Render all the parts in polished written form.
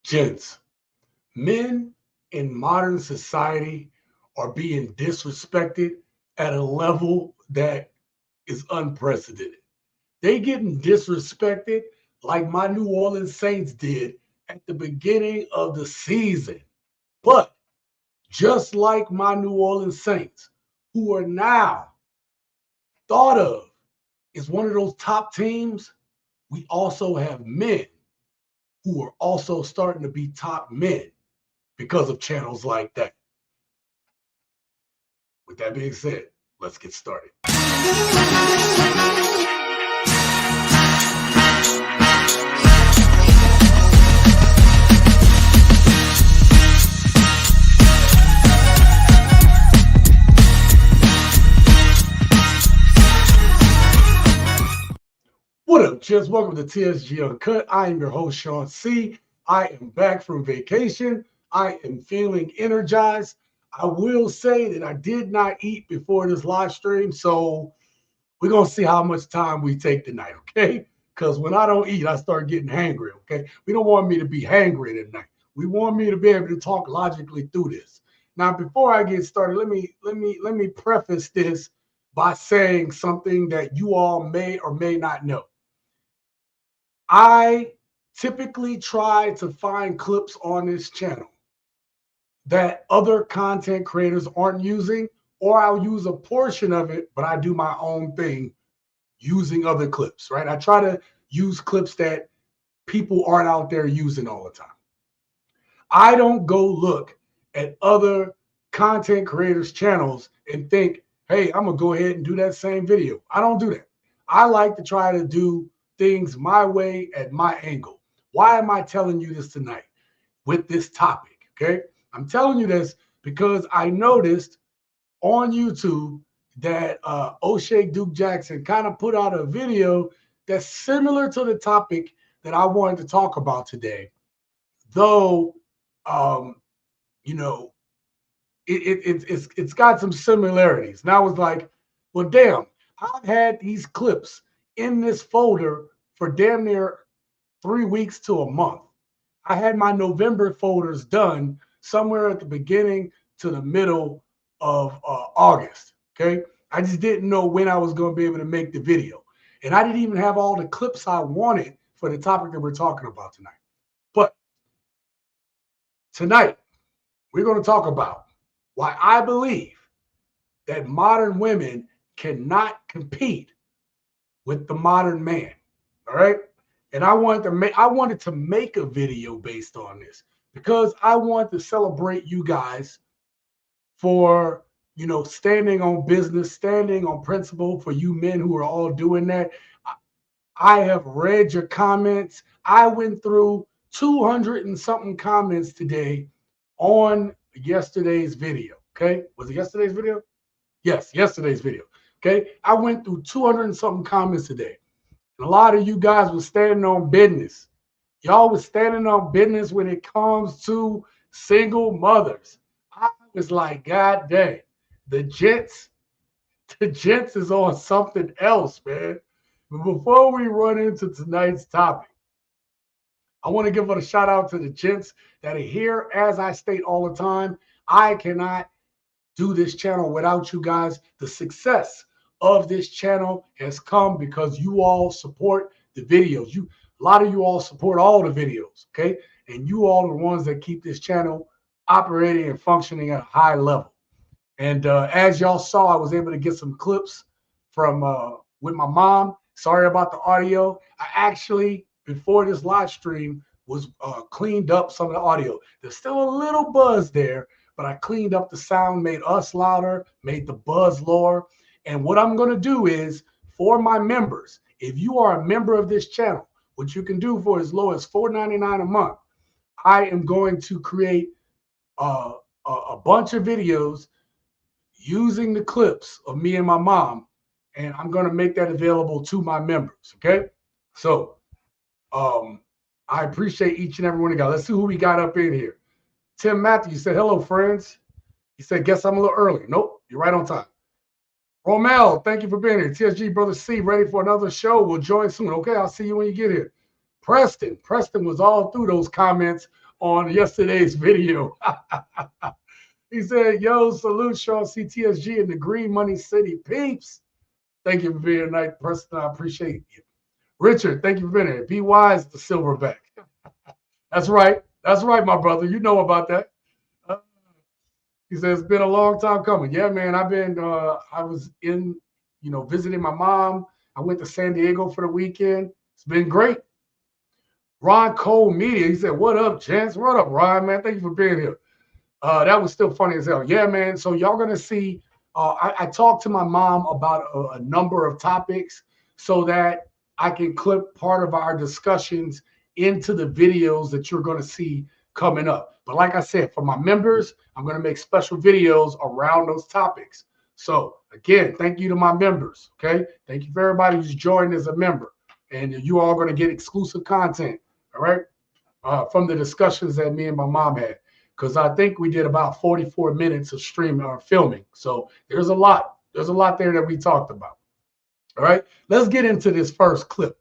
Gents, men in modern society are being disrespected at a level that is unprecedented. They getting disrespected like my New Orleans Saints did at the beginning of the season. But just like my New Orleans Saints, who are now thought of as one of those top teams, we also have men who are also starting to be top men because of channels like that. With that being said, let's get started. What up, Chips? Welcome to TSG Uncut. I am your host, Sean C. I am back from vacation. I am feeling energized. I will say that I did not eat before this live stream, so we're going to see how much time we take tonight, okay? Because when I don't eat, I start getting hangry, okay? We don't want me to be hangry tonight. We want me to be able to talk logically through this. Now, before I get started, let me preface this by saying something that you all may or may not know. I typically try to find clips on this channel that other content creators aren't using, or I'll use a portion of it, but I do my own thing using other clips, right? I try to use clips that people aren't out there using all the time. I don't go look at other content creators' channels and think, hey, I'm going to go ahead and do that same video. I don't do that. I like to try to do things my way at my angle. Why am I telling you this tonight with this topic? Okay. I'm telling you this because I noticed on YouTube that O'Shea Duke Jackson kind of put out a video that's similar to the topic that I wanted to talk about today. Though, you know, it's got some similarities. And I was like, well, damn, I've had these clips in this folder for damn near 3 weeks to a month. I had my November folders done somewhere at the beginning to the middle of August. Okay. I just didn't know when I was going to be able to make the video. And I didn't even have all the clips I wanted for the topic that we're talking about tonight. But tonight, we're going to talk about why I believe that modern women cannot compete with the modern man. All right. And I wanted to make a video based on this because I want to celebrate you guys for, standing on business, standing on principle, for you men who are all doing that. I have read your comments. I went through 200 and something comments today on yesterday's video. Okay. Was it yesterday's video? Yes, yesterday's video. Okay. I went through 200 and something comments today. And a lot of you guys were standing on business. Y'all was standing on business when it comes to single mothers. I was like, God dang, the gents is on something else, man. But before we run into tonight's topic, I want to give a shout out to the gents that are here. As I state all the time, I cannot do this channel without you guys. The success of this channel has come because you all support the videos. A lot of you all support all the videos, okay? And you all are the ones that keep this channel operating and functioning at a high level. And as y'all saw, I was able to get some clips from with my mom. Sorry about the audio. I actually, before this live stream, was cleaned up some of the audio. There's still a little buzz there, but I cleaned up the sound, made us louder, made the buzz lower. And what I'm going to do is, for my members, if you are a member of this channel, which you can do for as low as $4.99 a month, I am going to create a bunch of videos using the clips of me and my mom, and I'm going to make that available to my members, okay? So I appreciate each and every one of you guys. Let's see who we got up in here. Tim Matthews said, hello, friends. He said, guess I'm a little early. Nope, you're right on time. Romel, thank you for being here. TSG Brother C, ready for another show. We'll join soon. Okay, I'll see you when you get here. Preston was all through those comments on yesterday's video. He said, yo, salute Sean CTSG and the Green Money City peeps. Thank you for being here tonight, Preston. I appreciate you. Richard, thank you for being here. Be wise, the silverback. That's right. That's right, my brother. You know about that. He says, it's been a long time coming. Yeah, man, I was in, visiting my mom. I went to San Diego for the weekend. It's been great. Ron Cole Media, he said, what up, gents? What up, Ron, man? Thank you for being here. That was still funny as hell. Yeah, man. So y'all going to see, I talked to my mom about a number of topics so that I can clip part of our discussions into the videos that you're going to see coming up. But like I said, for my members, I'm going to make special videos around those topics. So again, thank you to my members. Okay. Thank you for everybody who's joined as a member. And you all going to get exclusive content. All right. From the discussions that me and my mom had. Because I think we did about 44 minutes of streaming or filming. So there's a lot. There's a lot there that we talked about. All right. Let's get into this first clip.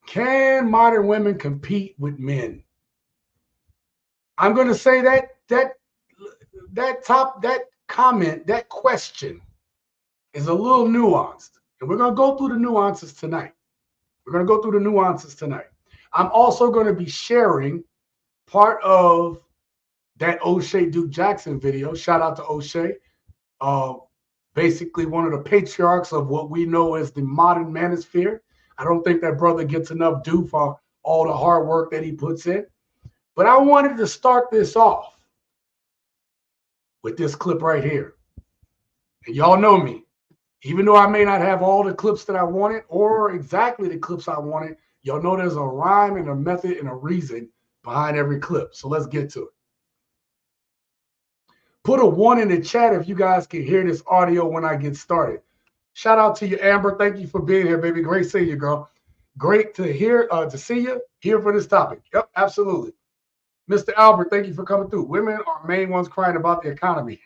Can modern women compete with men? I'm going to say that comment, that question is a little nuanced. And we're going to go through the nuances tonight. I'm also going to be sharing part of that O'Shea Duke Jackson video. Shout out to O'Shea. Basically one of the patriarchs of what we know as the modern manosphere. I don't think that brother gets enough due for all the hard work that he puts in. But I wanted to start this off with this clip right here. And y'all know me. Even though I may not have all the clips that I wanted or exactly the clips I wanted, y'all know there's a rhyme and a method and a reason behind every clip. So let's get to it. Put a 1 in the chat if you guys can hear this audio when I get started. Shout out to you, Amber. Thank you for being here, baby. Great seeing you, girl. Great to hear, to see you here for this topic. Yep, absolutely. Mr. Albert, thank you for coming through. Women are main ones crying about the economy.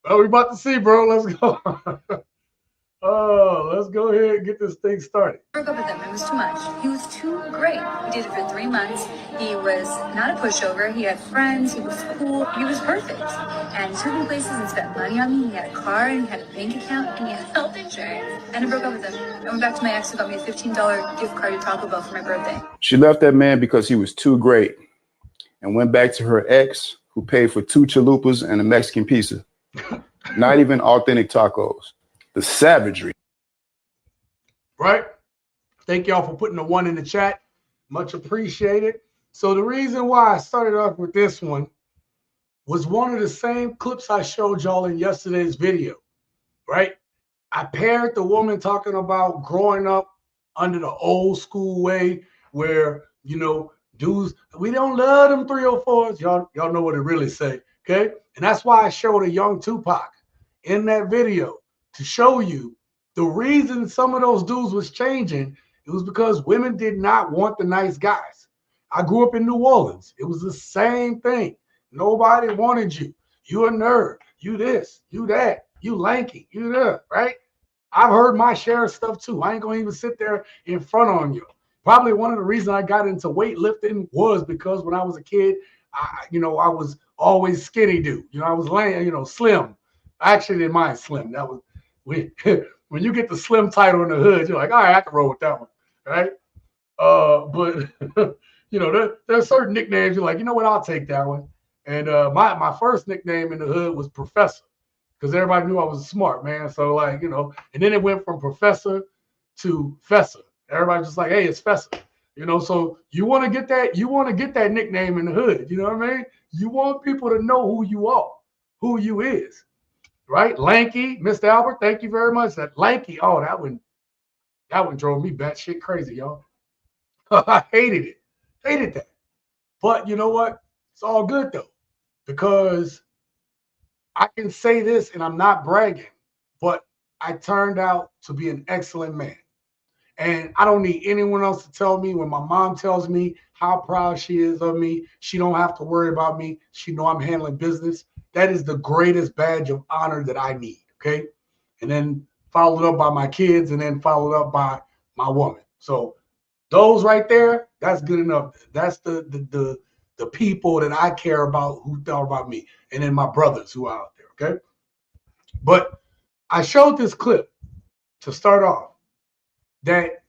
Well, we're about to see, bro. Let's go. Let's go ahead and get this thing started. Broke up with him. It was too much. He was too great. We did it for 3 months. He was not a pushover. He had friends. He was cool. He was perfect. And he took me places and spent money on me. He had a car and he had a bank account and he had health insurance. And I broke up with him. I went back to my ex who got me a $15 gift card to Taco Bell for my birthday. She left that man because he was too great and went back to her ex who paid for 2 chalupas and a Mexican pizza. Not even authentic tacos. The savagery. Right? Thank y'all for putting the 1 in the chat. Much appreciated. So the reason why I started off with this one was one of the same clips I showed y'all in yesterday's video, right? I paired the woman talking about growing up under the old school way where, dudes, we don't love them 304s. Y'all know what it really say, okay? And that's why I showed a young Tupac in that video to show you the reason some of those dudes was changing. It was because women did not want the nice guys. I grew up in New Orleans. It was the same thing. Nobody wanted you. You a nerd. You this, you that, you lanky, you that, right? I've heard my share of stuff too. I ain't gonna even sit there in front on you. Probably one of the reasons I got into weightlifting was because when I was a kid, I was always skinny dude. I was slim. I actually didn't mind slim. That was when you get the slim title in the hood, you're like, all right, I can roll with that one, right? But there's certain nicknames you're like, you know what, I'll take that one. And my first nickname in the hood was Professor, because everybody knew I was smart, man. So and then it went from Professor to Fessor. Everybody's just like, hey, it's Fessor. So you want to get that nickname in the hood. You know what I mean? You want people to know who you are, who you is. Right? Lanky, Mr. Albert, thank you very much. That lanky, oh, that one drove me batshit crazy, y'all. I hated it. Hated that. But you know what? It's all good though, because I can say this and I'm not bragging, but I turned out to be an excellent man. And I don't need anyone else to tell me. When my mom tells me how proud she is of me, she don't have to worry about me. She know I'm handling business. That is the greatest badge of honor that I need, okay? And then followed up by my kids, and then followed up by my woman. So those right there, that's good enough. That's the people that I care about who thought about me, and then my brothers who are out there. Okay, but I showed this clip to start off that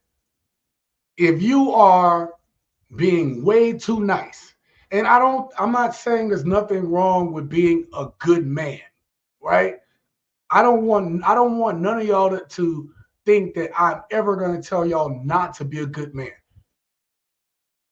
if you are being way too nice, and I'm not saying there's nothing wrong with being a good man, right? I don't want none of y'all to think that I'm ever going to tell y'all not to be a good man.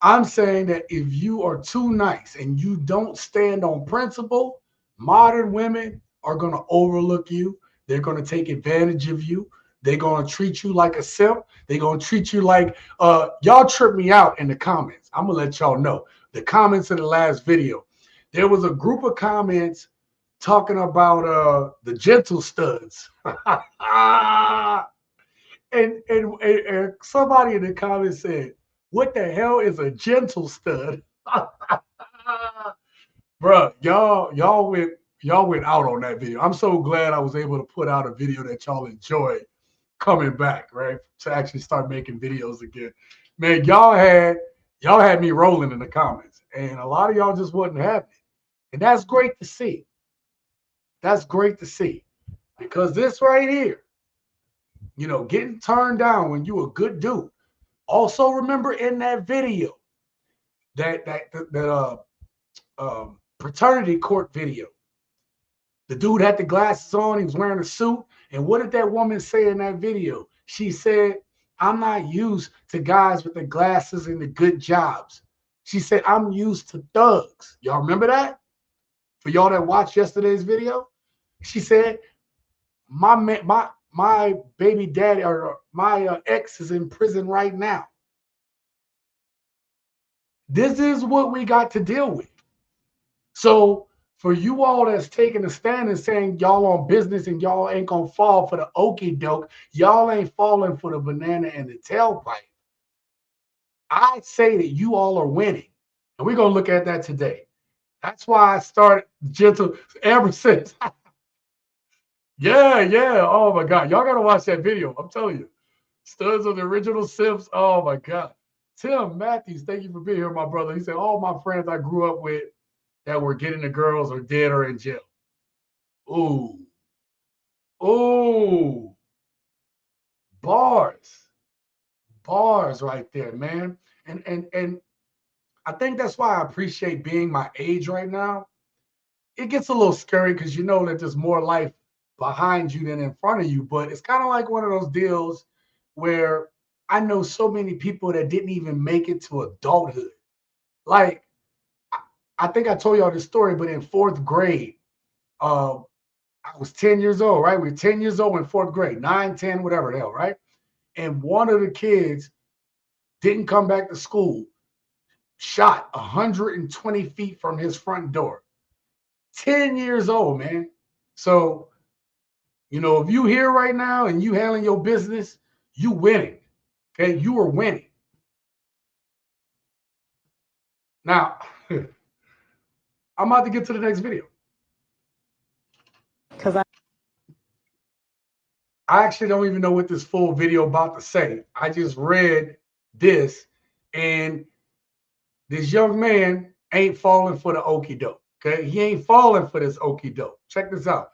I'm saying that if you are too nice and you don't stand on principle, modern women are going to overlook you. They're going to take advantage of you. They're going to treat you like a simp. They're going to treat you like, y'all trip me out in the comments. I'm going to let y'all know. The comments in the last video, there was a group of comments talking about the gentle studs. and somebody in the comments said, what the hell is a gentle stud? Bruh, y'all went out on that video. I'm so glad I was able to put out a video that y'all enjoyed coming back, right? To actually start making videos again. Man, y'all had me rolling in the comments, and a lot of y'all just wasn't happy. And that's great to see. That's great to see. Because this right here, getting turned down when you a good dude. Also remember in that video, that paternity court video, the dude had the glasses on, he was wearing a suit, and what did that woman say in that video? She said, I'm not used to guys with the glasses and the good jobs. She said, I'm used to thugs. Y'all remember that? For y'all that watched yesterday's video? She said, my baby daddy or my ex is in prison right now. This is what we got to deal with. So for you all that's taking a stand and saying y'all on business and y'all ain't gonna fall for the okie doke, y'all ain't falling for the banana and the tailpipe. I say that you all are winning. And we're gonna look at that today. That's why I started gentle ever since. Yeah. Oh my God. Y'all gotta watch that video. I'm telling you. Studs of the original Sims. Oh my God. Tim Matthews, thank you for being here, my brother. He said, all my friends I grew up with that were getting the girls are dead or in jail. Ooh. Bars. Bars right there, man. And I think that's why I appreciate being my age right now. It gets a little scary because you know that there's more life behind you than in front of you. But it's kind of like one of those deals where I know so many people that didn't even make it to adulthood. Like, I think I told y'all this story, but in fourth grade, I was 10 years old, right? We were 10 years old in fourth grade, 9, 10, whatever the hell, right? And one of the kids didn't come back to school, shot 120 feet from his front door. 10 years old, man. So, if you here right now and you handling your business, you winning. Okay, you are winning. Now, I'm about to get to the next video. Because I actually don't even know what this full video about to say. I just read this, and this young man ain't falling for the okie doke. Okay, he ain't falling for this okie doke. Check this out.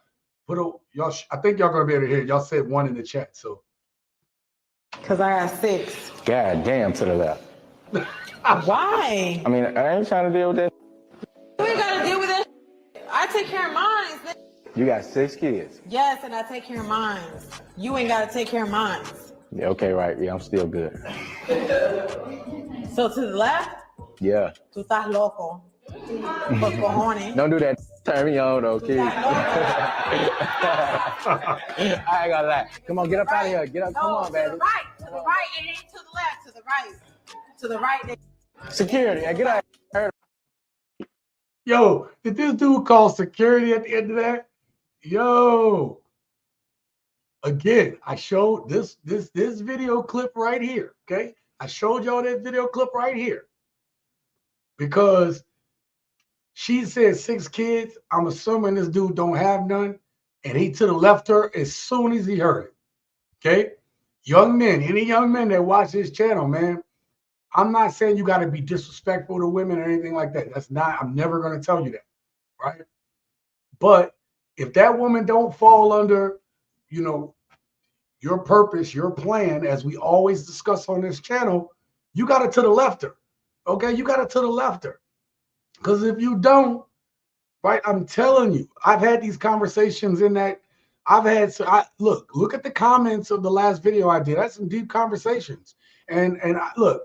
Y'all, I think y'all gonna be able to hear it. Y'all said one in the chat, so. Because I got 6. God damn to the left. Why? I mean, I ain't trying to deal with that. You ain't got to deal with that. I take care of mine. You got 6 kids. Yes, and I take care of mine. You ain't got to take care of mine. Yeah, okay, right. Yeah, I'm still good. So to the left, Yeah. tú estás loco. Por cojones. Don't do that. Turn me on, though, kid. I ain't gonna lie. Come on, get up out of here. Get up. Come on, baby. To the right, it ain't to the left, to the right. To the right. Security, get out. Yo, did this dude call security at the end of that? Yo. Again, I showed this video clip right here, okay? I showed y'all that video clip right here because she said 6 kids. I'm assuming this dude don't have none, and he to the left her as soon as he heard it. Okay? Young men, any young men that watch this channel, man, I'm not saying you got to be disrespectful to women or anything like that. That's not, I'm never going to tell you that, right? But if that woman don't fall under, you know, your purpose, your plan, as we always discuss on this channel, you got to the left her. Okay? You got to the left her. Because if you don't, right, I'm telling you, I've had these conversations in that I've had, so look at the comments of the last video I did. I had some deep conversations. And look,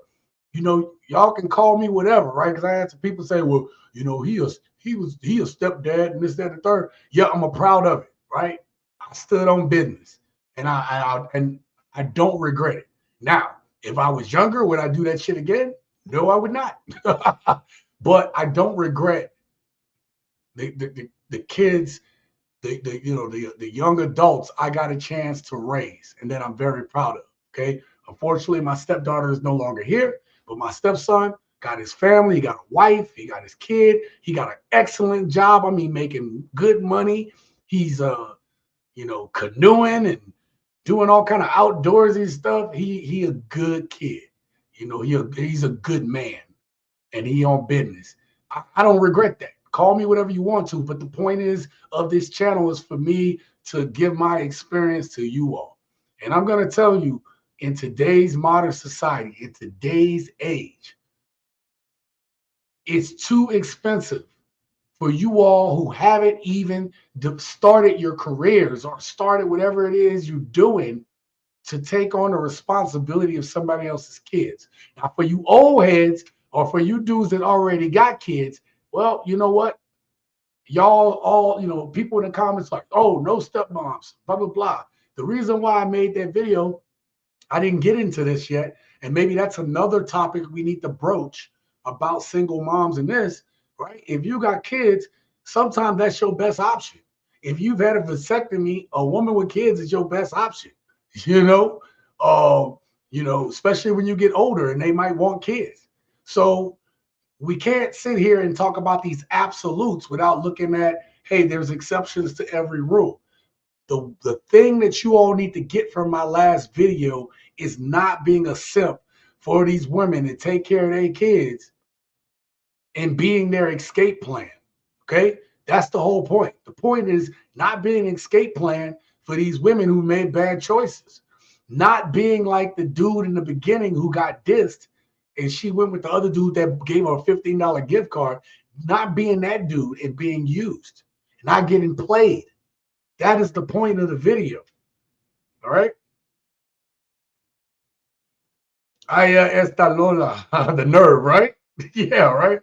you know, y'all can call me whatever, right? Because I had some people say, well, you know, he a stepdad and this, that, and the third. Yeah, I'm a proud of it, right? I stood on business, and I don't regret it. Now, if I was younger, would I do that shit again? No, I would not. But I don't regret the kids, the young adults I got a chance to raise, and that I'm very proud of. Okay. Unfortunately, my stepdaughter is no longer here, but my stepson got his family, he got a wife, he got his kid, he got an excellent job. I mean, making good money. He's canoeing and doing all kind of outdoorsy stuff. He a good kid. You know, he's a good man, and he on business. I don't regret that. Call me whatever you want to, but the point is of this channel is for me to give my experience to you all. And I'm going to tell you, in today's modern society, in today's age, it's too expensive for you all who haven't even started your careers or started whatever it is you're doing to take on the responsibility of somebody else's kids. Now, for you old heads or for you dudes that already got kids, well, you know what? Y'all all, people in the comments like, oh, no stepmoms, blah, blah, blah. The reason why I made that video, I didn't get into this yet, and maybe that's another topic we need to broach about single moms and this, right? If you got kids, sometimes that's your best option. If you've had a vasectomy, a woman with kids is your best option, especially when you get older and they might want kids. So we can't sit here and talk about these absolutes without looking at, hey, there's exceptions to every rule. The thing that you all need to get from my last video is not being a simp for these women to take care of their kids and being their escape plan. Okay? That's the whole point. The point is not being an escape plan for these women who made bad choices. Not being like the dude in the beginning who got dissed and she went with the other dude that gave her a $15 gift card. Not being that dude and being used. Not getting played. That is the point of the video. All right. Esta Lola, the nerve, right? Yeah, right.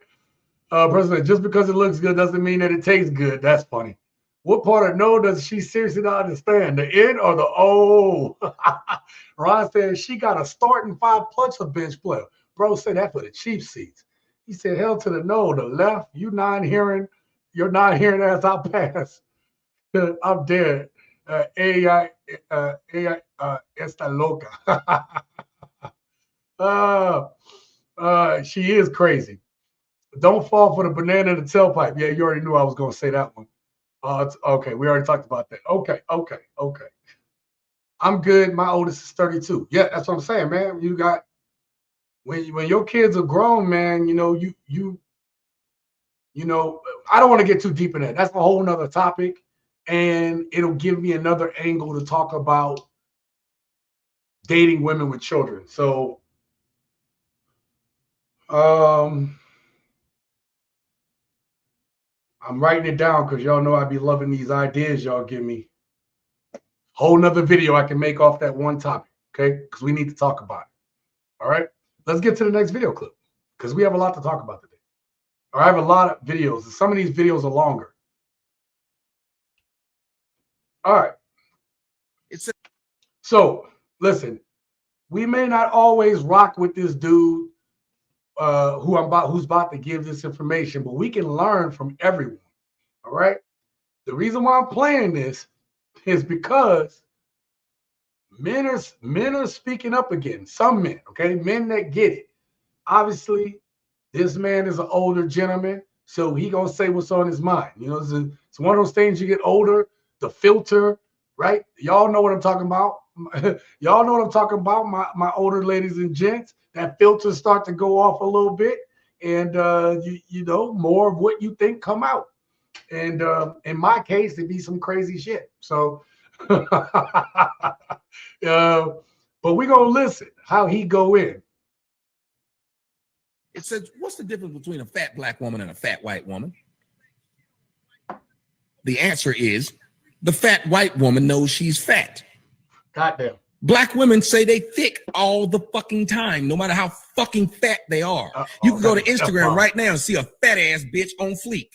President, just because it looks good doesn't mean that it tastes good. That's funny. What part of no does she seriously not understand? The N or the O? Ron said she got a starting 5 plus a bench player. Bro said that for the cheap seats. He said, hell to the no, the left. You're not hearing as I pass. I'm dead. AI está loca. She is crazy. Don't fall for the banana in the tailpipe. Yeah, you already knew I was going to say that one. Okay, we already talked about that. Okay. I'm good. My oldest is 32. Yeah, that's what I'm saying, man. You got when your kids are grown, man. I don't want to get too deep in that. That's a whole nother topic, and it'll give me another angle to talk about dating women with children. So, I'm writing it down because y'all know I be loving these ideas y'all give me. Whole nother video I can make off that one topic, okay? Because we need to talk about it. All right? Let's get to the next video clip because we have a lot to talk about today. I have a lot of videos. Some of these videos are longer. All right. So, listen, we may not always rock with this dude who's about to give this information, but we can learn from everyone. All right. The reason why I'm playing this is because men are speaking up again. Some men, okay, men that get it. Obviously, this man is an older gentleman, so he gonna say what's on his mind. It's one of those things. You get older, the filter, right? Y'all know what I'm talking about. y'all know what I'm talking about. My older ladies and gents, that filters start to go off a little bit, and you know, more of what you think come out. And in my case, it'd be some crazy shit. So, but we're gonna listen how he go in. It says, what's the difference between a fat black woman and a fat white woman? The answer is the fat white woman knows she's fat. Goddamn. Black women say they thick all the fucking time, no matter how fucking fat they are. You can go to Instagram right now and see a fat ass bitch on fleek,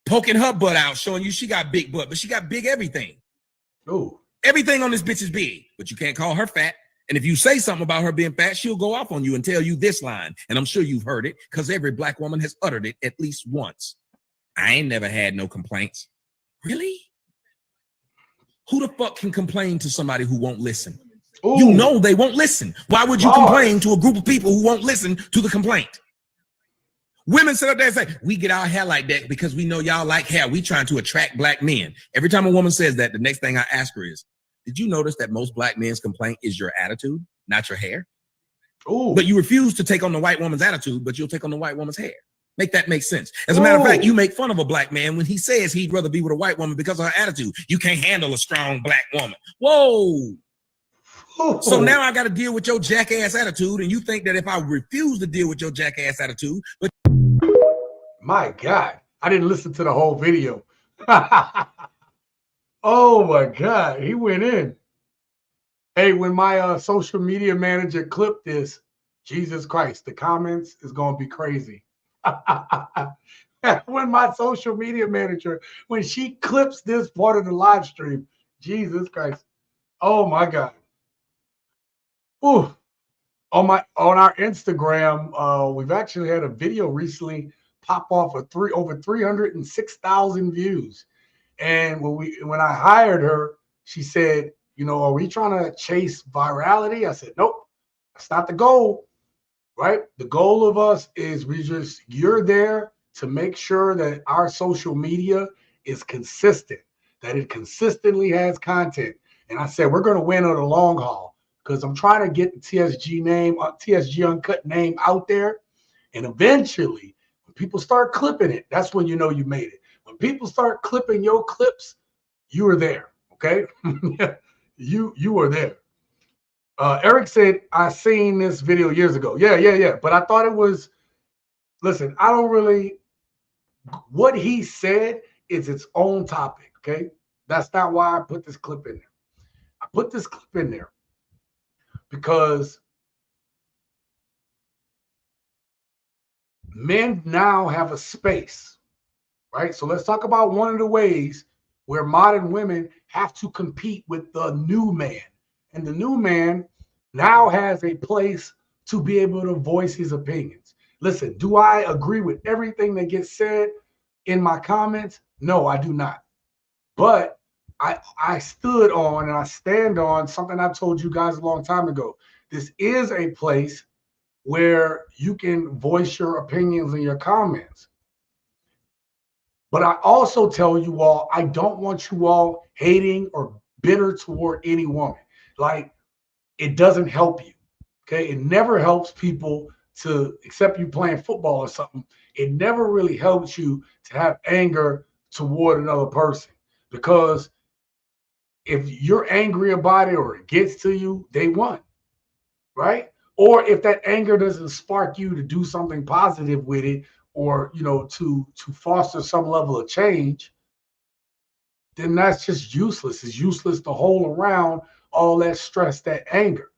poking her butt out, showing you she got big butt, but she got big everything. Ooh. Everything on this bitch is big, but you can't call her fat. And if you say something about her being fat, she'll go off on you and tell you this line. And I'm sure you've heard it because every black woman has uttered it at least once. I ain't never had no complaints. Really? Who the fuck can complain to somebody who won't listen? Ooh. You know they won't listen. Why would you complain to a group of people who won't listen to the complaint? Women sit up there and say, we get our hair like that because we know y'all like hair. We trying to attract black men. Every time a woman says that, the next thing I ask her is, did you notice that most black men's complaint is your attitude, not your hair? Ooh. But you refuse to take on the white woman's attitude, but you'll take on the white woman's hair. Make that make sense. As a matter of fact, you make fun of a black man when he says he'd rather be with a white woman because of her attitude. You can't handle a strong black woman. Whoa. Ooh. So now I got to deal with your jackass attitude, and you think that if I refuse to deal with your jackass attitude, but my God, I didn't listen to the whole video. Oh my God, he went in. Hey, when my social media manager clipped this, Jesus Christ, the comments is gonna be crazy. When my social media manager, when she clips this part of the live stream, Jesus Christ. Oh my God. Ooh. On our Instagram, we've actually had a video recently pop off of over 306,000 views. And when I hired her, she said, you know, are we trying to chase virality? I said, nope, that's not the goal, right? The goal of us is you're there to make sure that our social media is consistent, that it consistently has content. And I said, we're going to win on the long haul because I'm trying to get the TSG Uncut name out there. And eventually, when people start clipping it, that's when you know you made it. When people start clipping your clips, you are there, okay? you are there. Eric said, I seen this video years ago. Yeah. But I thought it was, listen, I don't really, what he said is its own topic, okay? That's not why I put this clip in there. I put this clip in there because men now have a space. Right. So let's talk about one of the ways where modern women have to compete with the new man. And the new man now has a place to be able to voice his opinions. Listen, do I agree with everything that gets said in my comments? No, I do not. But I stood on and I stand on something I told you guys a long time ago. This is a place where you can voice your opinions and your comments. But I also tell you all, I don't want you all hating or bitter toward any woman. Like, it doesn't help you, okay? It never helps people to, except you playing football or something, it never really helps you to have anger toward another person. Because if you're angry about it or it gets to you, they won, right? Or if that anger doesn't spark you to do something positive with it, or, you know, to foster some level of change, then that's just useless. It's useless to hold around all that stress, that anger.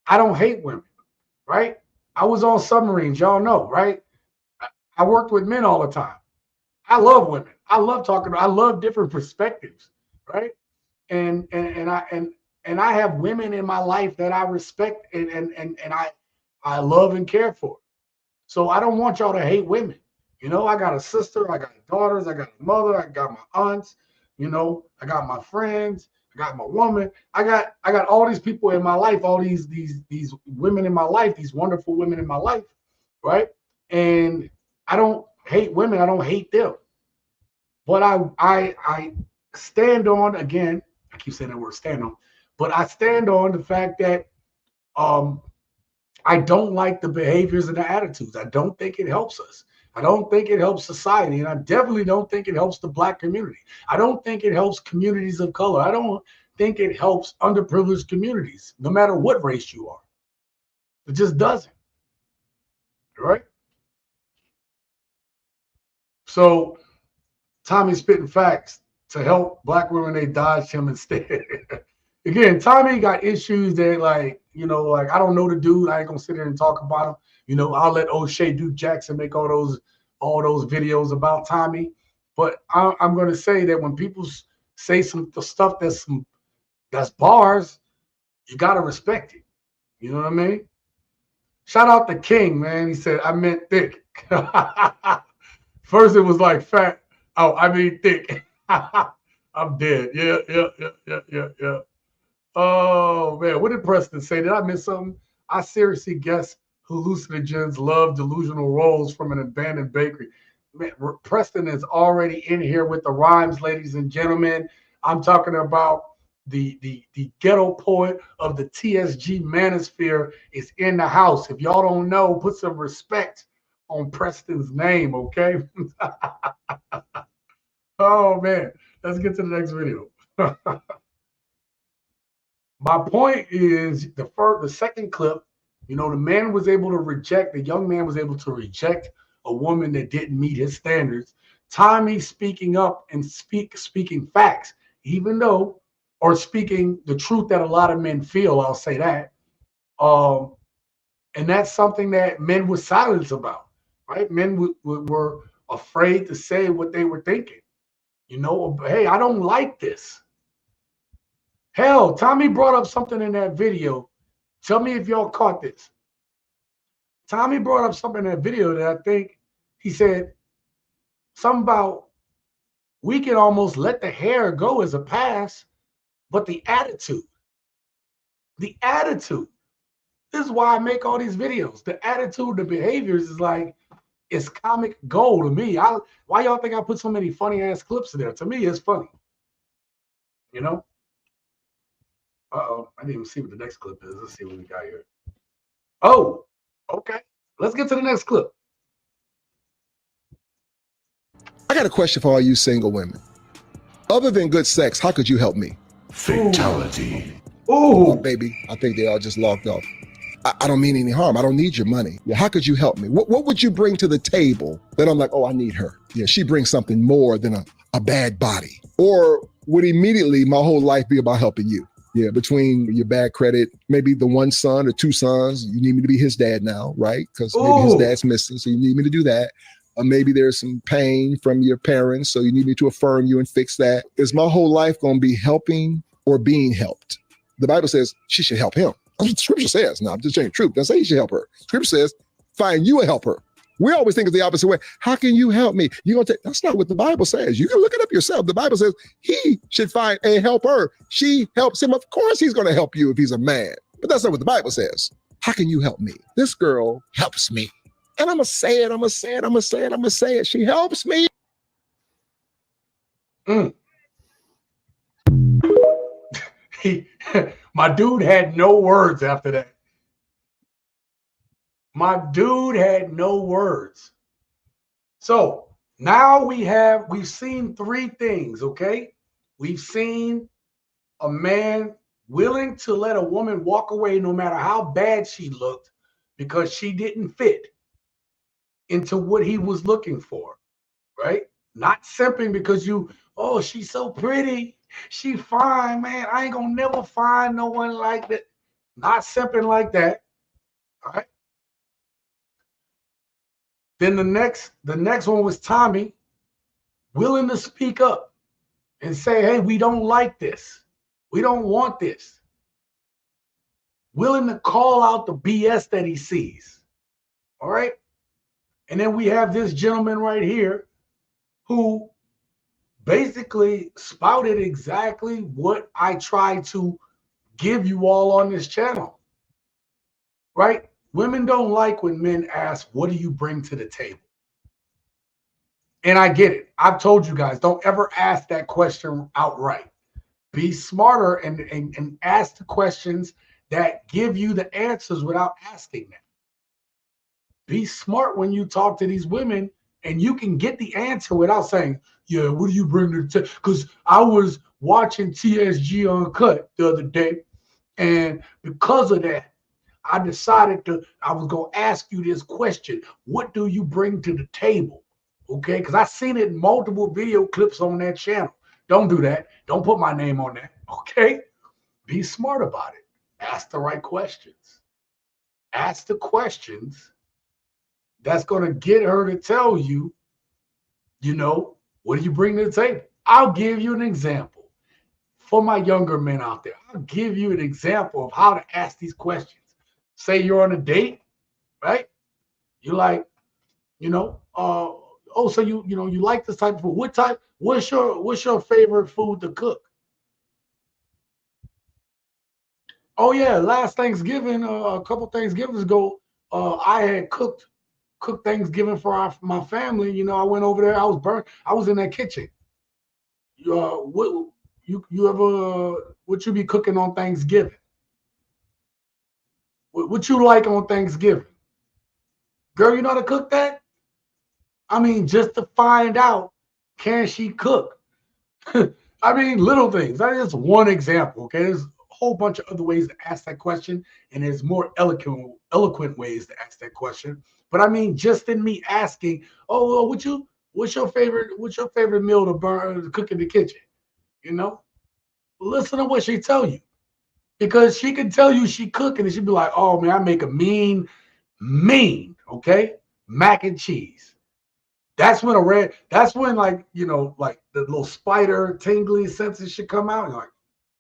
I don't hate women, right? I was on submarines, y'all know, right? I worked with men all the time. I love women. I love talking. I love different perspectives, right? And I have women in my life that I respect and I love and care for. So I don't want y'all to hate women. You know, I got a sister, I got daughters, I got a mother, I got my aunts, you know, I got my friends, I got my woman. I got all these people in my life, all these women in my life, these wonderful women in my life, right? And I don't hate women, I don't hate them. But I stand on, again, I keep saying that word, stand on, But I stand on the fact that I don't like the behaviors and the attitudes. I don't think it helps us. I don't think it helps society. And I definitely don't think it helps the Black community. I don't think it helps communities of color. I don't think it helps underprivileged communities, no matter what race you are. It just doesn't. Right? So Tommy's spitting facts to help Black women. They dodged him instead. Again, Tommy got issues that, like, you know, like, I don't know the dude. I ain't gonna sit there and talk about him. You know, I'll let O'Shea Duke Jackson make all those videos about Tommy. But I'm gonna say that when people say some stuff that's bars, you gotta respect it. You know what I mean? Shout out to King, man. He said, I meant thick. First it was like fat. Oh, I mean thick. I'm dead. Yeah. Oh, man. What did Preston say? Did I miss something? I seriously guess hallucinogens love delusional roles from an abandoned bakery. Man, Preston is already in here with the rhymes, ladies and gentlemen. I'm talking about the ghetto poet of the TSG manosphere is in the house. If y'all don't know, put some respect on Preston's name, okay? Oh, man. Let's get to the next video. My point is the second clip, you know, the man was able to reject, the young man was able to reject a woman that didn't meet his standards. Tommy speaking up and speaking facts, even though, or speaking the truth that a lot of men feel, I'll say that. And that's something that men were silent about, right? Men were afraid to say what they were thinking. You know, hey, I don't like this. Hell, Tommy brought up something in that video. Tell me if y'all caught this. Tommy brought up something in that video that I think he said something about we can almost let the hair go as a pass, but the attitude. This is why I make all these videos. The attitude, the behaviors is like, it's comic gold to me. Why y'all think I put so many funny ass clips in there? To me, it's funny. You know? Uh-oh, I didn't even see what the next clip is. Let's see what we got here. Oh, okay. Let's get to the next clip. I got a question for all you single women. Other than good sex, how could you help me? Fatality. Oh, baby, I think they all just logged off. I don't mean any harm. I don't need your money. Yeah, how could you help me? What would you bring to the table that I'm like, oh, I need her? Yeah, she brings something more than a bad body. Or would immediately my whole life be about helping you? Yeah, between your bad credit, maybe the one son or two sons, you need me to be his dad now, right? Because maybe his dad's missing, so you need me to do that. Or maybe there's some pain from your parents, so you need me to affirm you and fix that. Is my whole life going to be helping or being helped? The Bible says she should help him. That's what Scripture says. No, I'm just saying truth. Doesn't say you should help her. Scripture says, find you a helper. We always think of the opposite way. How can you help me? That's not what the Bible says. You can look it up yourself. The Bible says he should find a helper. She helps him. Of course he's going to help you if he's a man. But that's not what the Bible says. How can you help me? This girl helps me. And I'm going to say it. She helps me. My dude had no words after that. So now we've seen three things, okay? We've seen a man willing to let a woman walk away no matter how bad she looked because she didn't fit into what he was looking for, right? Not simping because she's so pretty, she fine, man. I ain't gonna never find no one like that. Not simping like that, all right? Then the next one was Tommy, willing to speak up and say, hey, we don't like this. We don't want this. Willing to call out the BS that he sees. All right? And then we have this gentleman right here who basically spouted exactly what I try to give you all on this channel. Right? Women don't like when men ask, what do you bring to the table? And I get it. I've told you guys, don't ever ask that question outright. Be smarter and ask the questions that give you the answers without asking them. Be smart when you talk to these women, and you can get the answer without saying, yeah, what do you bring to the table? Because I was watching TSG Uncut the other day, and because of that, I decided I was going to ask you this question. What do you bring to the table? Okay, because I've seen it in multiple video clips on that channel. Don't do that. Don't put my name on that. Okay, be smart about it. Ask the right questions. Ask the questions that's going to get her to tell you, what do you bring to the table? I'll give you an example for my younger men out there. I'll give you an example of how to ask these questions. Say you're on a date, right? You like, so you like this type of food. What's your favorite food to cook? Oh yeah, last Thanksgiving, a couple Thanksgivings ago, I had cooked Thanksgiving for my family. I went over there. I was burnt. I was in that kitchen. What you be cooking on Thanksgiving? What you like on Thanksgiving? Girl, you know how to cook that? I mean, just to find out, can she cook? I mean, little things. That is one example. Okay, there's a whole bunch of other ways to ask that question, and there's more eloquent ways to ask that question. But I mean, just in me asking, what's your favorite meal to cook in the kitchen? Listen to what she tell you, because she can tell you she cooking, and she'd be like, oh man, I make a mean, mac and cheese. That's when like the little spider tingly senses should come out. You're like,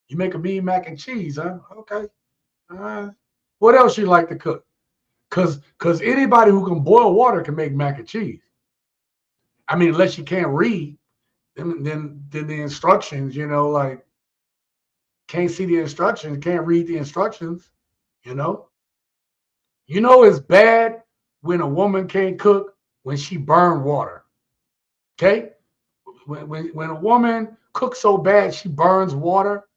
you make a mean mac and cheese, huh? Okay. What else you like to cook? Cause anybody who can boil water can make mac and cheese. I mean, unless you can't read, then the instructions, like can't see the instructions, can't read the instructions, it's bad when a woman can't cook when she burned water. Okay? When a woman cooks so bad she burns water.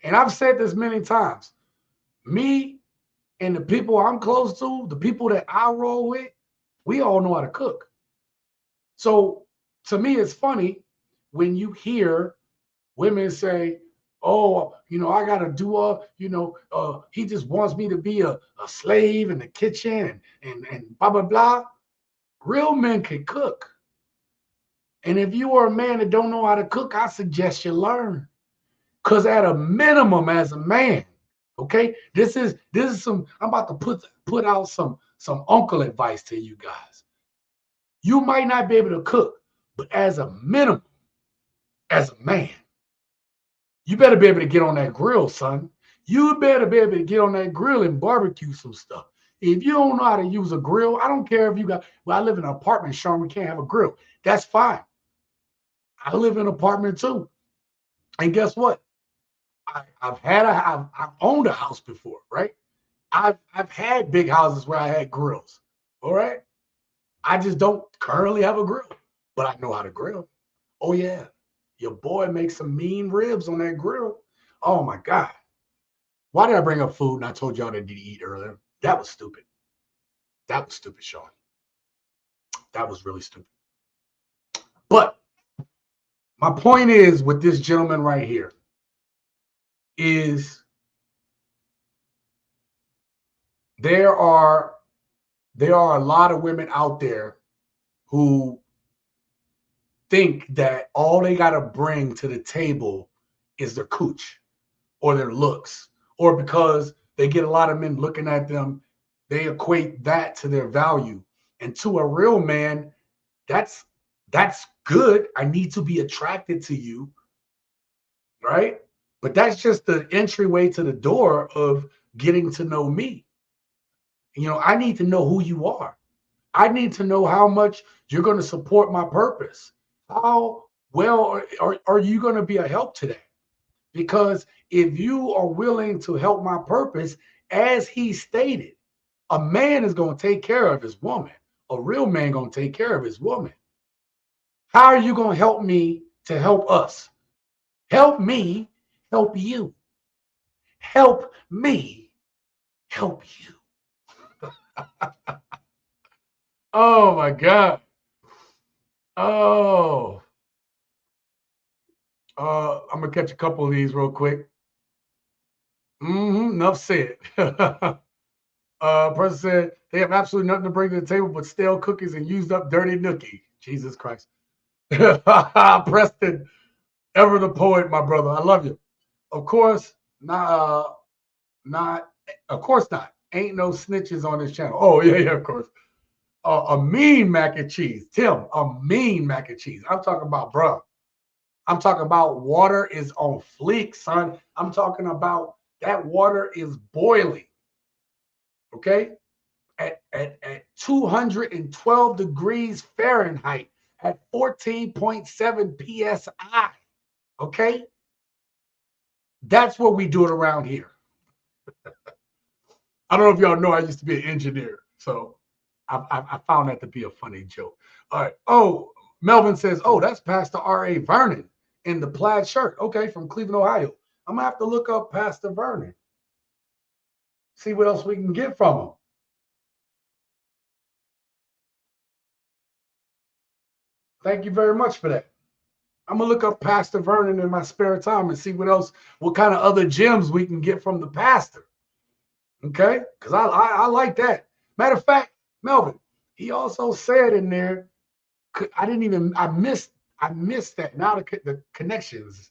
And I've said this many times. Me and the people I'm close to, the people that I roll with, we all know how to cook. So to me, it's funny when you hear women say, oh, I got to do he just wants me to be a slave in the kitchen and blah, blah, blah. Real men can cook. And if you are a man that don't know how to cook, I suggest you learn. Because at a minimum, as a man, okay, this is some, I'm about to put out some uncle advice to you guys. You might not be able to cook, but as a minimum, as a man, you better be able to get on that grill, son. You better be able to get on that grill and barbecue some stuff. If you don't know how to use a grill, I don't care if you got, I live in an apartment, Sean, we can't have a grill. That's fine. I live in an apartment too. And guess what? I've owned a house before, right? I've had big houses where I had grills. All right. I just don't currently have a grill, but I know how to grill. Oh yeah. Your boy makes some mean ribs on that grill. Oh my God. Why did I bring up food and I told y'all to eat earlier? That was stupid. That was stupid, Sean. That was really stupid. But my point is with this gentleman right here is there are a lot of women out there who think that all they got to bring to the table is their cooch or their looks, or because they get a lot of men looking at them, they equate that to their value. And to a real man, that's good. I need to be attracted to you, right? But that's just the entryway to the door of getting to know me. I need to know who you are. I need to know how much you're going to support my purpose. How well are you going to be a help today? Because if you are willing to help my purpose, as he stated, a man is going to take care of his woman. A real man going to take care of his woman. How are you going to help me to help us. Help me help you. Help me help you. Oh my God. Oh. I'm gonna catch a couple of these real quick. Enough said. Person said they have absolutely nothing to bring to the table but stale cookies and used up dirty nookie. Jesus Christ. Preston, ever the poet, my brother. I love you. Of course, not. Of course not. Ain't no snitches on this channel. Oh yeah, of course. A mean mac and cheese, Tim. A mean mac and cheese. I'm talking about, bro. I'm talking about water is on fleek, son. I'm talking about that water is boiling. Okay, at 212 degrees Fahrenheit, at 14.7 psi. Okay, that's what we do it around here. I don't know if y'all know I used to be an engineer, so I found that to be a funny joke. All right. Oh, Melvin says, oh, that's Pastor R.A. Vernon in the plaid shirt. Okay, from Cleveland, Ohio. I'm going to have to look up Pastor Vernon. See what else we can get from him. Thank you very much for that. I'm going to look up Pastor Vernon in my spare time and see what kind of other gems we can get from the pastor. Okay? Because I like that. Matter of fact, Melvin, he also said in there, I missed that. Now the connections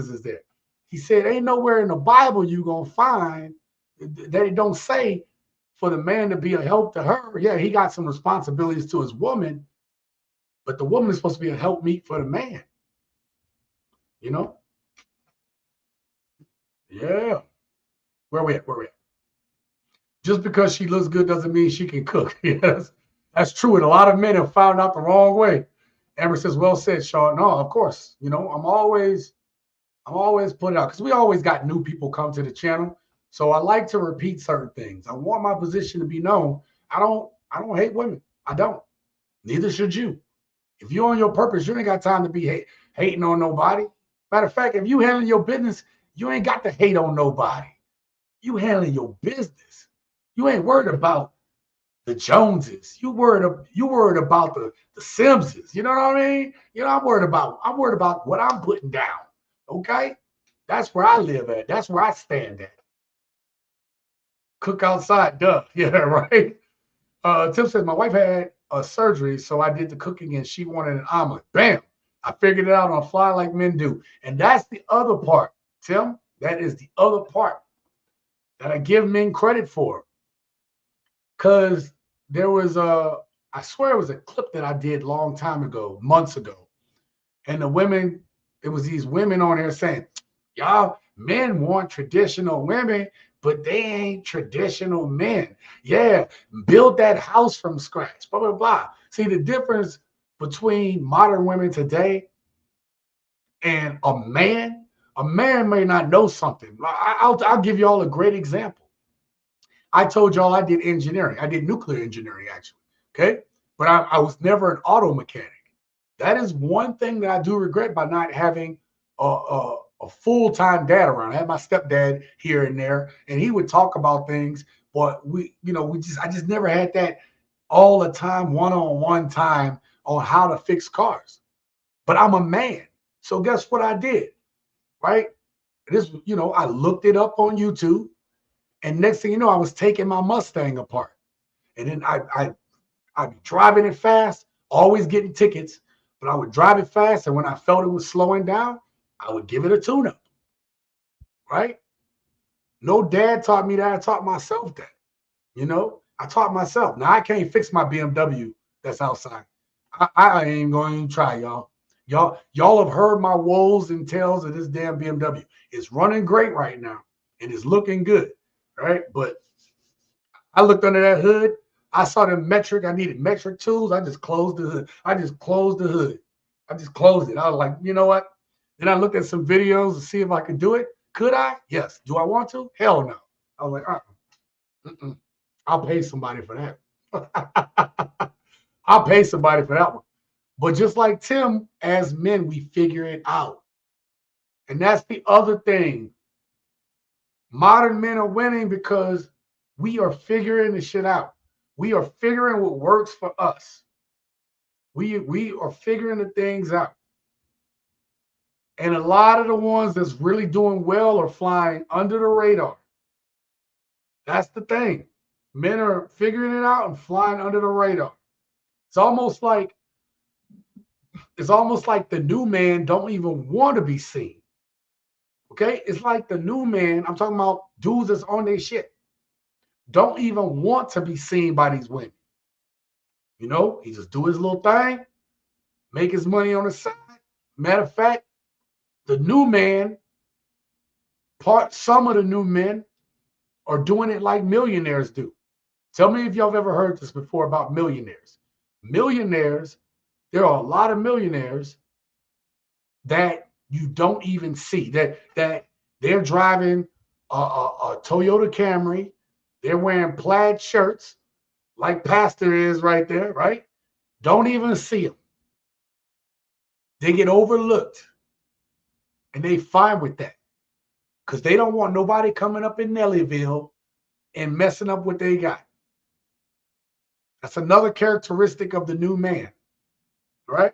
is there. He said, ain't nowhere in the Bible you gonna find that it don't say for the man to be a help to her. Yeah, he got some responsibilities to his woman, but the woman is supposed to be a helpmeet for the man. You know? Yeah. Where we at? Just because she looks good doesn't mean she can cook. Yes, that's true. And a lot of men have found out the wrong way. Amber says, well said, Sean. No, of course. You know, I'm always putting out because we always got new people come to the channel. So I like to repeat certain things. I want my position to be known. I don't hate women. I don't. Neither should you. If you're on your purpose, you ain't got time to be hating on nobody. Matter of fact, if you handling your business, you ain't got to hate on nobody. You handling your business. You ain't worried about the Joneses. You worried about the Simses. You know what I mean? You know, I'm worried about what I'm putting down. Okay? That's where I live at. That's where I stand at. Cook outside, duh. Yeah, right. Tim says, my wife had a surgery, so I did the cooking and she wanted an omelet. Bam. I figured it out on the fly like men do. And that's the other part, Tim. That is the other part that I give men credit for. Because there was I swear it was a clip that I did a long time ago, months ago. And it was these women on there saying, y'all, men want traditional women, but they ain't traditional men. Yeah, build that house from scratch, blah, blah, blah. See, the difference between modern women today and a man may not know something. I'll give you all a great example. I told y'all I did engineering. I did nuclear engineering, actually. Okay. But I was never an auto mechanic. That is one thing that I do regret by not having a full-time dad around. I had my stepdad here and there, and he would talk about things, but I just never had that all the time, one-on-one time on how to fix cars. But I'm a man. So guess what I did? Right? I looked it up on YouTube. And next thing you know, I was taking my Mustang apart. And then I'd be driving it fast, always getting tickets, but I would drive it fast. And when I felt it was slowing down, I would give it a tune-up. Right? No dad taught me that. I taught myself that. I taught myself. Now, I can't fix my BMW that's outside. I ain't going to try, y'all. Y'all have heard my woes and tales of this damn BMW. It's running great right now, and it's looking good. Right, but I looked under that hood. I saw the metric. I needed metric tools. I just closed the hood. I just closed it. I was like, you know what? Then I looked at some videos to see if I could do it. Could I? Yes. Do I want to? Hell no. I was like, I'll pay somebody for that. I'll pay somebody for that one. But just like Tim, as men, we figure it out. And that's the other thing. Modern men are winning because we are figuring the shit out. We are figuring what works for us. We are figuring the things out. And a lot of the ones that's really doing well are flying under the radar. That's the thing. Men are figuring it out and flying under the radar. It's almost like the new man don't even want to be seen. Okay? It's like the new man, I'm talking about dudes that's on their shit, don't even want to be seen by these women. You know, he just do his little thing, make his money on the side. Matter of fact, the new man, some of the new men are doing it like millionaires do. Tell me if y'all have ever heard this before about millionaires. Millionaires, there are a lot of millionaires that you don't even see, that they're driving a Toyota Camry, they're wearing plaid shirts like Pastor is right there, right? Don't even see them. They get overlooked, and they fine with that because they don't want nobody coming up in Nellyville and messing up what they got. That's another characteristic of the new man, right?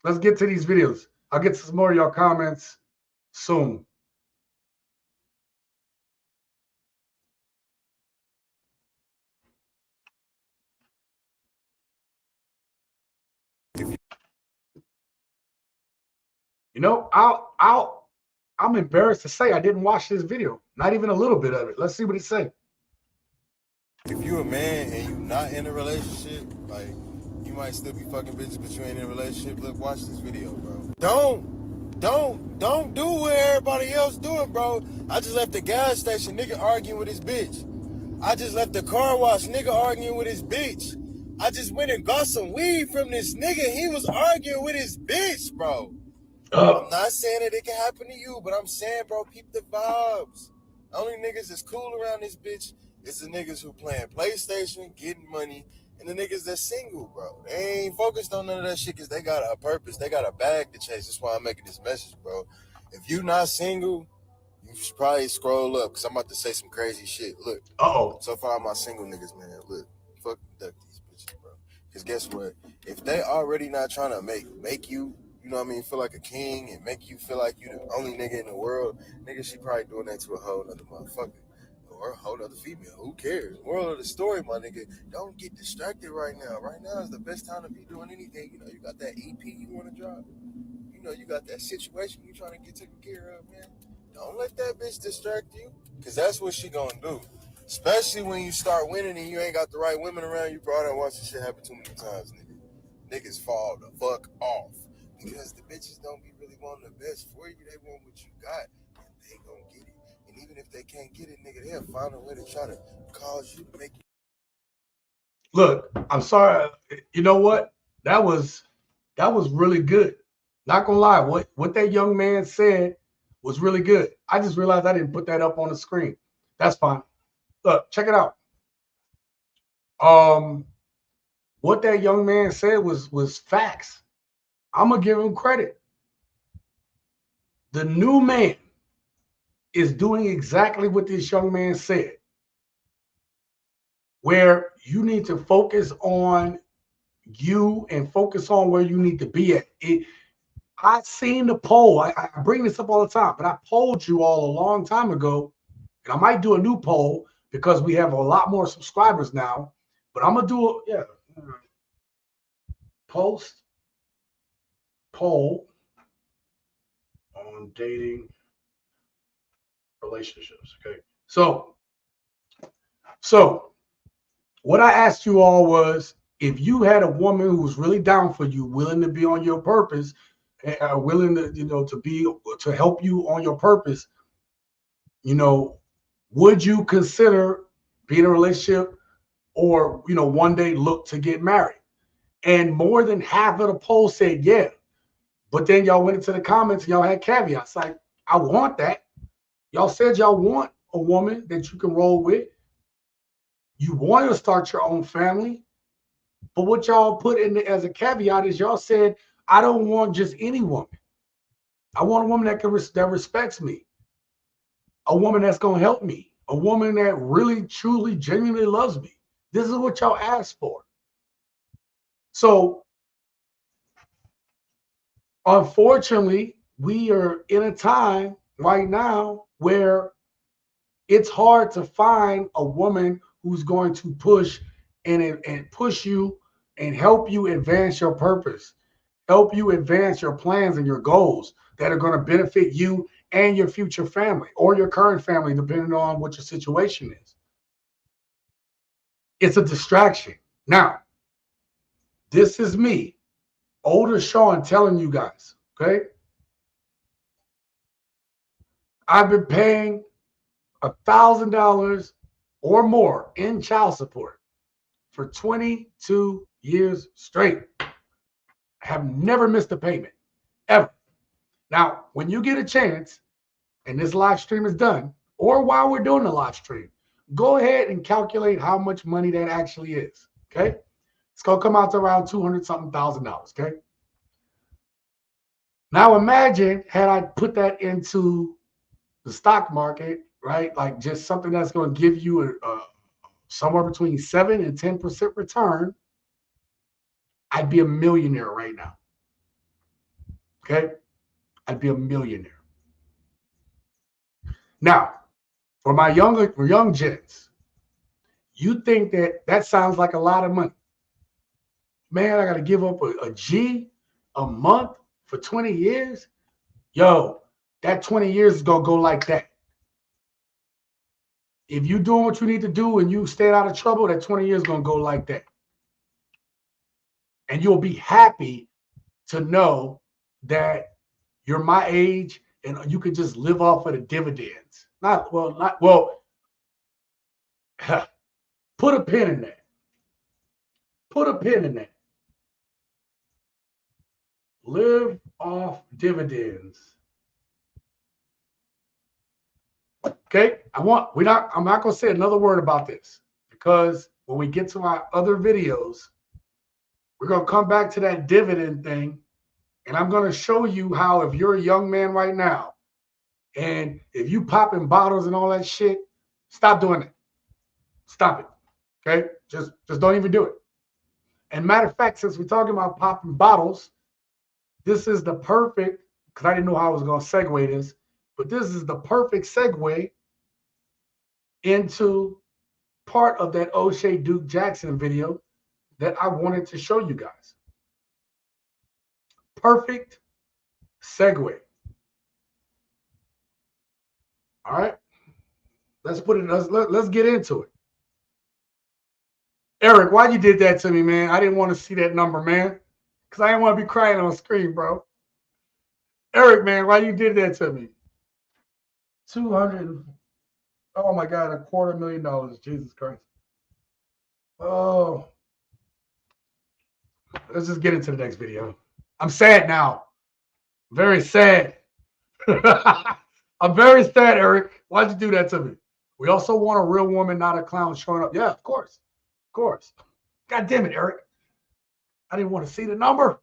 Let's get to these videos. I'll get to some more of your comments soon. You know, I'm embarrassed to say I didn't watch this video. Not even a little bit of it. Let's see what it says. If you a man and you not in a relationship, like, you might still be fucking bitches, but you ain't in a relationship. Look, watch this video, bro. Don't do what everybody else doing, bro. I just left the gas station, nigga arguing with his bitch. I just left the car wash, nigga arguing with his bitch. I just went and got some weed from this nigga. He was arguing with his bitch, bro. I'm not saying that it can happen to you, but I'm saying, bro, keep the vibes. The only niggas that's cool around this bitch is the niggas who playing PlayStation, getting money, and the niggas that's single, bro. They ain't focused on none of that shit because they got a purpose. They got a bag to chase. That's why I'm making this message, bro. If you not single, you should probably scroll up because I'm about to say some crazy shit. Look. So far, my single niggas, man, look. Fuck duck these bitches, bro. Because guess what? If they already not trying to make you, you know what I mean, feel like a king and make you feel like you the only nigga in the world, nigga, she probably doing that to a whole other motherfucker. Or a whole other female. Who cares? Moral of the story, my nigga, don't get distracted right now. Right now is the best time to be doing anything. You know, you got that EP you want to drop. You know, you got that situation you trying to get taken care of, man. Don't let that bitch distract you, because that's what she gonna do. Especially when you start winning and you ain't got the right women around you, bro. I done watched this shit happen too many times, nigga. Niggas fall the fuck off. Because the bitches don't be really wanting the best for you. They want what you got, and they gonna get it. And even if they can't get it, nigga, they'll find a way to try to cause you to make you. Look, I'm sorry. You know what? That was really good. Not gonna lie, what that young man said was really good. I just realized I didn't put that up on the screen. That's fine. Look, check it out. What that young man said was facts. I'm gonna give him credit. The new man is doing exactly what this young man said, where you need to focus on you and focus on where you need to be at. I seen the poll. I bring this up all the time, but I polled you all a long time ago, and I might do a new poll because we have a lot more subscribers now. But I'm gonna do poll on dating relationships. Okay, so what I asked you all was, if you had a woman who was really down for you, willing to be on your purpose, willing to, you know, to help you on your purpose, you know, would you consider being in a relationship, or, you know, one day look to get married? And more than half of the poll said yeah. But then y'all went into the comments and y'all had caveats like, I want that. Y'all said y'all want a woman that you can roll with. You want to start your own family, But what y'all put in as a caveat is y'all said, I don't want just any woman. I want a woman that respects me. A woman that's going to help me. A woman that really, truly, genuinely loves me. This is what y'all asked for. So, unfortunately, we are in a time right now where it's hard to find a woman who's going to push and push you and help you advance your purpose, help you advance your plans and your goals that are going to benefit you and your future family or your current family, depending on what your situation is. It's a distraction. Now, this is me, older Sean, telling you guys, okay? I've been paying $1,000 or more in child support for 22 years straight. I have never missed a payment, ever. Now, when you get a chance and this live stream is done, or while we're doing the live stream, go ahead and calculate how much money that actually is, okay? It's going to come out to around $200-something thousand, okay? Now imagine had I put that into the stock market, right? Like just something that's going to give you somewhere between 7 and 10% return, I'd be a millionaire right now. Okay? I'd be a millionaire. Now, for my young gents, you think that sounds like a lot of money. Man, I got to give up a G a month for 20 years? Yo, that 20 years is going to go like that. If you're doing what you need to do and you stay out of trouble, that 20 years is going to go like that. And you'll be happy to know that you're my age and you can just live off of the dividends. Put a pin in that. Put a pin in that. Live off dividends. Okay, I'm not going to say another word about this because when we get to my other videos, we're going to come back to that dividend thing, and I'm going to show you how if you're a young man right now, and if you popping bottles and all that shit, stop doing it. Stop it. Okay, just don't even do it. And matter of fact, since we're talking about popping bottles, this is the perfect, because I didn't know how I was going to segue this, but this is the perfect segue into part of that O'Shea Duke Jackson video that I wanted to show you guys. Perfect segue. All right, let's get into it. Eric, why you did that to me, man? I didn't want to see that number, man, because I didn't want to be crying on screen, bro. Eric, man, why you did that to me? 200. Oh my God, $250,000. Jesus Christ. Oh. Let's just get into the next video. I'm sad now. Very sad. I'm very sad, Eric. Why'd you do that to me? We also want a real woman, not a clown showing up. Yeah, of course. Of course. God damn it, Eric. I didn't want to see the number.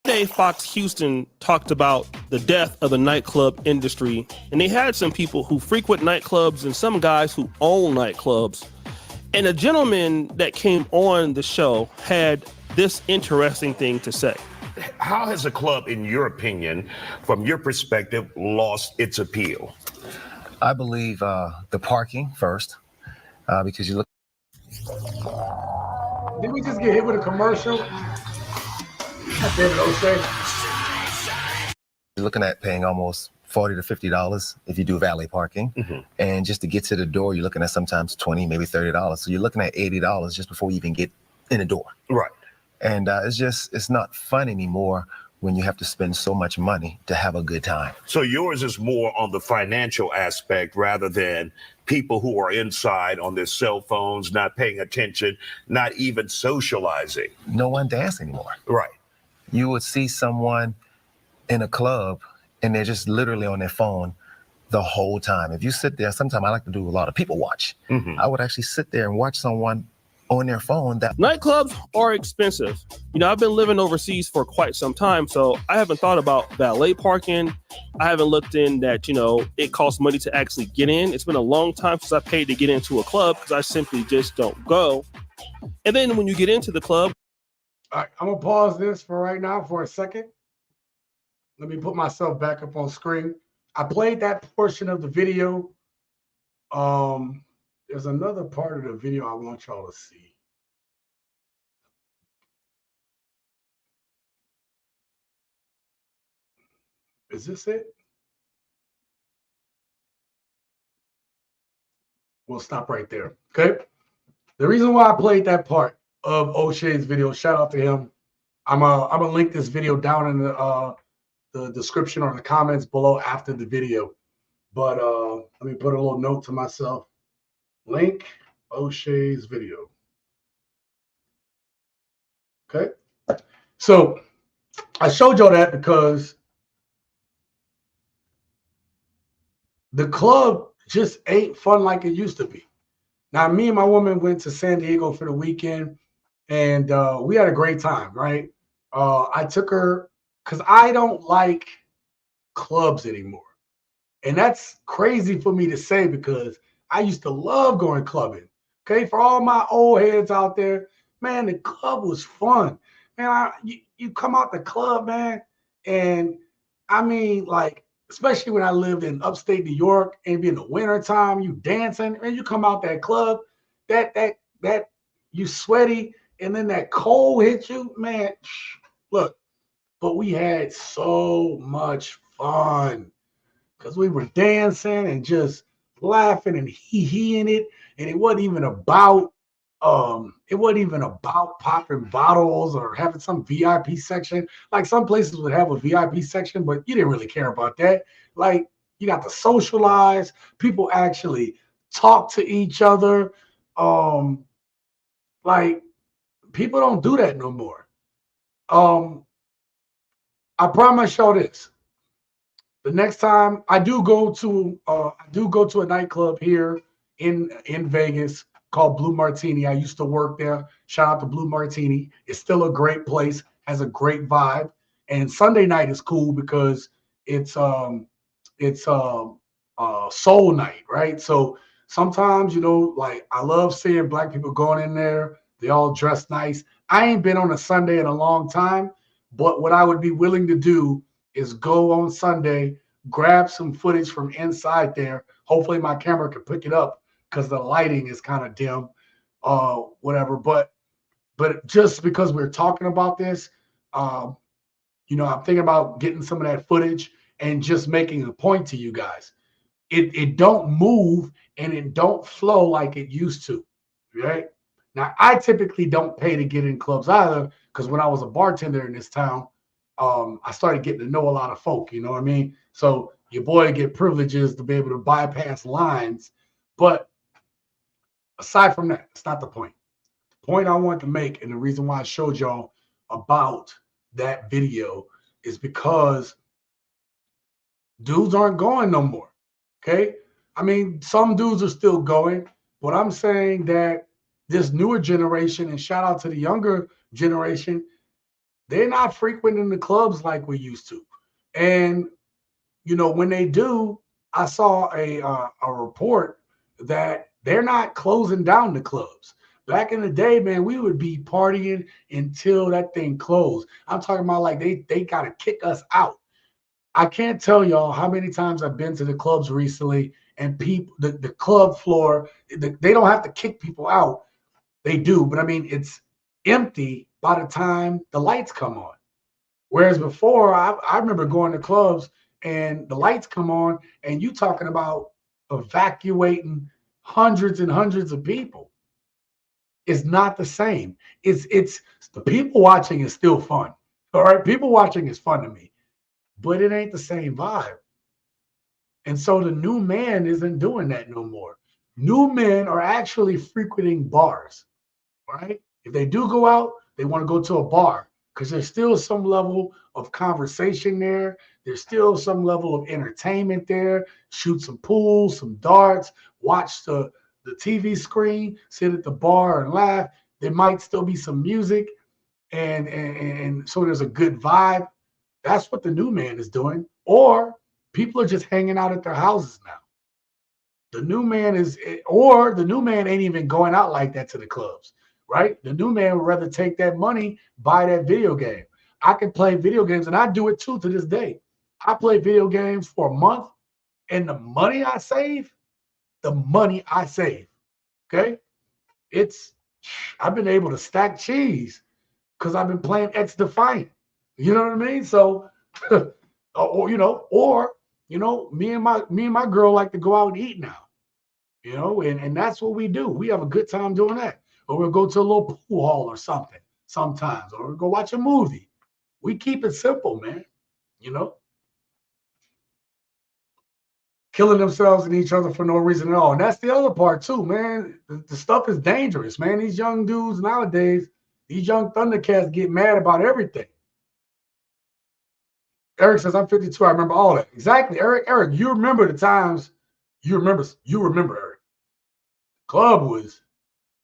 Today, Fox Houston talked about the death of the nightclub industry, and they had some people who frequent nightclubs and some guys who own nightclubs. And a gentleman that came on the show had this interesting thing to say. How has a club, in your opinion, from your perspective, lost its appeal? I believe the parking first, because you look. Did we just get hit with a commercial? David O'Shea. You're looking at paying almost $40 to $50 if you do valet parking. Mm-hmm. And just to get to the door, you're looking at sometimes $20, maybe $30. So you're looking at $80 just before you even get in the door. Right. And it's not fun anymore when you have to spend so much money to have a good time. So yours is more on the financial aspect rather than people who are inside on their cell phones, not paying attention, not even socializing. No one dance anymore. Right. You would see someone in a club and they're just literally on their phone the whole time. If you sit there, sometimes I like to do a lot of people watch. I would actually sit there and watch someone on their phone. That Nightclubs are expensive. You know, I've been living overseas for quite some time, so I haven't thought about valet parking. I haven't looked in that, you know, it costs money to actually get in. It's been a long time since I paid to get into a club because I simply just don't go. And then when you get into the club. All right, I'm going to pause this for right now for a second. Let me put myself back up on screen. I played that portion of the video. There's another part of the video I want y'all to see. Is this it? We'll stop right there. Okay. The reason why I played that part of O'Shea's video, shout out to him. I'm gonna link this video down in the description or the comments below after the video. But let me put a little note to myself. Link O'Shea's video. Okay. So I showed y'all that because the club just ain't fun like it used to be. Now, me and my woman went to San Diego for the weekend, and we had a great time, right? I took her because I don't like clubs anymore. And that's crazy for me to say because I used to love going clubbing. Okay, for all my old heads out there, man, the club was fun. Man, you come out the club, man, and I mean, like, especially when I lived in upstate New York and be in the wintertime, you dancing, and you come out that club, that you sweaty, and then that cold hits you, man. Look, but we had so much fun because we were dancing and just laughing and hee-heeing it, and it wasn't even about popping bottles or having some VIP section. Like some places would have a VIP section, but you didn't really care about that. Like you got to socialize. People actually talk to each other. Like people don't do that no more. I promise y'all this. The next time I do go to a nightclub here in Vegas called Blue Martini. I used to work there. Shout out to Blue Martini. It's still a great place, has a great vibe. And Sunday night is cool because it's soul night, right? So sometimes, you know, like I love seeing black people going in there. They all dress nice. I ain't been on a Sunday in a long time, but what I would be willing to do is go on Sunday, grab some footage from inside there. Hopefully my camera can pick it up because the lighting is kind of dim, whatever. But just because we're talking about this, you know, I'm thinking about getting some of that footage and just making a point to you guys. It don't move and it don't flow like it used to, right? Now, I typically don't pay to get in clubs either because when I was a bartender in this town, I started getting to know a lot of folk, you know what I mean? So your boy get privileges to be able to bypass lines. But aside from that, it's not the point. The point I want to make and the reason why I showed y'all about that video is because dudes aren't going no more, okay? I mean, some dudes are still going, but I'm saying that this newer generation, and shout out to the younger generation, they're not frequenting the clubs like we used to. And, you know, when they do, I saw a report that they're not closing down the clubs. Back in the day, man, we would be partying until that thing closed. I'm talking about like they got to kick us out. I can't tell y'all how many times I've been to the clubs recently and people, the club floor, they don't have to kick people out. They do, but I mean, it's empty by the time the lights come on. Whereas before, I remember going to clubs and the lights come on and you talking about evacuating hundreds and hundreds of people. It's not the same. It's the people watching is still fun. All right, people watching is fun to me, but it ain't the same vibe. And so the new man isn't doing that no more. New men are actually frequenting bars, right? If they do go out, they want to go to a bar. because there's still some level of conversation there. There's still some level of entertainment there. Shoot some pool, some darts, watch the TV screen, sit at the bar and laugh. There might still be some music, and so there's a good vibe. That's what the new man is doing. Or people are just hanging out at their houses now. The new man ain't even going out like that to the clubs, right? The new man would rather take that money, buy that video game. I can play video games, and I do it too to this day. I play video games for a month, and the money I save, okay? I've been able to stack cheese because I've been playing X Defiant. You know what I mean? So, me and my girl like to go out and eat now. And that's what we do. We have a good time doing that. Or we'll go to a little pool hall or something sometimes, or we'll go watch a movie. We keep it simple, man. Killing themselves and each other for no reason at all. And that's the other part too, man. The stuff is dangerous, man. These young dudes nowadays, these young Thundercats get mad about everything. Eric says, I'm 52. I remember all that. Exactly, Eric. Eric, you remember the times. You remember, Eric. Club was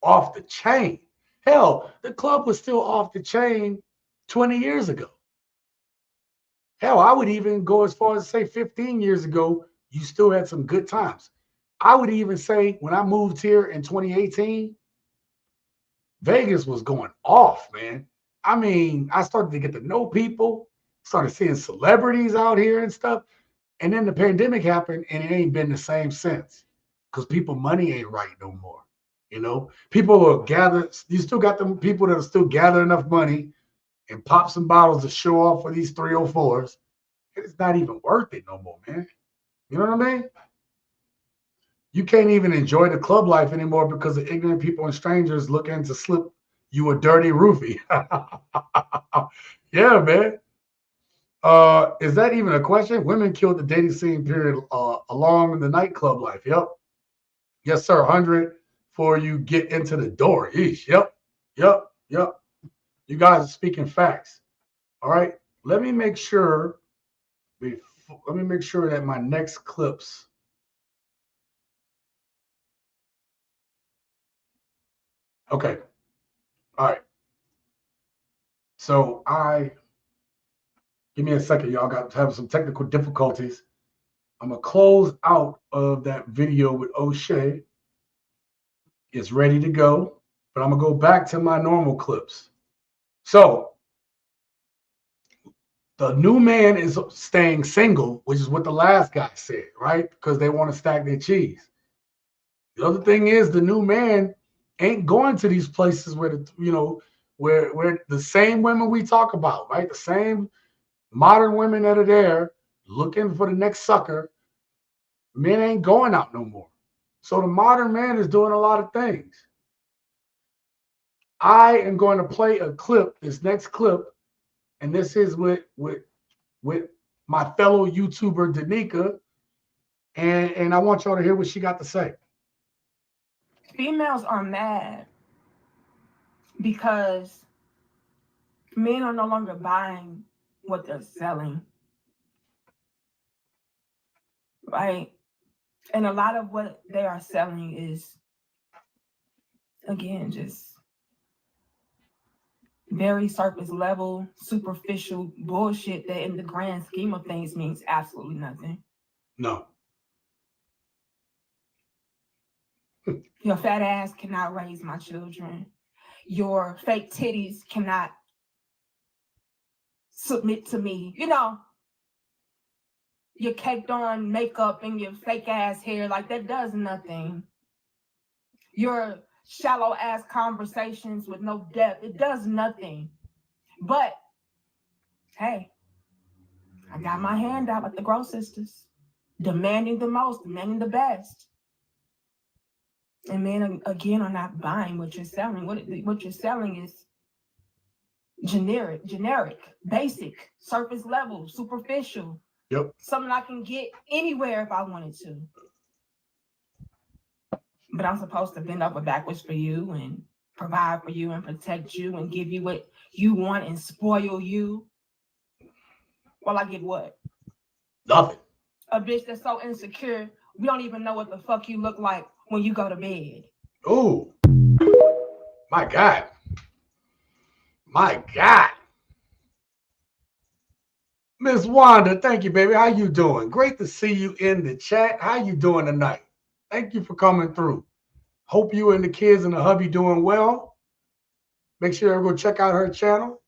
off the chain. Hell, the club was still off the chain 20 years ago. Hell, I would even go as far as to say 15 years ago, you still had some good times. I would even say when I moved here in 2018, Vegas was going off, man. I mean, I started to get to know people, started seeing celebrities out here and stuff. And then the pandemic happened, and it ain't been the same since because people money ain't right no more. People will gather. You still got them people that will still gather enough money and pop some bottles to show off for these 304s. It's not even worth it no more, man. You know what I mean? You can't even enjoy the club life anymore because of ignorant people and strangers looking to slip you a dirty roofie. Yeah, man. Is that even a question? Women killed the dating scene period along the nightclub life. Yep. Yes, sir. 100 before you get into the door. Eesh. Yep. You guys are speaking facts. All right. Let me make sure that my next clips. Okay. All right. So give me a second. Y'all got to have some technical difficulties. I'm going to close out of that video with O'Shea. It's ready to go, but I'm going to go back to my normal clips. So the new man is staying single, which is what the last guy said, right? Because they want to stack their cheese. The other thing is the new man ain't going to these places where where the same women we talk about, right? The same modern women that are there looking for the next sucker. Men ain't going out no more. So the modern man is doing a lot of things. I am going to play a clip, this next clip, and this is with my fellow YouTuber Danica, and I want y'all to hear what she got to say. Females are mad because men are no longer buying what they're selling, right? And a lot of what they are selling is, again, just very surface level, superficial bullshit that in the grand scheme of things means absolutely nothing. No. Your fat ass cannot raise my children. Your fake titties cannot submit to me. Your caked on makeup and your fake ass hair, like that does nothing. Your shallow ass conversations with no depth, it does nothing. But hey, I got my hand out like the Grow Sisters, demanding the most, demanding the best. And men, again, are not buying what you're selling. What you're selling is generic, basic, surface level, superficial. Yep. Something I can get anywhere if I wanted to. But I'm supposed to bend over backwards for you and provide for you and protect you and give you what you want and spoil you. Well, I get what? Nothing. A bitch that's so insecure, we don't even know what the fuck you look like when you go to bed. Ooh. My God. My God. Miss Wanda, thank you, baby. How you doing? Great to see you in the chat. How you doing tonight? Thank you for coming through. Hope you and the kids and the hubby doing well. Make sure you go check out her channel.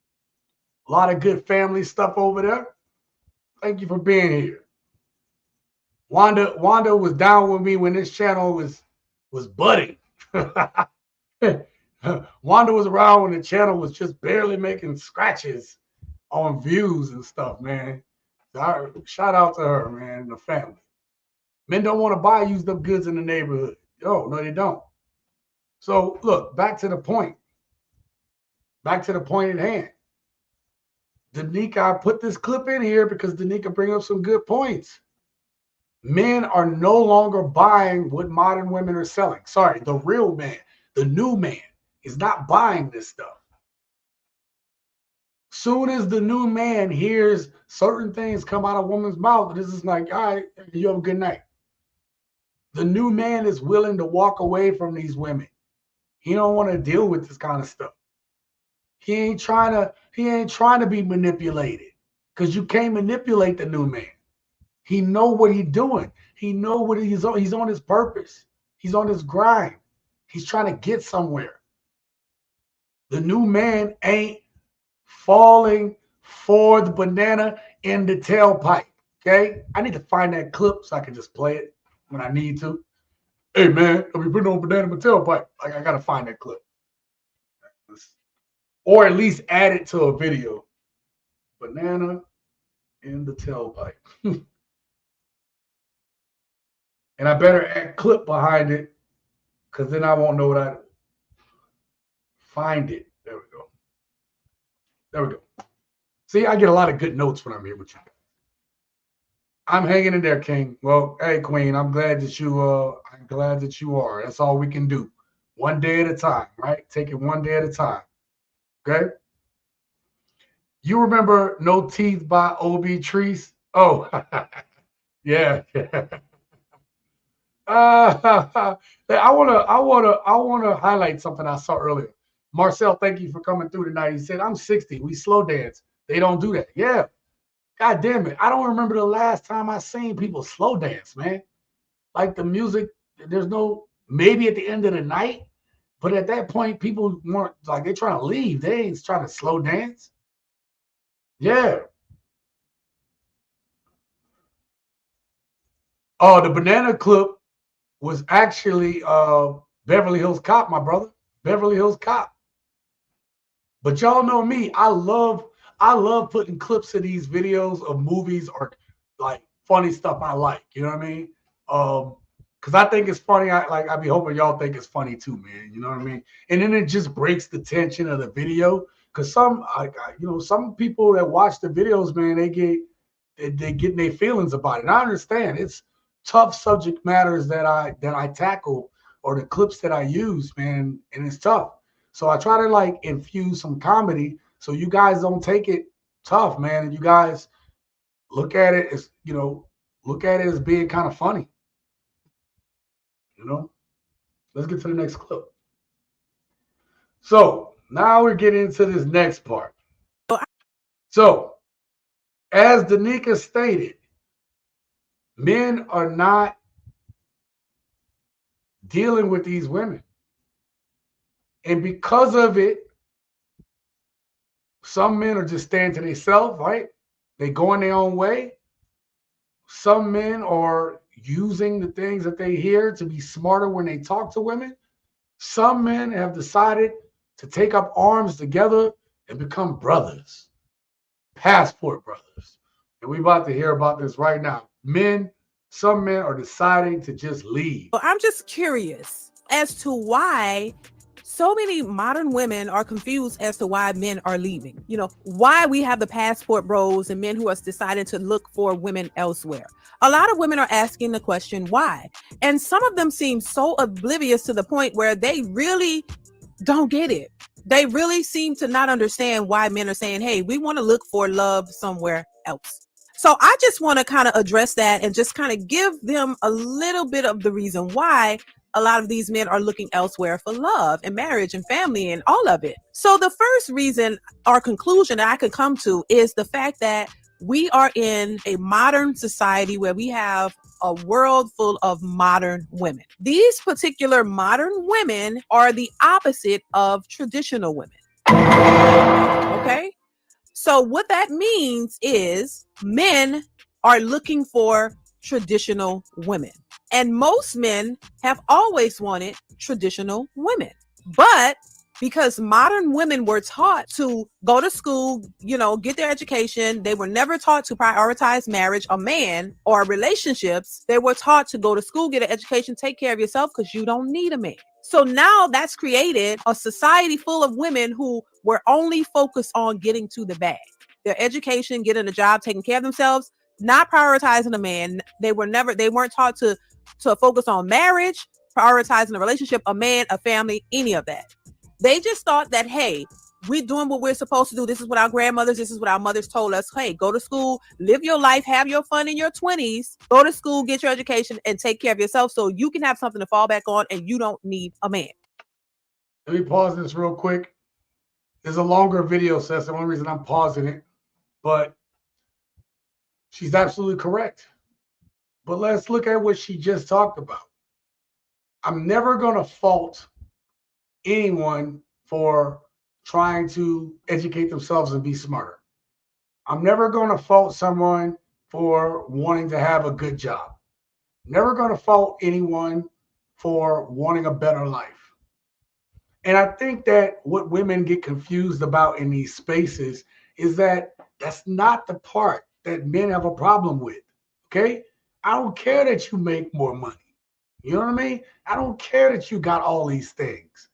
A lot of good family stuff over there. Thank you for being here. Wanda was down with me when this channel was budding. Wanda was around when the channel was just barely making scratches on views and stuff, man. Shout out to her, man, and the family. Men don't want to buy used up goods in the neighborhood. No, they don't. So look, back to the point. Back to the point at hand. Danica, I put this clip in here because Danica bring up some good points. Men are no longer buying what modern women are selling. Sorry, the real man, the new man is not buying this stuff. Soon as the new man hears certain things come out of a woman's mouth, this is like, all right, you have a good night. The new man is willing to walk away from these women. He don't want to deal with this kind of stuff. He ain't trying to be manipulated, because you can't manipulate the new man. He know what he's doing. He know what he's on. He's on his purpose. He's on his grind. He's trying to get somewhere. The new man ain't falling for the banana in the tailpipe. Okay, I need to find that clip so I can just play it when I need to. Hey man, I'll be putting on banana in my tailpipe. Like, I gotta find that clip, or at least add it to a video. Banana in the tailpipe. And I better add clip behind it, because then I won't know what I find it. There we go. There we go. See, I get a lot of good notes when I'm here with you. I'm hanging in there, King. Well, hey, Queen, I'm glad that you are. That's all we can do. One day at a time, right? Take it one day at a time. Okay? You remember No Teeth by O.B. Treese? Oh, yeah. I wanna highlight something I saw earlier. Marcel, thank you for coming through tonight. He said, I'm 60. We slow dance. They don't do that. Yeah. God damn it. I don't remember the last time I seen people slow dance, man. Like the music, there's no, maybe at the end of the night, but at that point, people weren't like, they're trying to leave. They ain't trying to slow dance. Yeah. Oh, the banana clip was actually Beverly Hills Cop, my brother. Beverly Hills Cop. But y'all know me. I love putting clips of these videos of movies or like funny stuff I like. You know what I mean? Because I think it's funny. I be hoping y'all think it's funny too, man. You know what I mean? And then it just breaks the tension of the video. Because some people that watch the videos, man, they get in their feelings about it. And I understand it's tough subject matters that I tackle, or the clips that I use, man, and it's tough. So I try to like infuse some comedy so you guys don't take it tough, man, and you guys look at it as, being kind of funny. Let's get to the next clip. So now we're getting into this next part. So as Danica stated, men are not dealing with these women. And because of it, some men are just staying to themselves, right? They go in their own way. Some men are using the things that they hear to be smarter when they talk to women. Some men have decided to take up arms together and become brothers, passport brothers. And we're about to hear about this right now. Some men are deciding to just leave. Well, I'm just curious as to why so many modern women are confused as to why men are leaving. Why we have the passport bros and men who are deciding to look for women elsewhere. A lot of women are asking the question, why? And some of them seem so oblivious to the point where they really don't get it. They really seem to not understand why men are saying, hey, we want to look for love somewhere else. So I just want to kind of address that and just kind of give them a little bit of the reason why a lot of these men are looking elsewhere for love and marriage and family and all of it. So the first reason or conclusion that I could come to is the fact that we are in a modern society where we have a world full of modern women. These particular modern women are the opposite of traditional women. Okay? So what that means is men are looking for traditional women. And most men have always wanted traditional women. But because modern women were taught to go to school, get their education, they were never taught to prioritize marriage, a man, or relationships. They were taught to go to school, get an education, take care of yourself because you don't need a man. So now that's created a society full of women who were only focused on getting to the bag. Their education, getting a job, taking care of themselves, not prioritizing a man. They weren't taught to focus on marriage, prioritizing a relationship, a man, a family, any of that. They just thought that, hey, we're doing what we're supposed to do. This is what our grandmothers, this is what our mothers told us. Hey, go to school, live your life, have your fun in your 20s, go to school, get your education, and take care of yourself so you can have something to fall back on and you don't need a man. Let me pause this real quick. There's a longer video, so that's the only reason I'm pausing it. But she's absolutely correct. But let's look at what she just talked about. I'm never going to fault anyone for trying to educate themselves and be smarter. I'm never going to fault someone for wanting to have a good job. Never going to fault anyone for wanting a better life. And I think that what women get confused about in these spaces is that that's not the part that men have a problem with. Okay? I don't care that you make more money. You know what I mean? I don't care that you got all these things.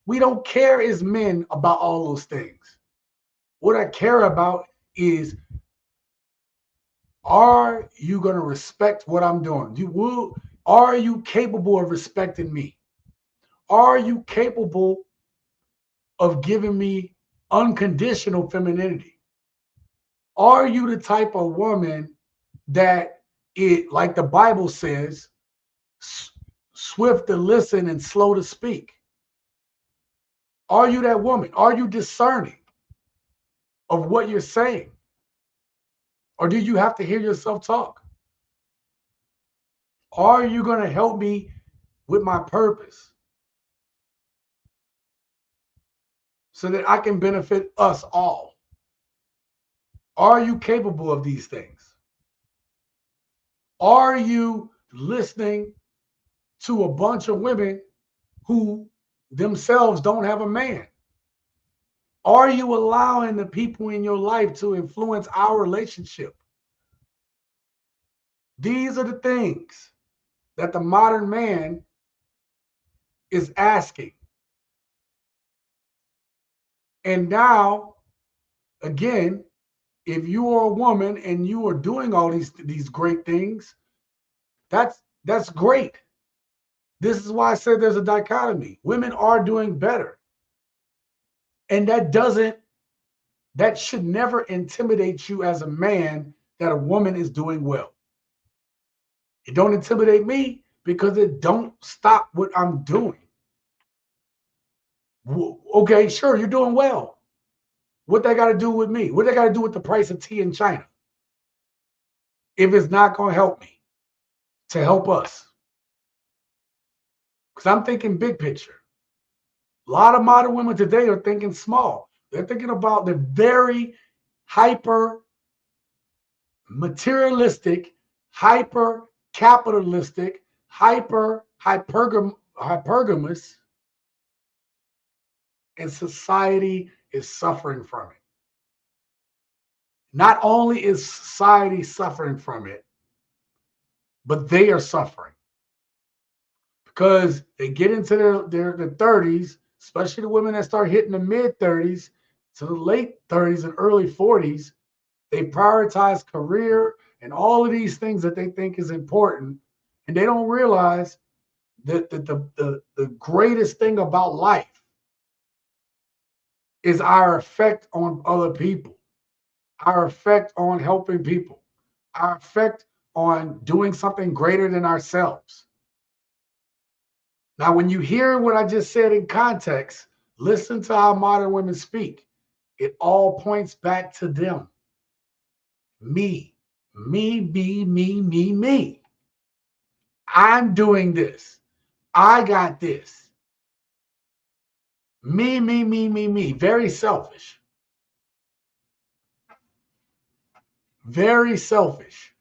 We don't care as men about all those things. What I care about is, are you going to respect what I'm doing? Are you capable of respecting me? Are you capable of giving me unconditional femininity? Are you the type of woman that like the Bible says, swift to listen and slow to speak? Are you that woman? Are you discerning of what you're saying? Or do you have to hear yourself talk? Are you going to help me with my purpose so that I can benefit us all? Are you capable of these things? Are you listening to a bunch of women who themselves don't have a man? Are you allowing the people in your life to influence our relationship? These are the things that the modern man is asking. And now, again, if you are a woman and you are doing all these great things, that's great. This is why I said there's a dichotomy. Women are doing better. And that should never intimidate you as a man that a woman is doing well. It don't intimidate me because it don't stop what I'm doing. Okay, sure, you're doing well. What they got to do with me? What they got to do with the price of tea in China? If it's not going to help me, to help us. Because I'm thinking big picture. A lot of modern women today are thinking small. They're thinking about the very hyper materialistic, hyper capitalistic, hypergamous, and society is suffering from it. Not only is society suffering from it, but they are suffering because they get into their 30s, especially the women that start hitting the mid 30s to the late 30s and early 40s. They prioritize career and all of these things that they think is important, and they don't realize that the greatest thing about life is our effect on other people, our effect on helping people, our effect on doing something greater than ourselves. Now, when you hear what I just said in context, listen to how modern women speak. It all points back to them. Me, me. I'm doing this. I got this. Me. Very selfish. Very selfish.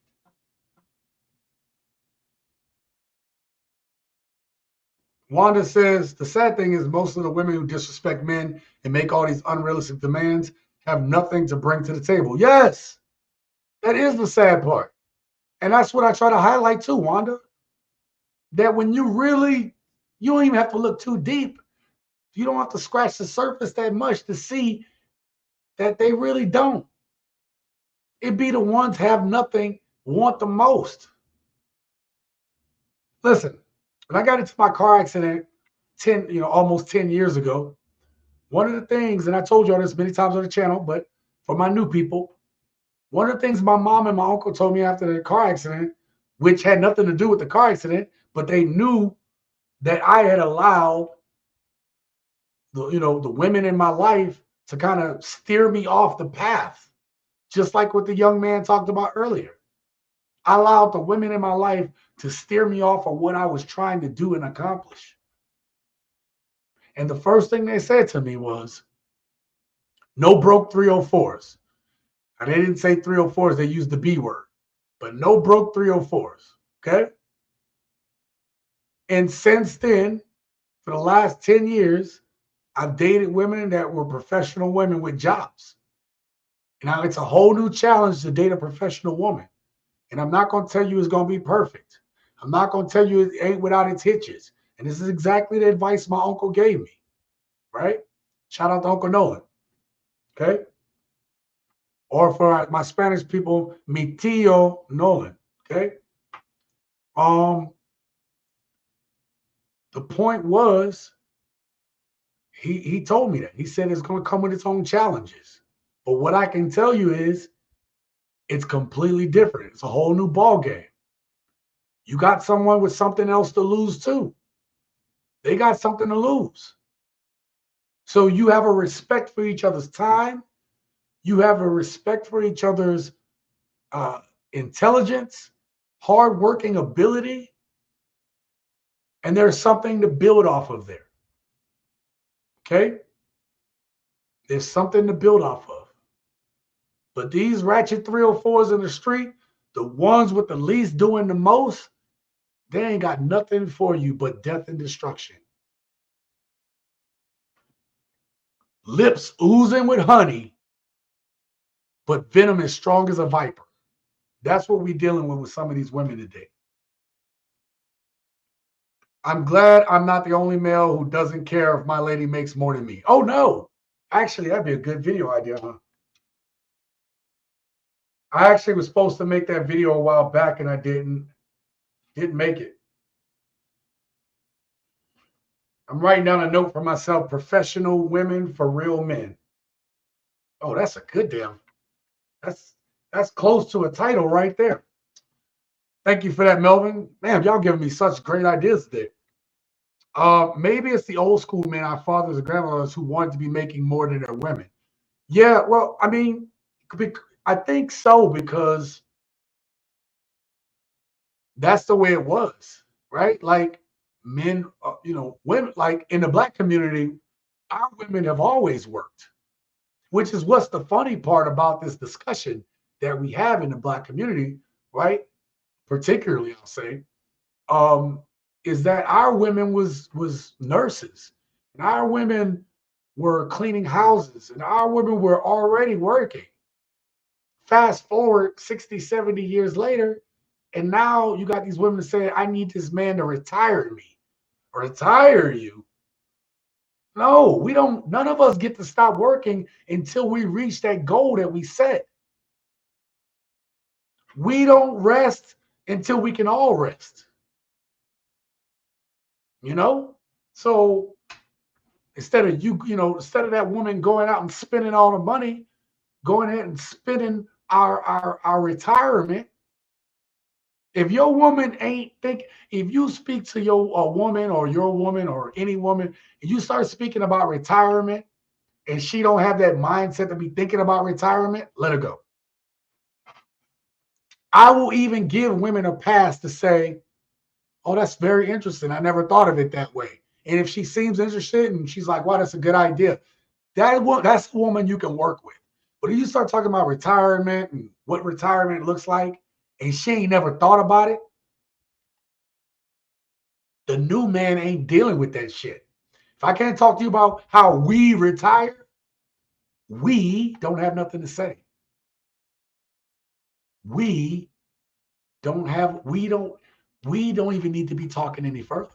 Wanda says, the sad thing is most of the women who disrespect men and make all these unrealistic demands have nothing to bring to the table. Yes, that is the sad part. And that's what I try to highlight too, Wanda. That when you don't even have to look too deep. You don't have to scratch the surface that much to see that they really don't. It be the ones have nothing, want the most. Listen, when I got into my car accident almost 10 years ago, one of the things, and I told y'all this many times on the channel, but for my new people, one of the things my mom and my uncle told me after the car accident, which had nothing to do with the car accident, but they knew that I had allowed the women in my life to kind of steer me off the path, just like what the young man talked about earlier. I allowed the women in my life to steer me off of what I was trying to do and accomplish. And the first thing they said to me was, no broke 304s. And they didn't say 304s, they used the B word, but no broke 304s, okay? And since then, for the last 10 years, I've dated women that were professional women with jobs. Now it's a whole new challenge to date a professional woman. And I'm not going to tell you it's going to be perfect. I'm not going to tell you it ain't without its hitches. And this is exactly the advice my uncle gave me, right? Shout out to Uncle Nolan, okay? Or for my Spanish people, mi tío Nolan, okay? The point was, he told me that. He said it's going to come with its own challenges. But what I can tell you is it's completely different. It's a whole new ball game. You got someone with something else to lose too. They got something to lose. So you have a respect for each other's time. You have a respect for each other's intelligence, hardworking ability, and there's something to build off of there. Okay? There's something to build off of. But these ratchet 304s in the street, the ones with the least doing the most, they ain't got nothing for you but death and destruction. Lips oozing with honey, but venom as strong as a viper. That's what we're dealing with some of these women today. I'm glad I'm not the only male who doesn't care if my lady makes more than me. Oh, no. Actually, that'd be a good video idea, huh? I actually was supposed to make that video a while back, and I didn't make it. I'm writing down a note for myself, professional women for real men. Oh, that's a good damn. That's close to a title right there. Thank you for that, Melvin. Man, y'all giving me such great ideas today. Maybe it's the old school men, our fathers and grandmothers, who wanted to be making more than their women. Yeah, well, I mean, I think so, because that's the way it was, right? Like men, women, like in the Black community, our women have always worked, which is what's the funny part about this discussion that we have in the Black community, right? Particularly, I'll say, is that our women was nurses, and our women were cleaning houses, and our women were already working. Fast forward 60, 70 years later, and now you got these women saying, I need this man to retire me. Retire you? No, we don't. None of us get to stop working until we reach that goal that we set. We don't rest until we can all rest. So Instead of instead of that woman going out and spending all the money, going ahead and spending our retirement. If your woman ain't if you speak to your woman or any woman, and you start speaking about retirement, and she don't have that mindset to be thinking about retirement, let her go. I will even give women a pass to say, oh, that's very interesting. I never thought of it that way. And if she seems interested and she's like, wow, that's a good idea, that's a woman you can work with. But if you start talking about retirement and what retirement looks like, and she ain't never thought about it, the new man ain't dealing with that shit. If I can't talk to you about how we retire, we don't have nothing to say. We don't even need to be talking any further.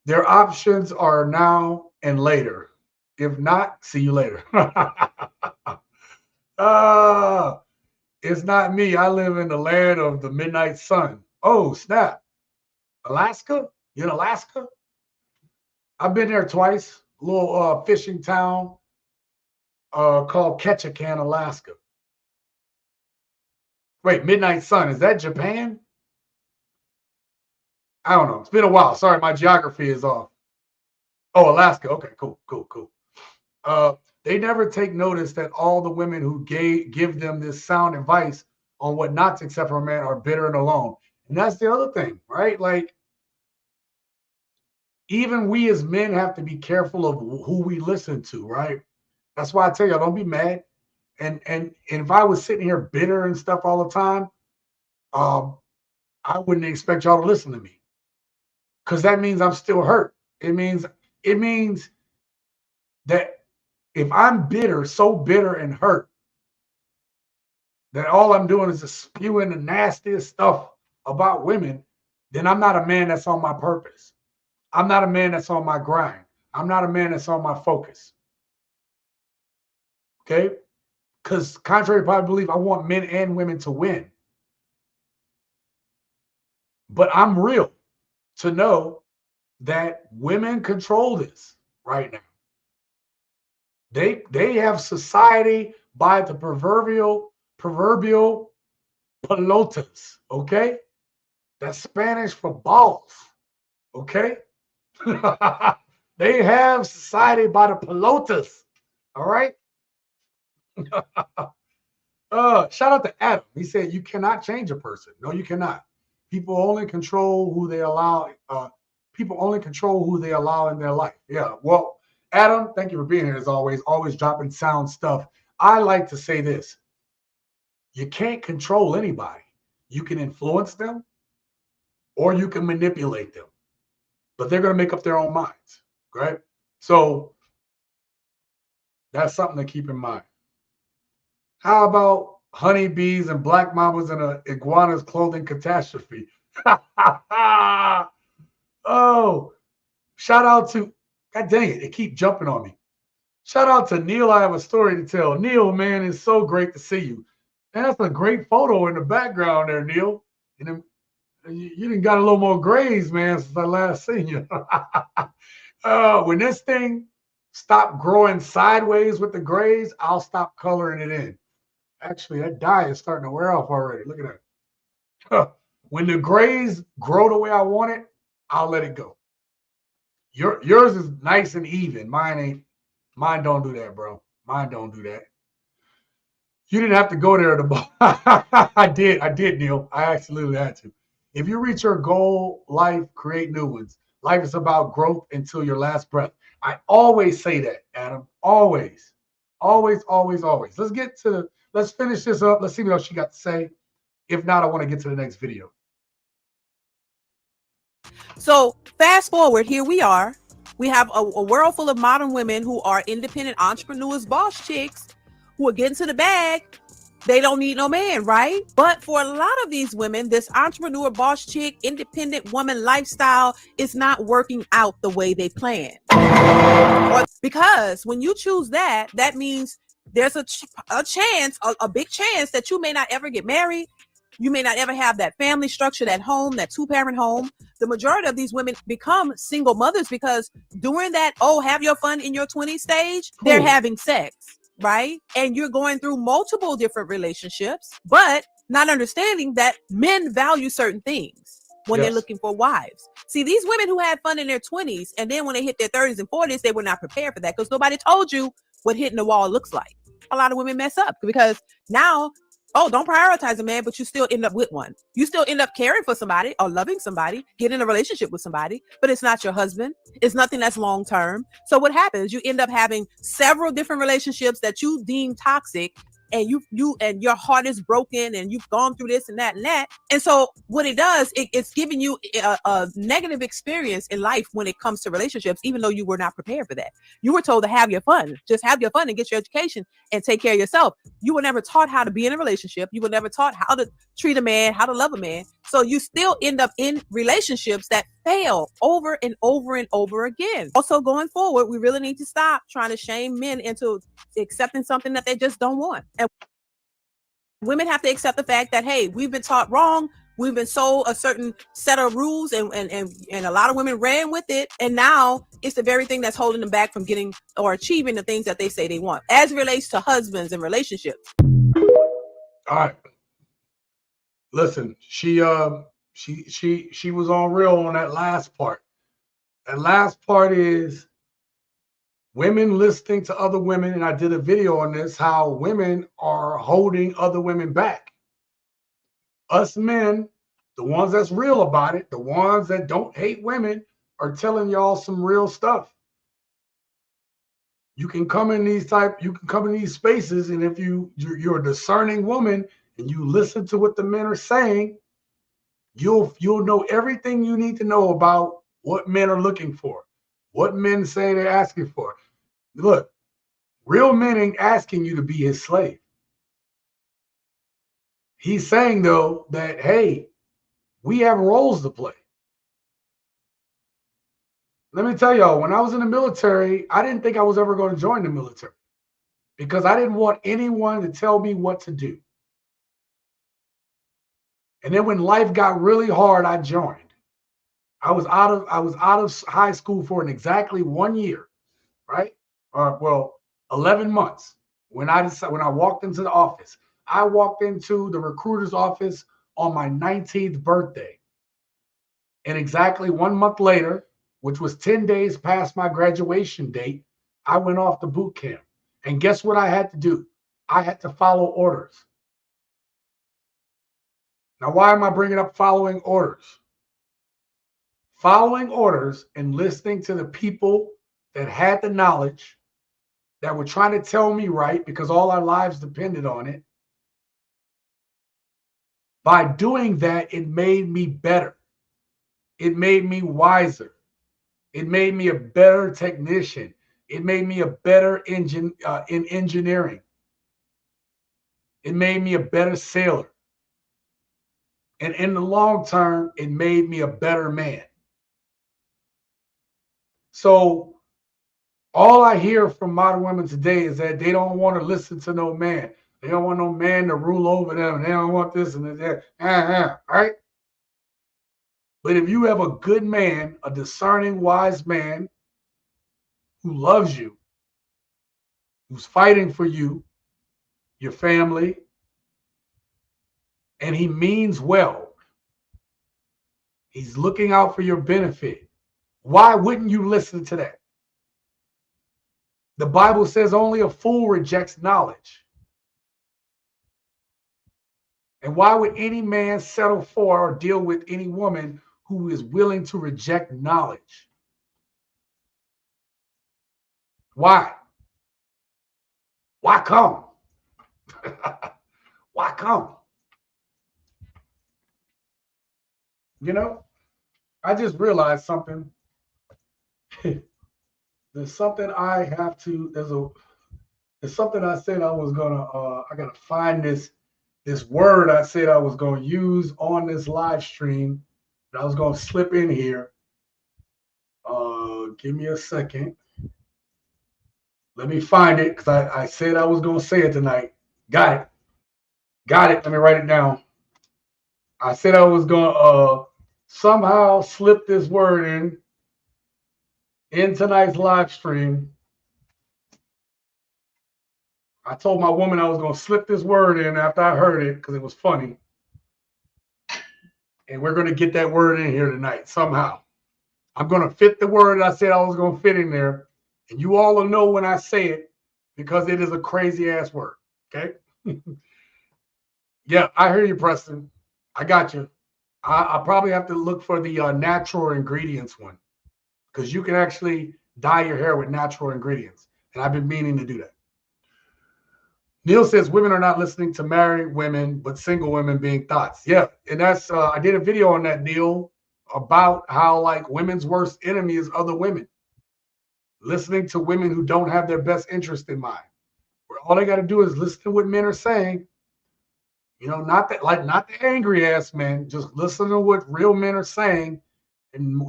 Their options are now and later. If not, see you later. It's not me. I live in the land of the midnight sun. Oh, snap. Alaska? You in Alaska? I've been there twice. A little fishing town called Ketchikan, Alaska. Wait, midnight sun. Is that Japan? I don't know. It's been a while. Sorry, my geography is off. Oh, Alaska. Okay, cool. They never take notice that all the women who give them this sound advice on what not to accept from a man are bitter and alone. And that's the other thing, right? Like, even we as men have to be careful of who we listen to, right? That's why I tell y'all, don't be mad. And if I was sitting here bitter and stuff all the time, I wouldn't expect y'all to listen to me, because that means I'm still hurt. It means that if I'm bitter, so bitter and hurt, that all I'm doing is just spewing the nastiest stuff about women, then I'm not a man that's on my purpose. I'm not a man that's on my grind. I'm not a man that's on my focus. Okay? Because contrary to popular belief, I want men and women to win. But I'm real to know that women control this right now. They have society by the proverbial pelotas, okay? That's Spanish for balls, okay? They have society by the pelotas, all right? Shout out to Adam. He said, you cannot change a person. No, you cannot. People only control who they allow. People only control who they allow in their life. Yeah, well, Adam, thank you for being here as always dropping sound stuff. I like to say this. You can't control anybody. You can influence them or you can manipulate them, but they're going to make up their own minds, right? So that's something to keep in mind. How about honeybees and black mamas and an iguana's clothing catastrophe? Oh, shout out to, God dang it, it keep jumping on me. Shout out to Neil. I have a story to tell. Neil, man, it's so great to see you. Man, that's a great photo in the background there, Neil. And you done got a little more grays, man, since I last seen you. When this thing stop growing sideways with the grays, I'll stop coloring it in. Actually, that dye is starting to wear off already. Look at that. When the grays grow the way I want it, I'll let it go. Yours is nice and even. Mine ain't. Mine don't do that, bro. Mine don't do that. You didn't have to go there to I did, Neil. I absolutely had to. If you reach your goal, life, create new ones. Life is about growth until your last breath. I always say that, Adam. Always. Let's finish this up. Let's see what else she got to say. If not, I want to get to the next video. So fast forward, here we are. We have a world full of modern women who are independent entrepreneurs, boss chicks, who are getting to the bag. They don't need no man, right? But for a lot of these women, this entrepreneur, boss chick, independent woman lifestyle is not working out the way they planned. Because when you choose that, that means there's a chance, a big chance that you may not ever get married. You may not ever have that family structure, that home, that 2-parent home. The majority of these women become single mothers because during that, have your fun in your 20s stage, they're having sex, right? And you're going through multiple different relationships, but not understanding that men value certain things when they're looking for wives. See, these women who had fun in their 20s, and then when they hit their 30s and 40s, they were not prepared for that because nobody told you what hitting the wall looks like. A lot of women mess up because now, don't prioritize a man, but you still end up with one. You still end up caring for somebody or loving somebody, get in a relationship with somebody, but it's not your husband. It's nothing that's long term. So what happens? You end up having several different relationships that you deem toxic, and you and your heart is broken, and you've gone through this and that and that. And so what it does, it's giving you a negative experience in life when it comes to relationships, even though you were not prepared for that. You were told to have your fun, just have your fun and get your education and take care of yourself. You were never taught how to be in a relationship. You were never taught how to treat a man, how to love a man. So you still end up in relationships that fail over and over and over again. Also, going forward, we really need to stop trying to shame men into accepting something that they just don't want. And women have to accept the fact that, hey, we've been taught wrong. We've been sold a certain set of rules, and a lot of women ran with it. And now it's the very thing that's holding them back from getting or achieving the things that they say they want, as it relates to husbands and relationships. All right. Listen, she was on real on that last part. That last part is women listening to other women, and I did a video on this, how women are holding other women back. Us men, the ones that's real about it, the ones that don't hate women, are telling y'all some real stuff. You can come in these spaces, and if you're a discerning woman and you listen to what the men are saying, you'll know everything you need to know about what men are looking for, what men say they're asking for. Look, real men ain't asking you to be his slave. He's saying, though, that, hey, we have roles to play. Let me tell y'all, when I was in the military, I didn't think I was ever going to join the military because I didn't want anyone to tell me what to do. And then when life got really hard, I joined. I was out of high school for exactly 1 year, right? 11 months. When I walked into the office, I walked into the recruiter's office on my 19th birthday. And exactly 1 month later, which was 10 days past my graduation date, I went off to boot camp. And guess what I had to do? I had to follow orders. Now, why am I bringing up following orders? Following orders and listening to the people that had the knowledge, that were trying to tell me right because all our lives depended on it. By doing that, it made me better. It made me wiser. It made me a better technician. It made me a better in engineering. It made me a better sailor. And in the long term, it made me a better man. So all I hear from modern women today is that they don't want to listen to no man. They don't want no man to rule over them. They don't want this and that. Right? But if you have a good man, a discerning, wise man who loves you, who's fighting for you, your family, and he means well, he's looking out for your benefit, why wouldn't you listen to that? The Bible says only a fool rejects knowledge. And why would any man settle for or deal with any woman who is willing to reject knowledge? Why? Why come? Why come? You know, I just realized something. There's something I have to, there's something I said I was gonna, I gotta find this word I said I was gonna use on this live stream that I was gonna slip in here. Give me a second. Let me find it because I said I was gonna say it tonight. Got it. Let me write it down. I said I was gonna somehow slip this word in tonight's live stream. I told my woman I was gonna slip this word in after I heard it because it was funny. And we're gonna get that word in here tonight somehow. I'm gonna fit the word I said I was gonna fit in there, and you all will know when I say it because it is a crazy ass word. Okay. Yeah, I hear you, Preston. I got you. I probably have to look for the natural ingredients one because you can actually dye your hair with natural ingredients. And I've been meaning to do that. Neil says women are not listening to married women, but single women being thoughts. Yeah. And that's, I did a video on that, Neil, about how like women's worst enemy is other women. Listening to women who don't have their best interest in mind. Where all they got to do is listen to what men are saying. You know, not the angry ass men. Just listen to what real men are saying, and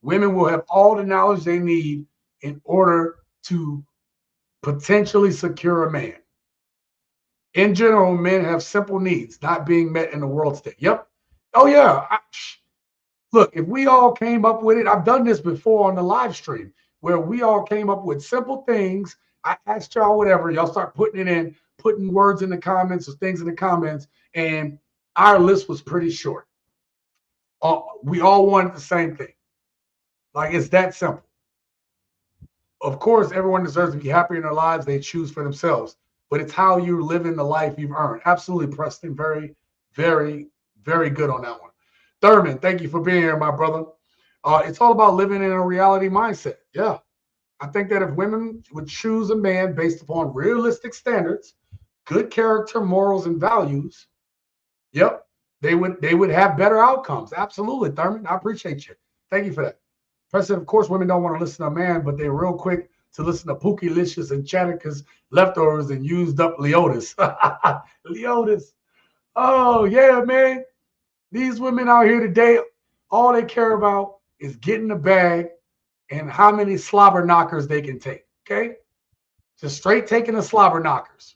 women will have all the knowledge they need in order to potentially secure a man. In general, men have simple needs not being met in the world state. Yep. Oh yeah. Look, if we all came up with it, I've done this before on the live stream where we all came up with simple things. I asked y'all whatever. Y'all start putting it in, putting words in the comments or things in the comments, and our list was pretty short. We all wanted the same thing. Like, it's that simple. Of course, everyone deserves to be happy in their lives. They choose for themselves. But it's how you're living the life you've earned. Absolutely, Preston. Very, very, very good on that one. Thurman, thank you for being here, my brother. It's all about living in a reality mindset. Yeah. I think that if women would choose a man based upon realistic standards, good character, morals, and values, yep, they would have better outcomes. Absolutely, Thurman. I appreciate you. Thank you for that. President, of course, women don't want to listen to a man, but they're real quick to listen to Pookie Licious and Chatika's leftovers and used up Leotis. Leotis. Oh, yeah, man. These women out here today, all they care about is getting the bag and how many slobber knockers they can take. Okay? Just straight taking the slobber knockers.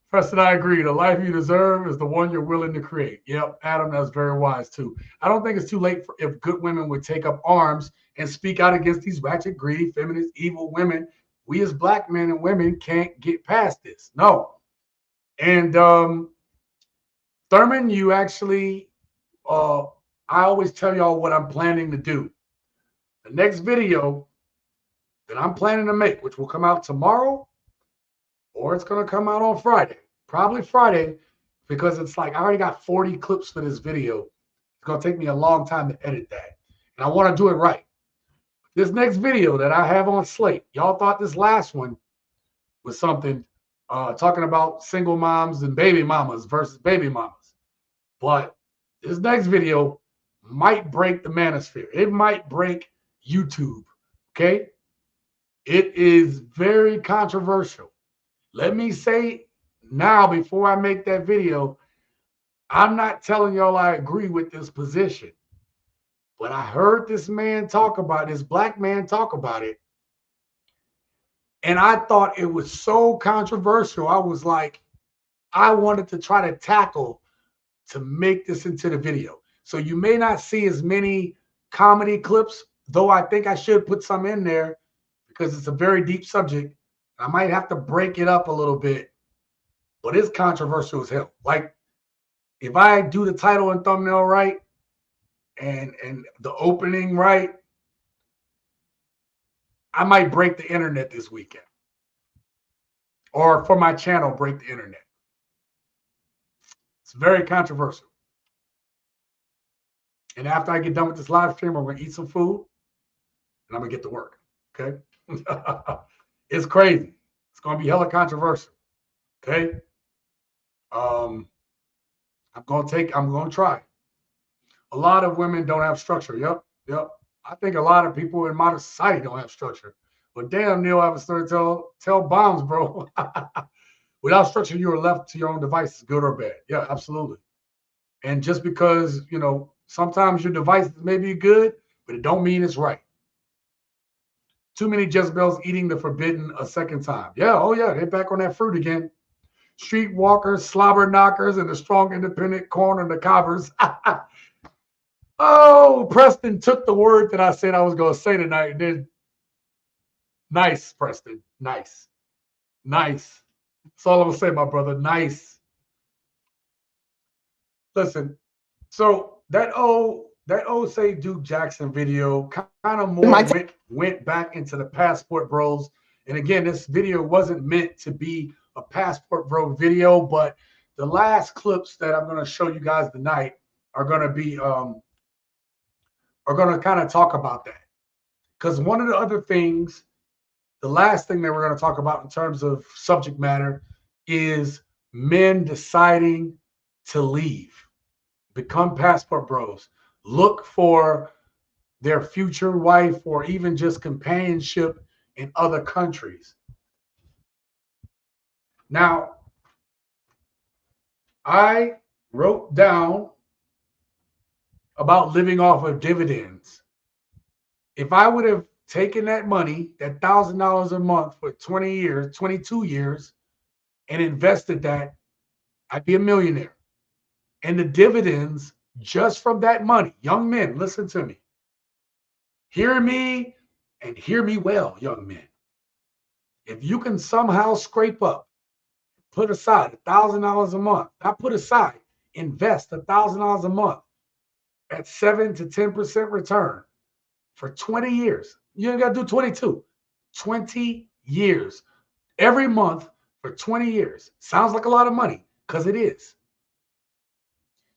Preston, I agree. The life you deserve is the one you're willing to create. Yep, Adam, that's very wise too. I don't think it's too late if good women would take up arms and speak out against these ratchet, greedy, feminist, evil women. We as black men and women can't get past this. No. And Thurman, you actually, I always tell y'all what I'm planning to do. The next video that I'm planning to make, which will come out tomorrow, or it's going to come out on Friday. Probably Friday, because it's like I already got 40 clips for this video. It's going to take me a long time to edit that. And I want to do it right. This next video that I have on slate, y'all thought this last one was something talking about single moms and baby mamas versus baby mamas. But this next video might break the manosphere. It might break YouTube, okay? It is very controversial. Let me say now, before I make that video, I'm not telling y'all I agree with this position. But I heard this man talk about, this black man talk about it. And I thought it was so controversial. I was like, I wanted to try to tackle to make this into the video. So you may not see as many comedy clips, though I think I should put some in there because it's a very deep subject. I might have to break it up a little bit, but it's controversial as hell. Like, if I do the title and thumbnail right and the opening right, I might break the internet this weekend. Or for my channel, break the internet. It's very controversial. And after I get done with this live stream, I'm going to eat some food and I'm going to get to work. Okay? It's crazy. It's going to be hella controversial. Okay? I'm going to try. A lot of women don't have structure. Yep. I think a lot of people in modern society don't have structure. But damn, Neil, I have a story to tell bombs, bro. Without structure, you are left to your own devices, good or bad. Yeah, absolutely. And just because, you know, sometimes your devices may be good, but it don't mean it's right. Too many Jezebels eating the forbidden a second time. Yeah, oh yeah, they're back on that fruit again. Streetwalkers, slobber knockers, and the strong independent corner the cobbers. Oh, Preston took the word that I said I was going to say tonight and then nice, Preston. Nice. Nice. That's all I'm going to say, my brother. Nice. Listen, so that old say Duke Jackson video kind of more went back into the Passport Bros. And again, this video wasn't meant to be a Passport Bro video, but the last clips that I'm going to show you guys tonight are going to be are going to kind of talk about that. Because one of the other things, the last thing that we're going to talk about in terms of subject matter is men deciding to leave, become Passport Bros, look for their future wife or even just companionship in other countries. Now, I wrote down about living off of dividends. If I would have taken that money, that $1,000 a month for 20 years, 22 years, and invested that, I'd be a millionaire. And the dividends just from that money, young men, listen to me. Hear me and hear me well, young men. If you can somehow scrape up, put aside $1,000 a month, not put aside, invest $1,000 a month at 7 to 10% return for 20 years. You ain't got to do 22. 20 years. Every month for 20 years. Sounds like a lot of money, because it is.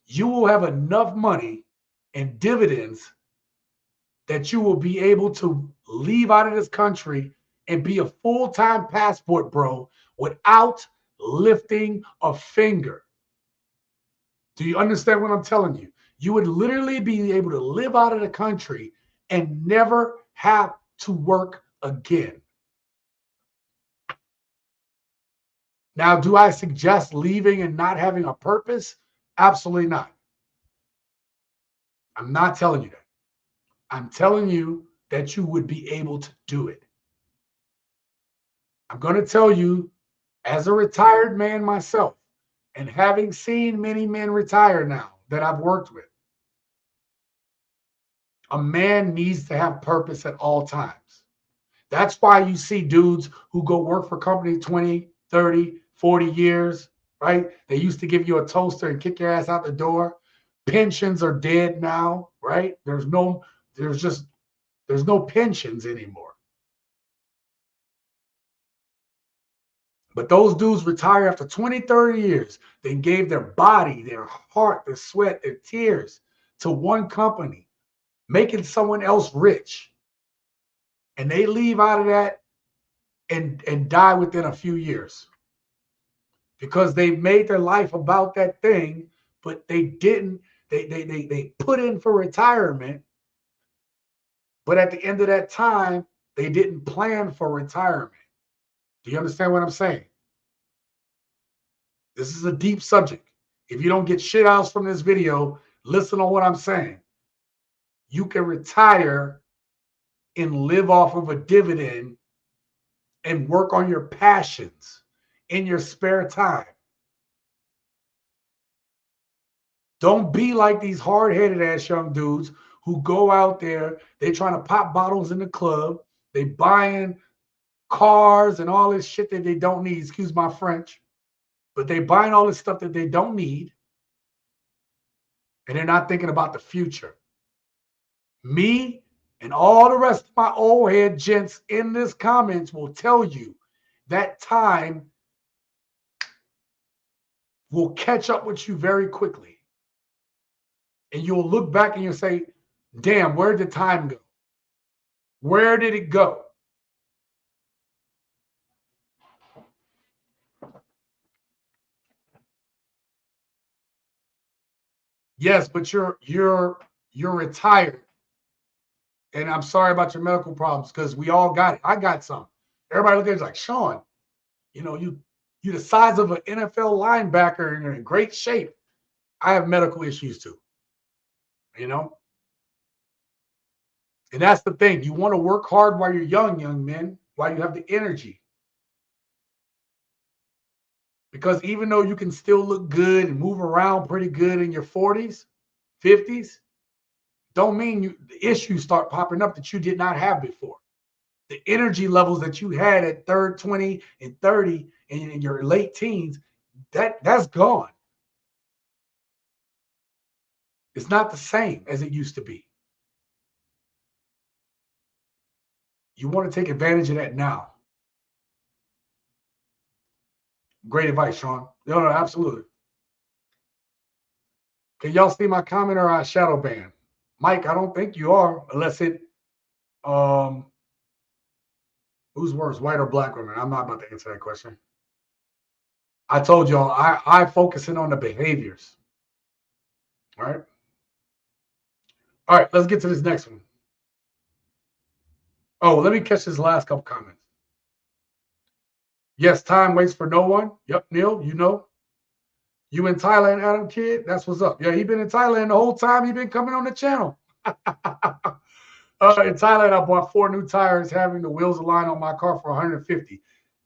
You will have enough money in dividends that you will be able to leave out of this country and be a full-time Passport Bro without lifting a finger. Do you understand what I'm telling you? You would literally be able to live out of the country and never have to work again. Now, do I suggest leaving and not having a purpose? Absolutely not. I'm not telling you that. I'm telling you that you would be able to do it. I'm going to tell you, as a retired man myself, and having seen many men retire now that I've worked with, a man needs to have purpose at all times. That's why you see dudes who go work for company 20, 30, 40 years, right? They used to give you a toaster and kick your ass out the door. Pensions are dead now, right? There's no pensions anymore. But those dudes retire after 20, 30 years. They gave their body, their heart, their sweat, their tears to one company, making someone else rich. And they leave out of that and die within a few years. Because they made their life about that thing, but they didn't, they put in for retirement. But at the end of that time, they didn't plan for retirement. Do you understand what I'm saying? This is a deep subject. If you don't get shit outs from this video, listen to what I'm saying. You can retire and live off of a dividend and work on your passions in your spare time. Don't be like these hard-headed ass young dudes who go out there, they trying to pop bottles in the club, they buying cars and all this shit that they don't need, excuse my French, but they buying all this stuff that they don't need, and they're not thinking about the future. Me and all the rest of my old head gents in this comments will tell you that time will catch up with you very quickly. And you'll look back and you'll say, damn, where did time go? Where did it go? Yes, but you're retired. And I'm sorry about your medical problems, because we all got it. I got some. Everybody look at it like, Sean, you know, you're the size of an NFL linebacker and you're in great shape. I have medical issues too. You know? And that's the thing. You want to work hard while you're young men, while you have the energy. Because even though you can still look good and move around pretty good in your 40s, 50s, don't mean the issues start popping up that you did not have before. The energy levels that you had at 20 and 30 and in your late teens, that's gone. It's not the same as it used to be. You want to take advantage of that now. Great advice, Sean. No, absolutely. Can y'all see my comment or I shadow ban? Mike, I don't think you are, unless it who's worse, white or black women? I'm not about to answer that question. I told y'all I focusing on the behaviors. All right. All right, let's get to this next one. Oh, let me catch this last couple comments. Yes, time waits for no one. Yep, Neil, you know. You in Thailand, Adam Kid? That's what's up. Yeah, he been in Thailand the whole time he been coming on the channel. In Thailand, I bought 4 new tires, having the wheels aligned on my car for 150.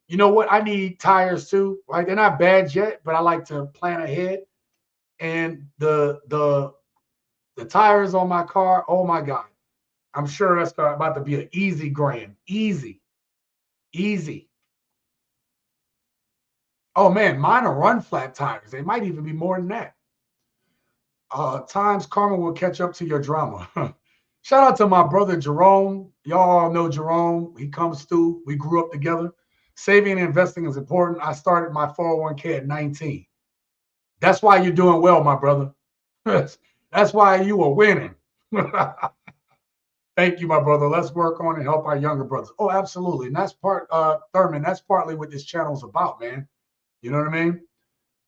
You know what? I need tires too. Right? They're not bad yet, but I like to plan ahead. And the tires on my car, oh my God. I'm sure that's about to be an easy grand. Easy. Oh man, mine are run flat tires. They might even be more than that. Times karma will catch up to your drama. Shout out to my brother Jerome. Y'all all know Jerome. He comes through. We grew up together. Saving and investing is important. I started my 401k at 19. That's why you're doing well, my brother. That's why you are winning. Thank you, my brother. Let's work on and help our younger brothers. Oh, absolutely. And that's Thurman, that's partly what this channel is about, man. You know what I mean?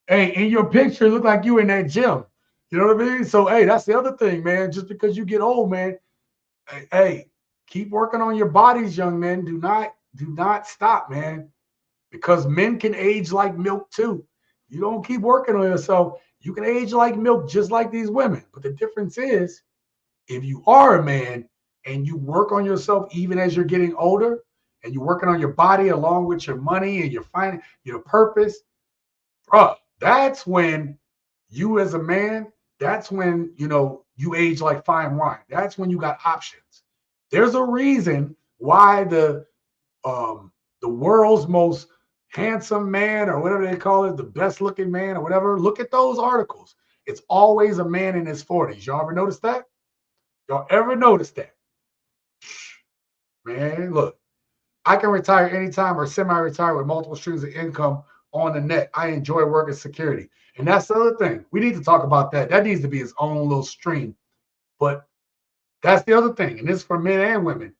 Hey, in your picture, look like you in that gym. You know what I mean? So, hey, that's the other thing, man. Just because you get old, man, hey, keep working on your bodies, young men. Do not stop, man. Because men can age like milk too. You don't keep working on yourself, you can age like milk just like these women. But the difference is, if you are a man and you work on yourself even as you're getting older, and you're working on your body along with your money and your purpose, bro, that's when you as a man, that's when, you age like fine wine. That's when you got options. There's a reason why the world's most handsome man, or whatever they call it, the best looking man or whatever, look at those articles. It's always a man in his 40s. Y'all ever notice that? Y'all ever notice that? Man, look, I can retire anytime or semi-retire with multiple streams of income on the net. I enjoy working security. And that's the other thing. We need to talk about that. That needs to be its own little stream. But that's the other thing. And this is for men and women.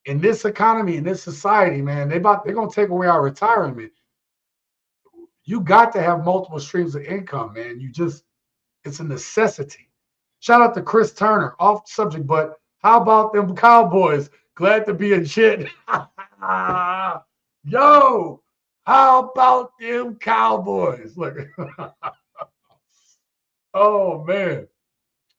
In this economy, in this society, man, they're going to take away our retirement. You got to have multiple streams of income, man. It's a necessity. Shout out to Chris Turner, off subject, but how about them Cowboys? Glad to be a shit. Yo, how about them Cowboys? Look. Oh, man.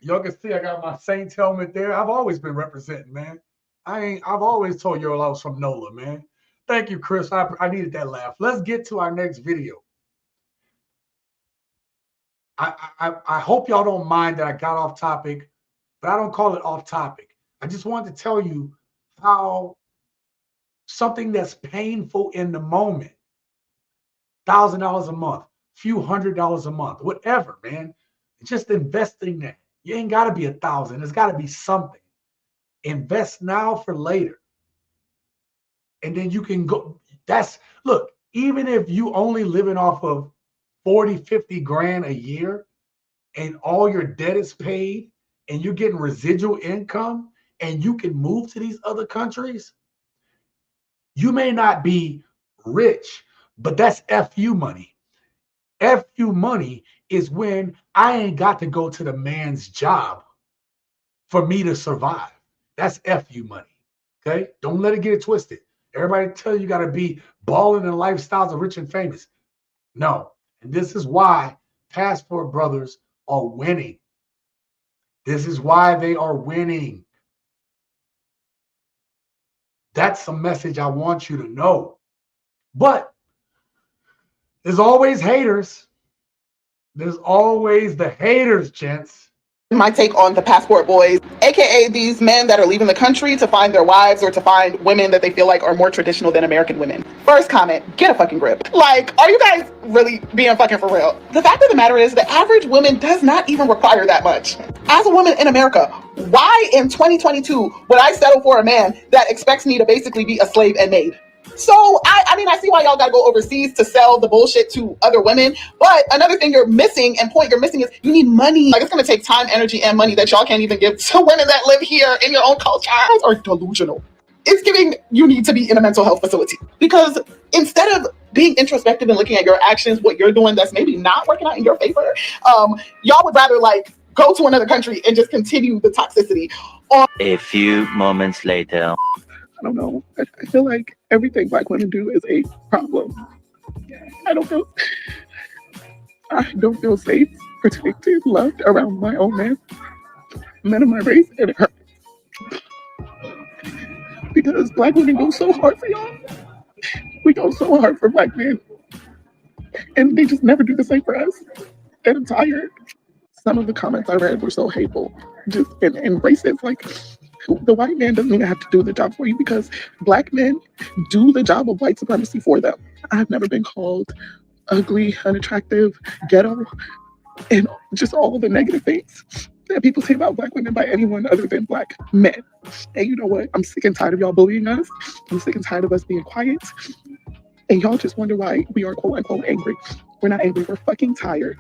Y'all can see I got my Saints helmet there. I've always been representing, man. I've always told you all I was from NOLA, man. Thank you, Chris. I needed that laugh. Let's get to our next video. I hope y'all don't mind that I got off topic, but I don't call it off topic. I just wanted to tell you how something that's painful in the moment, $1,000 a month, few $100s a month, whatever, man. Just investing that. You ain't got to be 1,000. It's got to be something. Invest now for later. And then you can go. Look, even if you only living off of 40, 50 grand a year and all your debt is paid and you're getting residual income and you can move to these other countries, you may not be rich, but that's FU money. FU money is when I ain't got to go to the man's job for me to survive. That's FU money. Okay? Don't let it get it twisted. Everybody tell you got to be balling in lifestyles of rich and famous. No. And this is why Passport Brothers are winning. This is why they are winning. That's the message I want you to know. But there's always haters. There's always the haters, gents. My take on the passport boys, aka these men that are leaving the country to find their wives or to find women that they feel like are more traditional than American women. First comment, get a fucking grip. Like, are you guys really being fucking for real? The fact of the matter is the average woman does not even require that much. As a woman in America, why in 2022 would I settle for a man that expects me to basically be a slave and maid? So, I mean, I see why y'all gotta go overseas to sell the bullshit to other women. But another thing you're missing and point you're missing is you need money. Like, it's gonna take time, energy, and money that y'all can't even give to women that live here in your own culture. You guys are delusional. It's giving you need to be in a mental health facility. Because instead of being introspective and looking at your actions, what you're doing that's maybe not working out in your favor, y'all would rather like go to another country and just continue the toxicity. A few moments later. I don't know. I feel like everything Black women do is a problem. I don't feel safe, protected, loved around my own men of my race, and it hurts. Because Black women go so hard for y'all. We go so hard for Black men. And they just never do the same for us. And I'm tired. Some of the comments I read were so hateful. Just and racist. Like, the white man doesn't even have to do the job for you because Black men do the job of white supremacy for them. I've never been called ugly, unattractive, ghetto, and just all the negative things that people say about Black women by anyone other than Black men. And you know what? I'm sick and tired of y'all bullying us. I'm sick and tired of us being quiet. And y'all just wonder why we are quote unquote angry. We're not angry, we're fucking tired.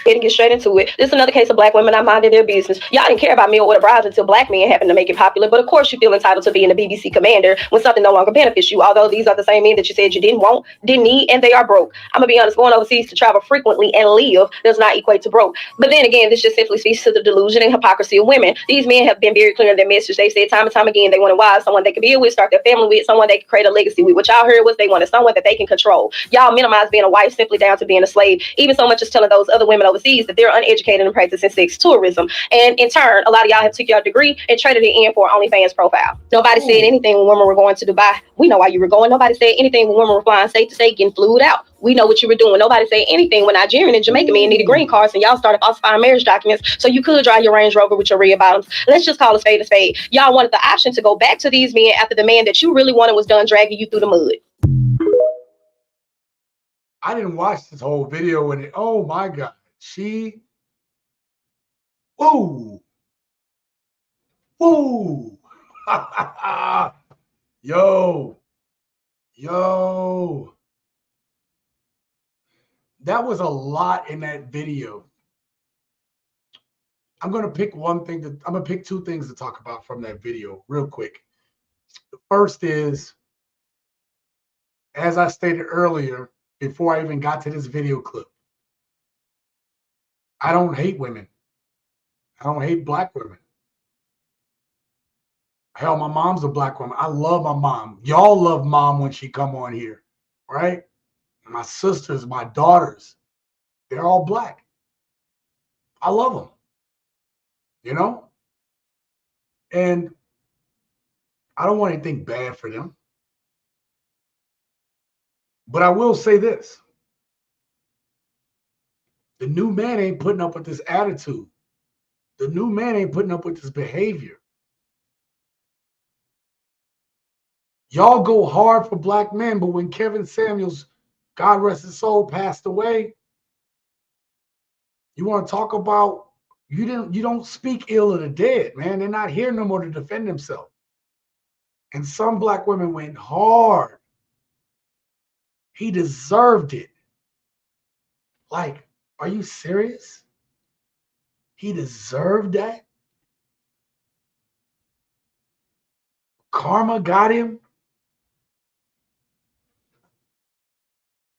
And get straight into it. This is another case of Black women not minding their business. Y'all didn't care about meal order bribes until Black men happened to make it popular. But of course, you feel entitled to being a BBC commander when something no longer benefits you. Although these are the same men that you said you didn't want, didn't need, and they are broke. I'm gonna be honest, going overseas to travel frequently and live does not equate to broke. But then again, this just simply speaks to the delusion and hypocrisy of women. These men have been very clear in their message. They said time and time again they wanted wives, someone they could be with, start their family with, someone they could create a legacy with. What y'all heard was they wanted someone that they can control. Y'all minimize being a wife simply down to being a slave. Even so much as telling those other women overseas that they're uneducated and practicing sex tourism. And in turn, a lot of y'all have took your degree and traded it in for an OnlyFans profile. Nobody said anything when women were going to Dubai. We know why you were going. Nobody said anything when women were flying state to state getting flued out. We know what you were doing. Nobody said anything when Nigerian and Jamaican men needed green cards and y'all started falsifying marriage documents so you could drive your Range Rover with your red bottoms. Let's just call a spade a spade. Y'all wanted the option to go back to these men after the man that you really wanted was done dragging you through the mud. I didn't watch this whole video and oh my God, woo, yo, that was a lot in that video. I'm going to pick two things to talk about from that video real quick. The first is, as I stated earlier, before I even got to this video clip, I don't hate women. I don't hate Black women. Hell, my mom's a Black woman. I love my mom. Y'all love mom when she come on here, right? My sisters, my daughters, they're all Black. I love them, you know? And I don't want anything bad for them. But I will say this. The new man ain't putting up with this attitude. The new man ain't putting up with this behavior. Y'all go hard for Black men, but when Kevin Samuels, God rest his soul, passed away, you want to talk about, you don't speak ill of the dead, man. They're not here no more to defend themselves. And some Black women went hard. He deserved it. Like, are you serious? He deserved that? Karma got him?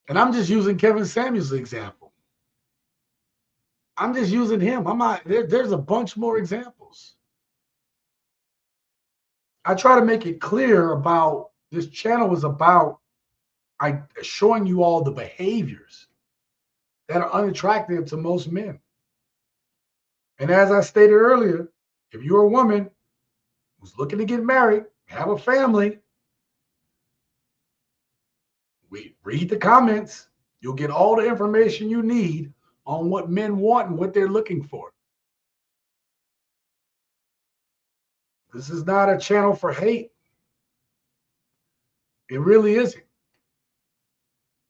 And I'm just using Kevin Samuels' example. I'm just using him. There's a bunch more examples. I try to make it clear about this channel is about showing you all the behaviors that are unattractive to most men. And as I stated earlier, if you're a woman who's looking to get married, have a family, read the comments. You'll get all the information you need on what men want and what they're looking for. This is not a channel for hate. It really isn't.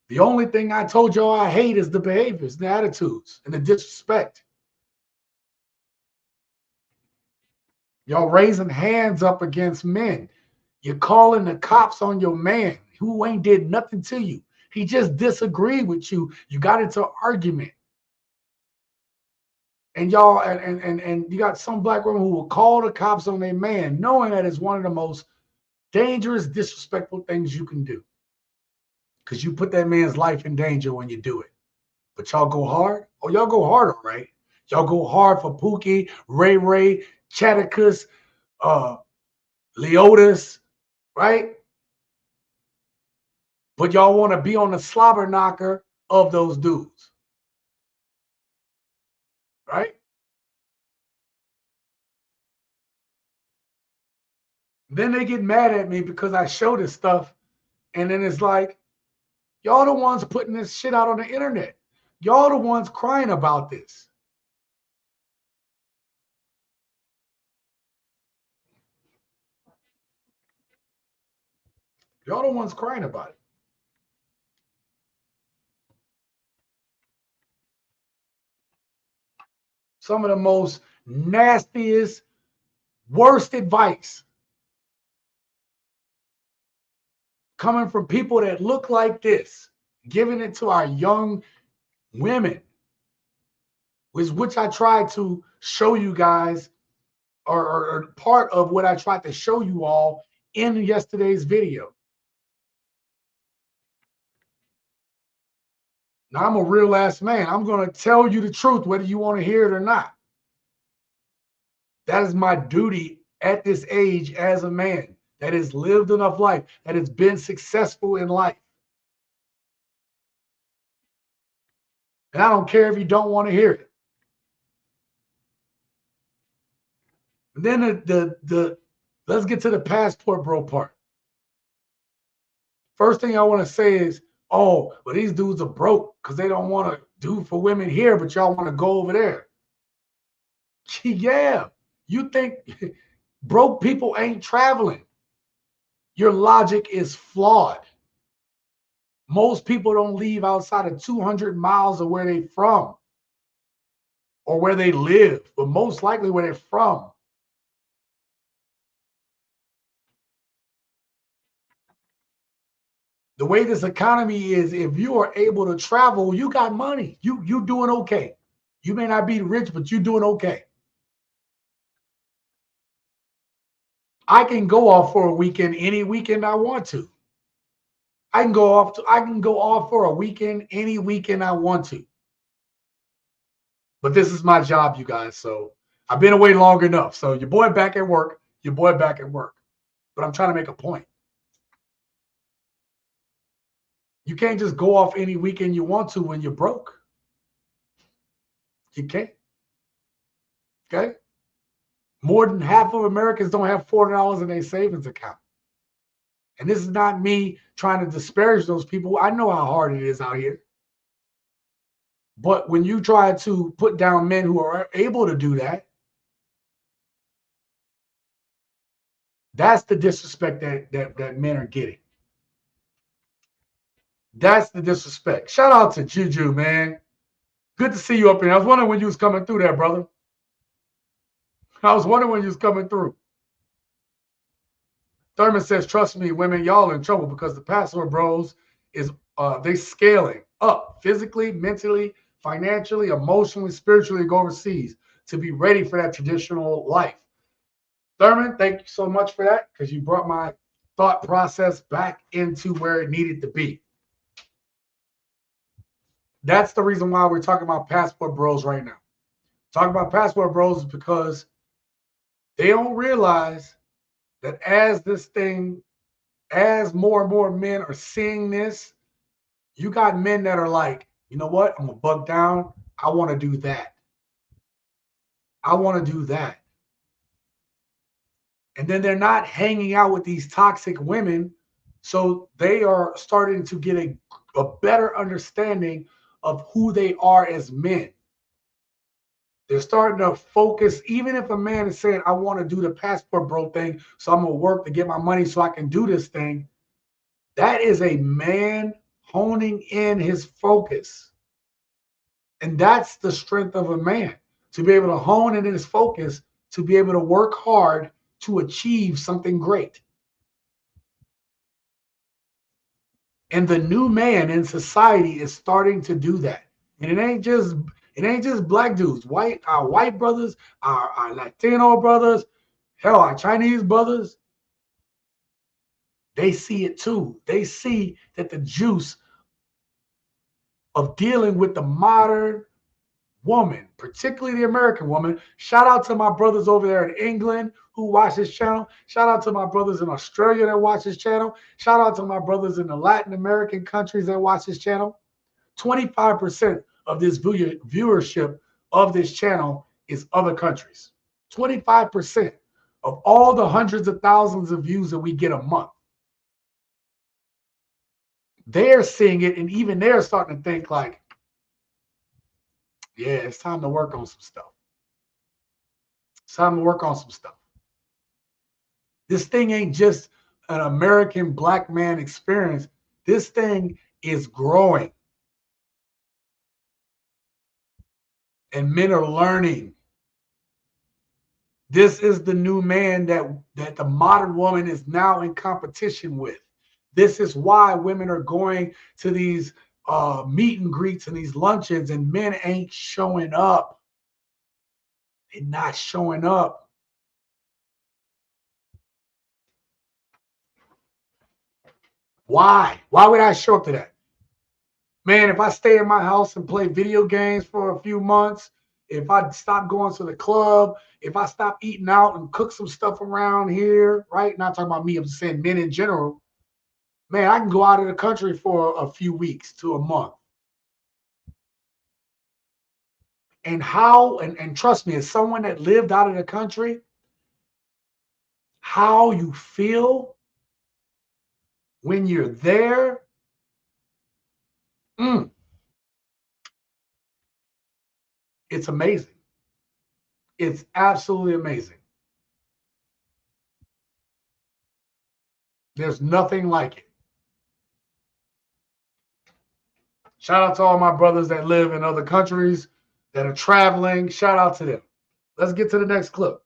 The only thing I told y'all I hate is the behaviors, the attitudes, and the disrespect. Y'all raising hands up against men. You're calling the cops on your man who ain't did nothing to you. He just disagreed with you. You got into an argument. And y'all, and you got some black women who will call the cops on their man, knowing that it's one of the most dangerous, disrespectful things you can do. Because you put that man's life in danger when you do it. But y'all go hard? Oh, y'all go hard, all right. Y'all go hard for Pookie, Ray Ray, Chaticus, Leotis, right? But y'all want to be on the slobber knocker of those dudes. Right? Then they get mad at me because I show this stuff. And then it's like, y'all the ones putting this shit out on the internet. Y'all the ones crying about this. Y'all the ones crying about it. Some of the most nastiest, worst advice coming from people that look like this, giving it to our young women, which I tried to show you guys, or part of what I tried to show you all in yesterday's video. Now, I'm a real ass man. I'm going to tell you the truth, whether you want to hear it or not. That is my duty at this age as a man that has lived enough life, that has been successful in life. And I don't care if you don't want to hear it. And then let's get to the passport bro part. First thing I want to say is, oh, but these dudes are broke because they don't want to do for women here, but y'all want to go over there. Yeah, you think broke people ain't traveling. Your logic is flawed. Most people don't leave outside of 200 miles of where they're from or where they live, but most likely where they're from. The way this economy is, if you are able to travel, you got money. You doing okay. You may not be rich, but you're doing okay. I can go off for a weekend any weekend I want to. I can go off for a weekend any weekend I want to. But this is my job, you guys. So I've been away long enough. So your boy back at work. Your boy back at work. But I'm trying to make a point. You can't just go off any weekend you want to when you're broke. You can't. Okay? More than half of Americans don't have $40 in their savings account. And this is not me trying to disparage those people. I know how hard it is out here. But when you try to put down men who are able to do that, that's the disrespect that men are getting. That's the disrespect. Shout out to Juju, man. Good to see you up here. I was wondering when you was coming through there, brother. I was wondering when you was coming through. Thurman says, trust me, women, y'all in trouble because the passport bros is they scaling up physically, mentally, financially, emotionally, spiritually, go overseas to be ready for that traditional life. Thurman, thank you so much for that because you brought my thought process back into where it needed to be. That's the reason why we're talking about passport bros right now. Talking about passport bros is because they don't realize that as more and more men are seeing this, you got men that are like, you know what? I'm going to buck down. I want to do that. I want to do that. And then they're not hanging out with these toxic women So they are starting to get a better understanding of who they are as men. They're starting to focus, even if a man is saying, I want to do the passport bro thing, so I'm going to work to get my money so I can do this thing. That is a man honing in his focus. And that's the strength of a man, to be able to hone in his focus, to be able to work hard to achieve something great. And the new man in society is starting to do that. And it ain't just black dudes, our white brothers, our Latino brothers, hell, our Chinese brothers. They see it too. They see that the juice of dealing with the modern woman, particularly the American woman. Shout out to my brothers over there in England who watch this channel. Shout out to my brothers in Australia that watch this channel. Shout out to my brothers in the Latin American countries that watch this channel. 25% of this viewership of this channel is other countries. 25% of all the hundreds of thousands of views that we get a month. They're seeing it, and even they're starting to think like, yeah, it's time to work on some stuff. It's time to work on some stuff. This thing ain't just an American black man experience. This thing is growing. And men are learning. This is the new man that the modern woman is now in competition with. This is why women are going to these meet and greets and these luncheons, and men ain't showing up. They're not showing up. Why? Why would I show up to that? Man, if I stay in my house and play video games for a few months, if I stop going to the club, if I stop eating out and cook some stuff around here, right? Not talking about me, I'm just saying men in general. Man, I can go out of the country for a few weeks to a month. And and trust me, as someone that lived out of the country, how you feel when you're there, it's amazing. It's absolutely amazing. There's nothing like it. Shout out to all my brothers that live in other countries, that are traveling. Shout out to them. Let's get to the next clip.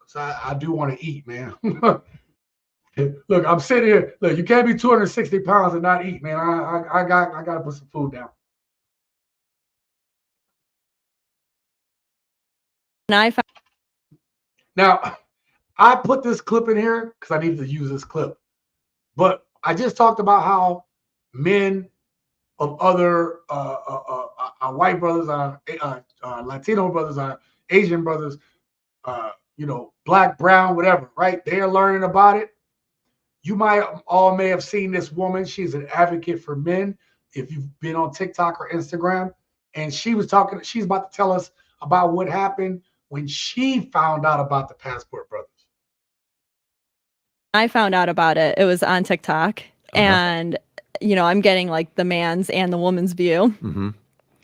So I do want to eat, man. Look, I'm sitting here. Look, you can't be 260 pounds and not eat, man. I got to put some food down. Now, I put this clip in here because I needed to use this clip. But I just talked about how men of other our white brothers, our Latino brothers, our Asian brothers, black, brown, whatever, right? They are learning about it. You may have seen this woman. She's an advocate for men. If you've been on TikTok or Instagram, and she's about to tell us about what happened when she found out about the Passport Brothers. I found out about it. It was on TikTok, and I'm getting like the man's and the woman's view.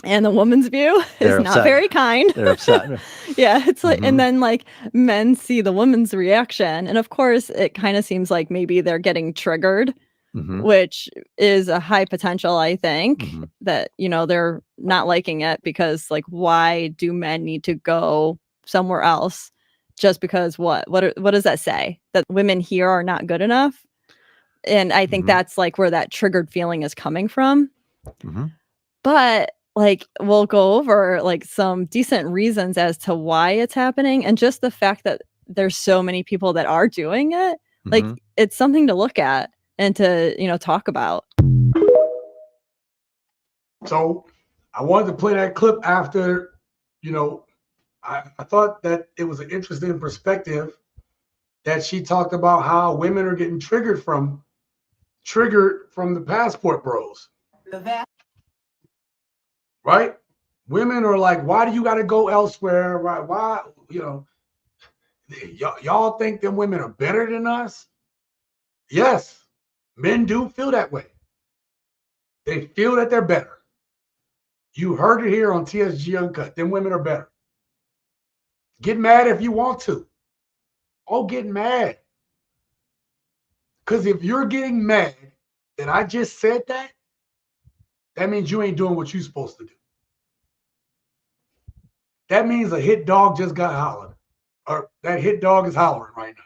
And the woman's view is not very kind. They're upset. Yeah, it's like, and then like men see the woman's reaction, and of course, it kind of seems like maybe they're getting triggered, which is a high potential. I think that they're not liking it because like, why do men need to go somewhere else just because what does that say? That women here are not good enough? And I think that's like where that triggered feeling is coming from. But like, we'll go over like some decent reasons as to why it's happening, and just the fact that there's so many people that are doing it. Like, it's something to look at and to talk about. So I wanted to play that clip after, I thought that it was an interesting perspective that she talked about how women are getting triggered from the Passport Bros. Right? Women are like, why do you got to go elsewhere? Right? Why, y'all think them women are better than us? Yes, Men do feel that way. They feel that they're better. You heard it here on TSG Uncut. Them women are better. Get mad if you want to. Oh, get mad. Because if you're getting mad that I just said that, that means you ain't doing what you're supposed to do. That means a hit dog just got hollered. Or that hit dog is hollering right now.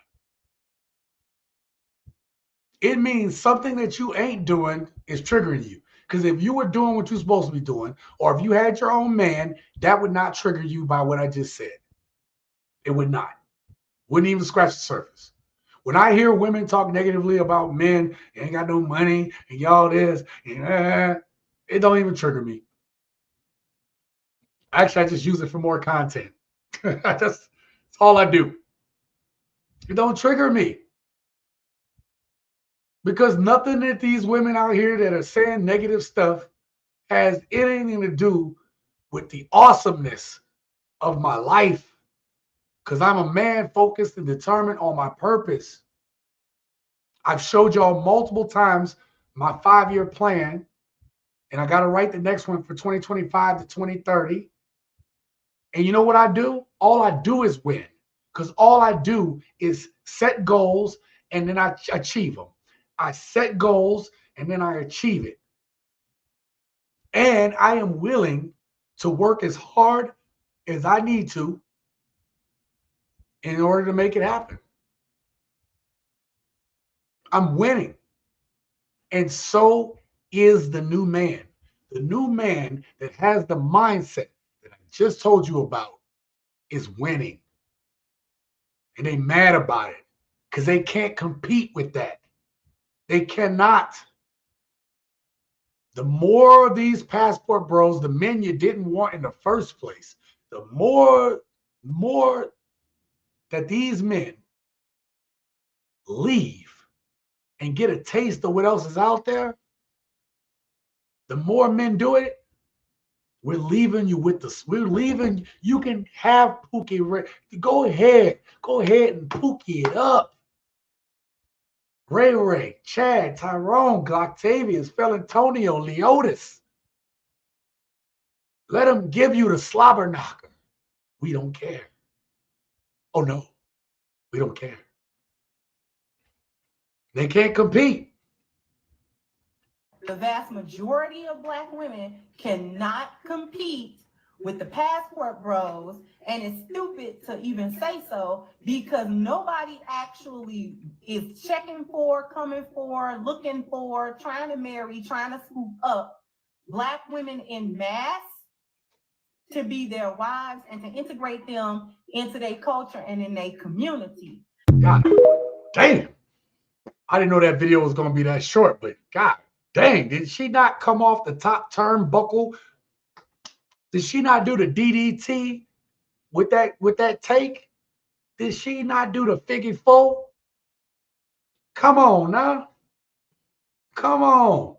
It means something that you ain't doing is triggering you. Because if you were doing what you're supposed to be doing, or if you had your own man, that would not trigger you by what I just said. It would not. Wouldn't even scratch the surface. When I hear women talk negatively about men, ain't got no money, and y'all this, and it don't even trigger me. Actually, I just use it for more content. That's all I do. It don't trigger me. Because nothing that these women out here that are saying negative stuff has anything to do with the awesomeness of my life. Because I'm a man focused and determined on my purpose. I've showed y'all multiple times my 5-year plan, and I got to write the next one for 2025 to 2030. And you know what I do? All I do is win. Because all I do is set goals and then I achieve them. I set goals and then I achieve it. And I am willing to work as hard as I need to in order to make it happen. I'm winning. And so is the new man. The new man that has the mindset that I just told you about is winning. And they mad about it because they can't compete with that. They cannot. The more of these passport bros, the men you didn't want in the first place, the more that these men leave and get a taste of what else is out there, the more men do it, we're leaving you with this. We're leaving. You can have Pookie. Go ahead and Pookie it up. Ray, Chad, Tyrone, Octavius, Felantonio, Leotis. Let them give you the slobber knocker. We don't care. Oh, no. We don't care. They can't compete. The vast majority of Black women cannot compete with the passport bros, and it's stupid to even say so because nobody actually is checking for, coming for, looking for, trying to marry, trying to scoop up Black women in mass to be their wives and to integrate them into their culture and in their community. God damn. I didn't know that video was going to be that short, but God dang, did she not come off the top turnbuckle? Did she not do the DDT with that take? Did she not do the figure four? Come on now. Come on.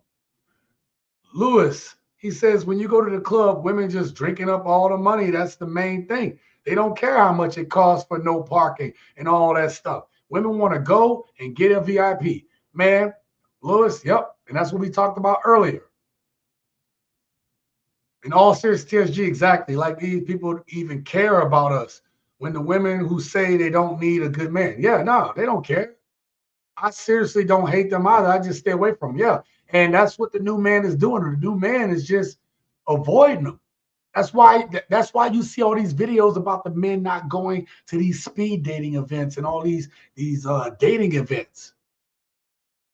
Lewis, he says, when you go to the club, women just drinking up all the money. That's the main thing. They don't care how much it costs for no parking and all that stuff. Women want to go and get a VIP. Man, Lewis, yep. And that's what we talked about earlier. In all seriousness, TSG, exactly. Like these people even care about us when the women who say they don't need a good man. Yeah, no, they don't care. I seriously don't hate them either. I just stay away from them. Yeah. And that's what the new man is doing. The new man is just avoiding them. That's why you see all these videos about the men not going to these speed dating events and all these dating events.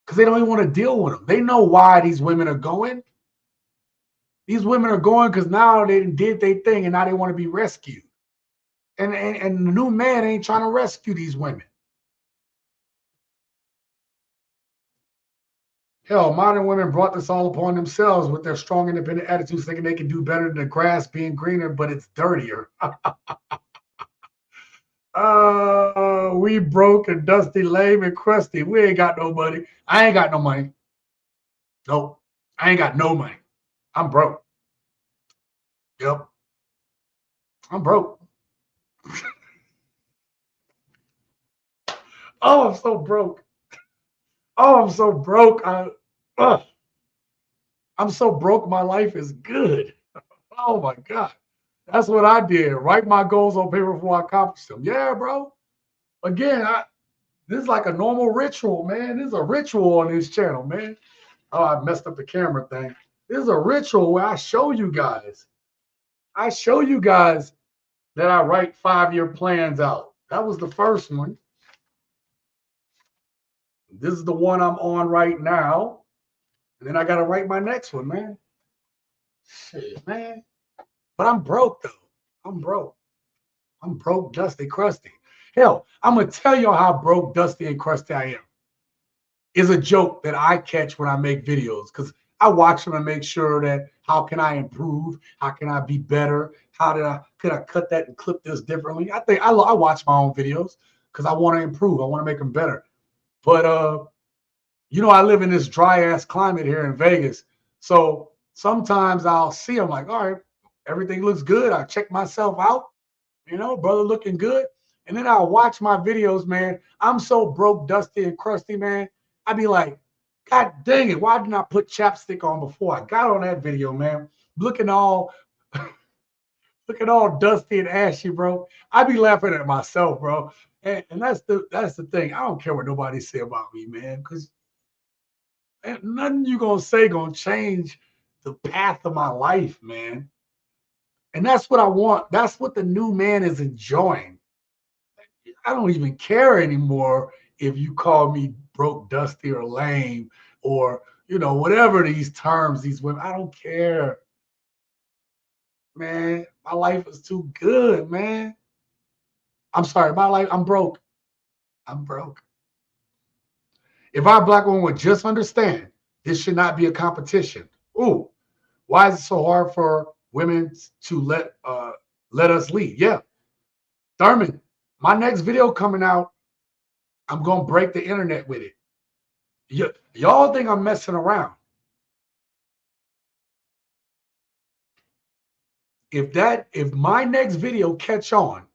Because they don't even want to deal with them. They know why these women are going. These women are going because now they did their thing and now they want to be rescued. And the new man ain't trying to rescue these women. Hell, modern women brought this all upon themselves with their strong, independent attitudes, thinking they can do better than the grass being greener, but it's dirtier. We broke and dusty, lame and crusty. We ain't got no money. I ain't got no money. Nope. I ain't got no money. I'm broke. Yep. I'm broke. Oh, I'm so broke. Oh, I'm so broke. I'm so broke. My life is good. Oh my God. That's what I did. Write my goals on paper before I accomplish them. Yeah, bro. Again, this is like a normal ritual, man. This is a ritual on this channel, man. Oh, I messed up the camera thing. This is a ritual where I show you guys. I show you guys that I write 5-year plans out. That was the first one. This is the one I'm on right now. And then I got to write my next one, man. Shit, man. But I'm broke, though. I'm broke. I'm broke, dusty, crusty. Hell, I'm going to tell you how broke, dusty, and crusty I am. Is a joke that I catch when I make videos because I watch them and make sure that how can I improve? How can I be better? Could I cut that and clip this differently? I think I watch my own videos because I want to improve. I want to make them better. But you know, I live in this dry ass climate here in Vegas. So sometimes I'll see them like, all right, everything looks good. I check myself out, you know, brother looking good. And then I'll watch my videos, man. I'm so broke, dusty, and crusty, man. I'd be like, God dang it, why didn't I put chapstick on before I got on that video, man? Looking all dusty and ashy, bro. I'd be laughing at myself, bro. And that's the thing. I don't care what nobody say about me, man, because nothing you gonna say gonna change the path of my life, man. And that's what I want. That's what the new man is enjoying. I don't even care anymore if you call me broke, dusty, or lame, or you know, whatever these terms, these women. I don't care, man. My life is too good, man. I'm sorry, my life. I'm broke. I'm broke. If our black woman would just understand, this should not be a competition. Ooh, why is it so hard for women to let us lead? Yeah, Thurman. My next video coming out, I'm gonna break the internet with it. Y'all think I'm messing around. If my next video catch on,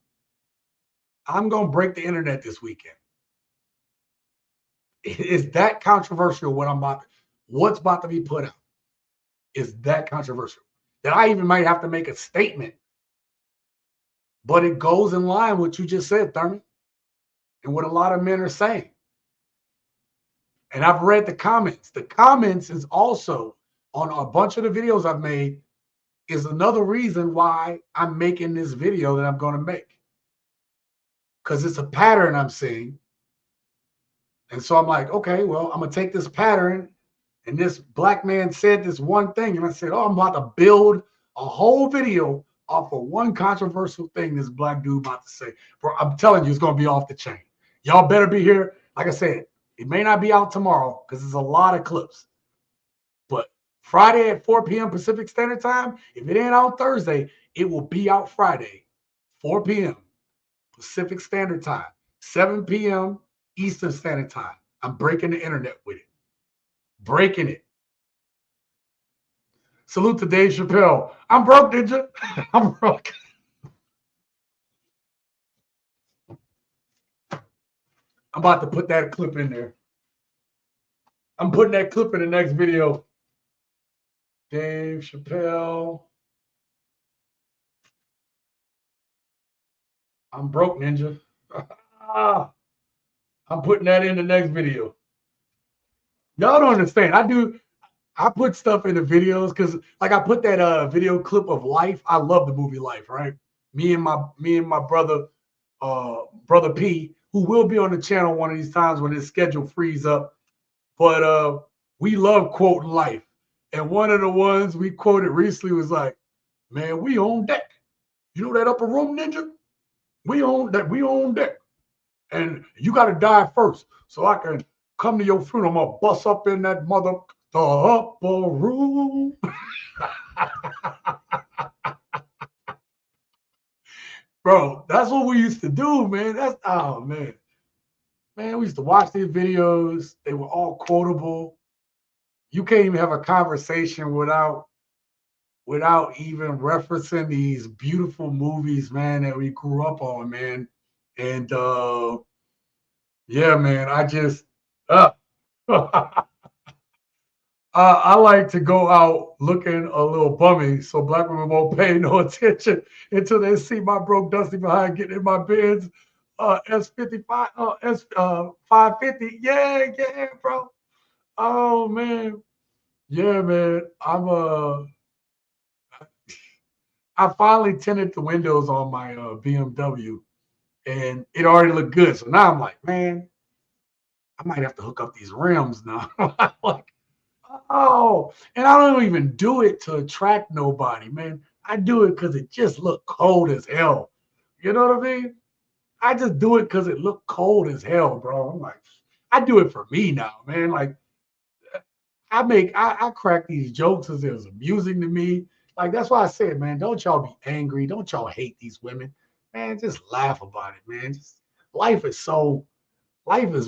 I'm gonna break the internet this weekend. It's that controversial what's about to be put out. Is that controversial that I even might have to make a statement. But it goes in line with what you just said, Thurman, and what a lot of men are saying. And I've read the comments. The comments is also on a bunch of the videos I've made is another reason why I'm making this video that I'm going to make. Because it's a pattern I'm seeing. And so I'm like, okay, well, I'm going to take this pattern. And this black man said this one thing. And I said, oh, I'm about to build a whole video off of one controversial thing this black dude about to say. I'm telling you, it's going to be off the chain. Y'all better be here. Like I said, it may not be out tomorrow because there's a lot of clips. But Friday at 4 p.m. Pacific Standard Time, if it ain't out Thursday, it will be out Friday, 4 p.m. Pacific Standard Time, 7 p.m. Eastern Standard Time. I'm breaking the internet with it. Breaking it. Salute to Dave Chappelle. I'm broke, ninja. I'm broke. I'm about to put that clip in there. I'm putting that clip in the next video. Dave Chappelle. I'm broke, ninja. I'm putting that in the next video. Y'all don't understand. I put stuff in the videos because like I put that video clip of Life. I love the movie Life, right? Me and my brother, brother P, who will be on the channel one of these times when his schedule frees up. But we love quoting Life. And one of the ones we quoted recently was like, man, we on deck. You know that upper room, ninja? We on deck. And you got to die first so I can come to your funeral. I'm going to bust up in that the upper room. Bro, that's what we used to do, man. Oh, man. Man, we used to watch these videos. They were all quotable. You can't even have a conversation without even referencing these beautiful movies, man, that we grew up on, man. And yeah, man, I like to go out looking a little bummy so black women won't pay no attention until they see my broke dusty behind getting in my Benz S55 S 550. Yeah, yeah, bro. Oh man. Yeah, man. I finally tinted the windows on my BMW and it already looked good. So now I'm like, man, I might have to hook up these rims now. Like, oh, and I don't even do it to attract nobody, man. I do it because it just looked cold as hell. You know what I mean? I just do it because it looked cold as hell, bro. I'm like, I do it for me now, man. Like, I crack these jokes as it's amusing to me. Like, that's why I said, man, don't y'all be angry. Don't y'all hate these women. Man, just laugh about it, man. Just life is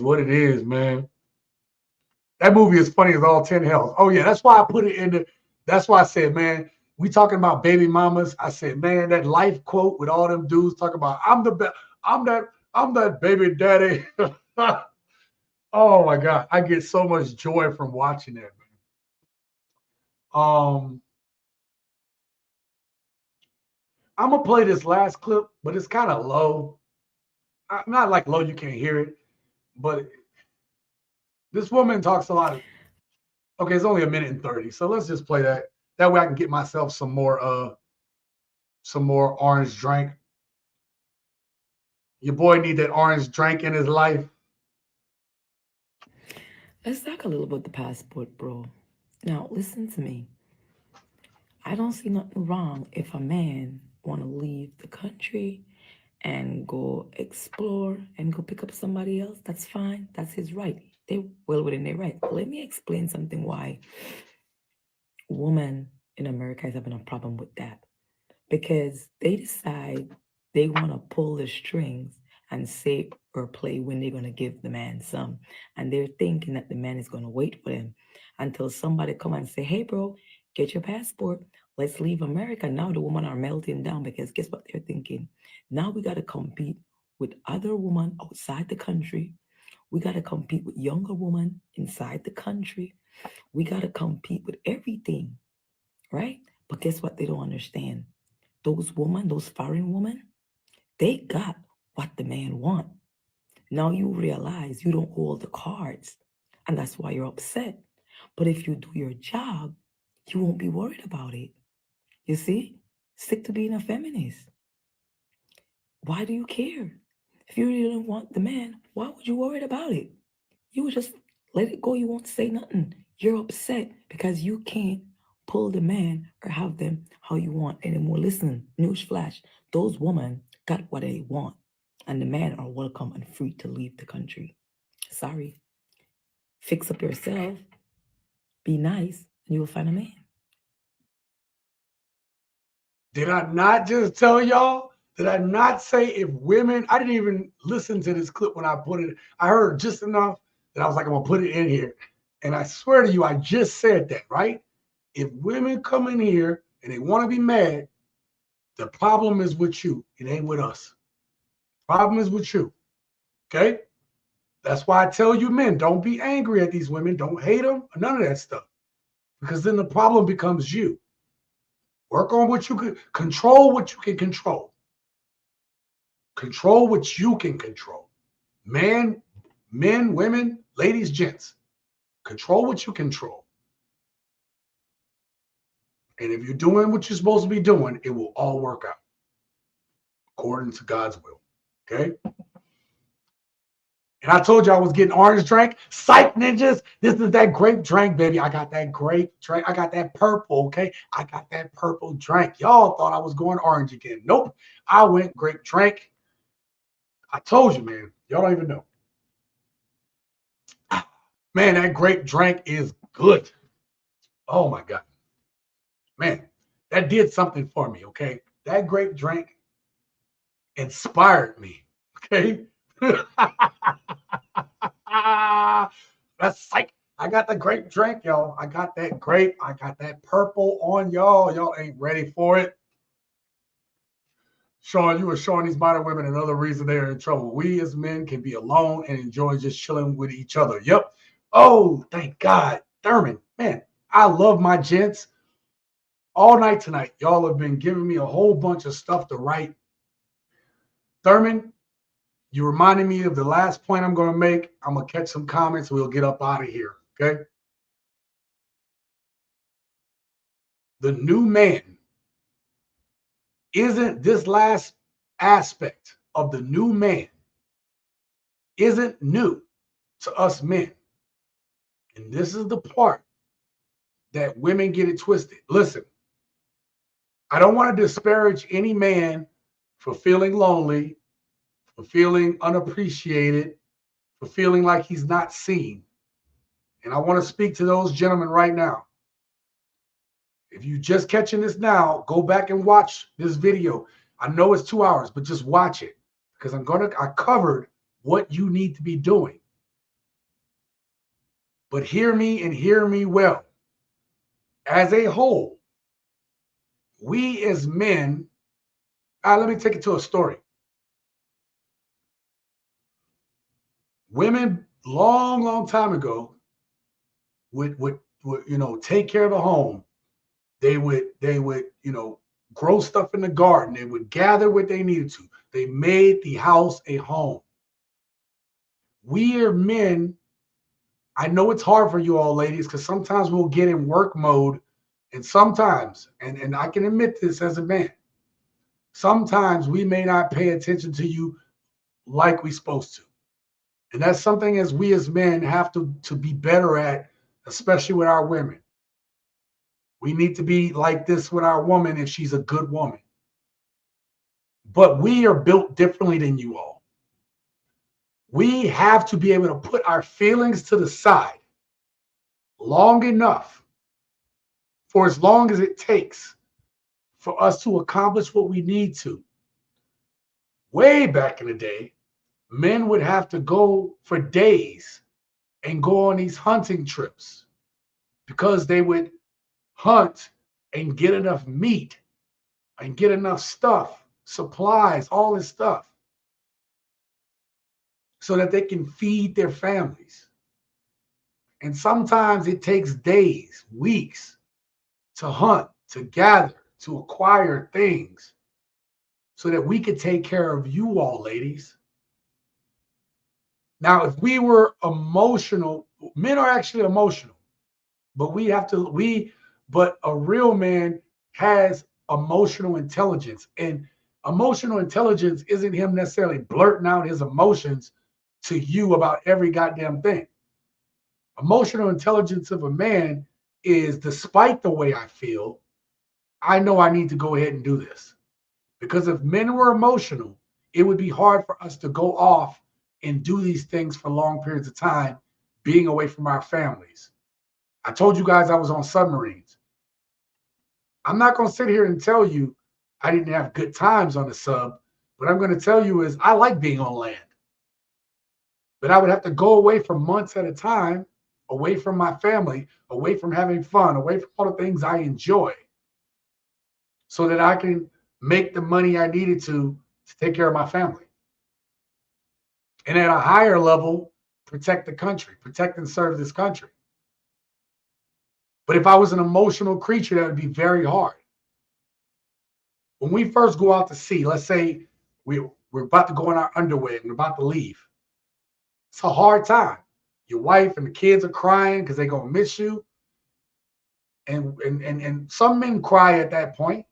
what it is, man. That movie is funny as all 10 hells. Oh, yeah, that's why I put it in the, that's why I said, man, we talking about baby mamas. I said, man, that life quote with all them dudes talking about, I'm the best, I'm that baby daddy. Oh my God. I get so much joy from watching that, man. I'm gonna play this last clip, but it's kind of low. Not like low, you can't hear it, but this woman talks a lot of, okay, it's only a minute and 30. So let's just play that. That way I can get myself some more orange drink. Your boy need that orange drink in his life. Let's talk a little about the passport, bro. Now, listen to me. I don't see nothing wrong if a man want to leave the country and go explore and go pick up somebody else. That's fine. That's his right. They're well within their right. Let me explain something why women in America is having a problem with that. Because they decide they want to pull the strings and say or play when they're going to give the man some. And they're thinking that the man is going to wait for them until somebody come and say, hey, bro, get your passport. Let's leave America. Now the women are melting down because guess what they're thinking? Now we got to compete with other women outside the country. We got to compete with younger women inside the country. We got to compete with everything, right? But guess what they don't understand? Those women, those foreign women, they got what the man want. Now you realize you don't hold the cards, and that's why you're upset. But if you do your job, you won't be worried about it. You see? Stick to being a feminist. Why do you care? If you really don't want the man, why would you worry about it? You would just let it go. You won't say nothing. You're upset because you can't pull the man or have them how you want anymore. Listen, newsflash, those women got what they want, and the men are welcome and free to leave the country. Sorry. Fix up yourself, be nice, and you will find a man. Did I not just tell y'all? Did I not say if women, I didn't even listen to this clip when I put it, I heard just enough that I was like, I'm gonna put it in here. And I swear to you, I just said that, right? If women come in here and they want to be mad, the problem is with you. It ain't with us. Problem is with you. Okay? That's why I tell you men, don't be angry at these women. Don't hate them. None of that stuff. Because then the problem becomes you. Work on what you can control, what you can control. Control what you can control. Men, women, ladies, gents. Control what you control. And if you're doing what you're supposed to be doing, it will all work out according to God's will. Okay? And I told you I was getting orange drink. Psych ninjas. This is that grape drink, baby. I got that grape drink. I got that purple, okay? I got that purple drink. Y'all thought I was going orange again. Nope. I went grape drink. I told you, man. Y'all don't even know. Man, that grape drink is good. Oh, my God. Man, that did something for me, okay? That grape drink inspired me, okay? That's psych. I got the grape drink, y'all. I got that grape. I got that purple on y'all. Y'all ain't ready for it. Sean, you were showing these modern women another reason they're in trouble. We as men can be alone and enjoy just chilling with each other. Yep. Oh, thank God. Thurman, man, I love my gents. All night tonight, y'all have been giving me a whole bunch of stuff to write. Thurman, you reminded me of the last point I'm going to make. I'm going to catch some comments. We'll get up out of here, okay? The new man isn't this last aspect of the new man isn't new to us men. And this is the part that women get it twisted. Listen, I don't want to disparage any man for feeling lonely, for feeling unappreciated, for feeling like he's not seen. And I want to speak to those gentlemen right now. If you're just catching this now, go back and watch this video. I know it's 2 hours, but just watch it because I covered what you need to be doing. But hear me and hear me well. As a whole, we as men, let me take it to a story. Women, long time ago, would take care of the home. They would grow stuff in the garden. They would gather what they needed to. They made the house a home. We are men. I know it's hard for you all ladies because sometimes we'll get in work mode, and sometimes, and I can admit this as a man, sometimes we may not pay attention to you like we're supposed to. And that's something as we as men have to be better at, especially with our women. We need to be like this with our woman if she's a good woman. But we are built differently than you all. We have to be able to put our feelings to the side long enough, for as long as it takes for us to accomplish what we need to. Way back in the day, men would have to go for days and go on these hunting trips because they would hunt and get enough meat and get enough stuff, supplies, all this stuff, so that they can feed their families. And sometimes it takes days, weeks to hunt, to gather, to acquire things so that we could take care of you all, ladies. Now, if we were emotional, men are actually emotional, but but a real man has emotional intelligence. And emotional intelligence isn't him necessarily blurting out his emotions to you about every goddamn thing. Emotional intelligence of a man is, despite the way I feel, I know I need to go ahead and do this. Because if men were emotional, it would be hard for us to go off and do these things for long periods of time, being away from our families. I told you guys I was on submarines. I'm not going to sit here and tell you I didn't have good times on the sub. What I'm going to tell you is I like being on land. But I would have to go away for months at a time, away from my family, away from having fun, away from all the things I enjoy, so that I can make the money I needed to take care of my family. And at a higher level, protect the country, protect and serve this country. But if I was an emotional creature, that would be very hard. When we first go out to sea, let's say we're about to go in our underwear and we're about to leave. It's a hard time. Your wife and the kids are crying because they're going to miss you. And some men cry at that point,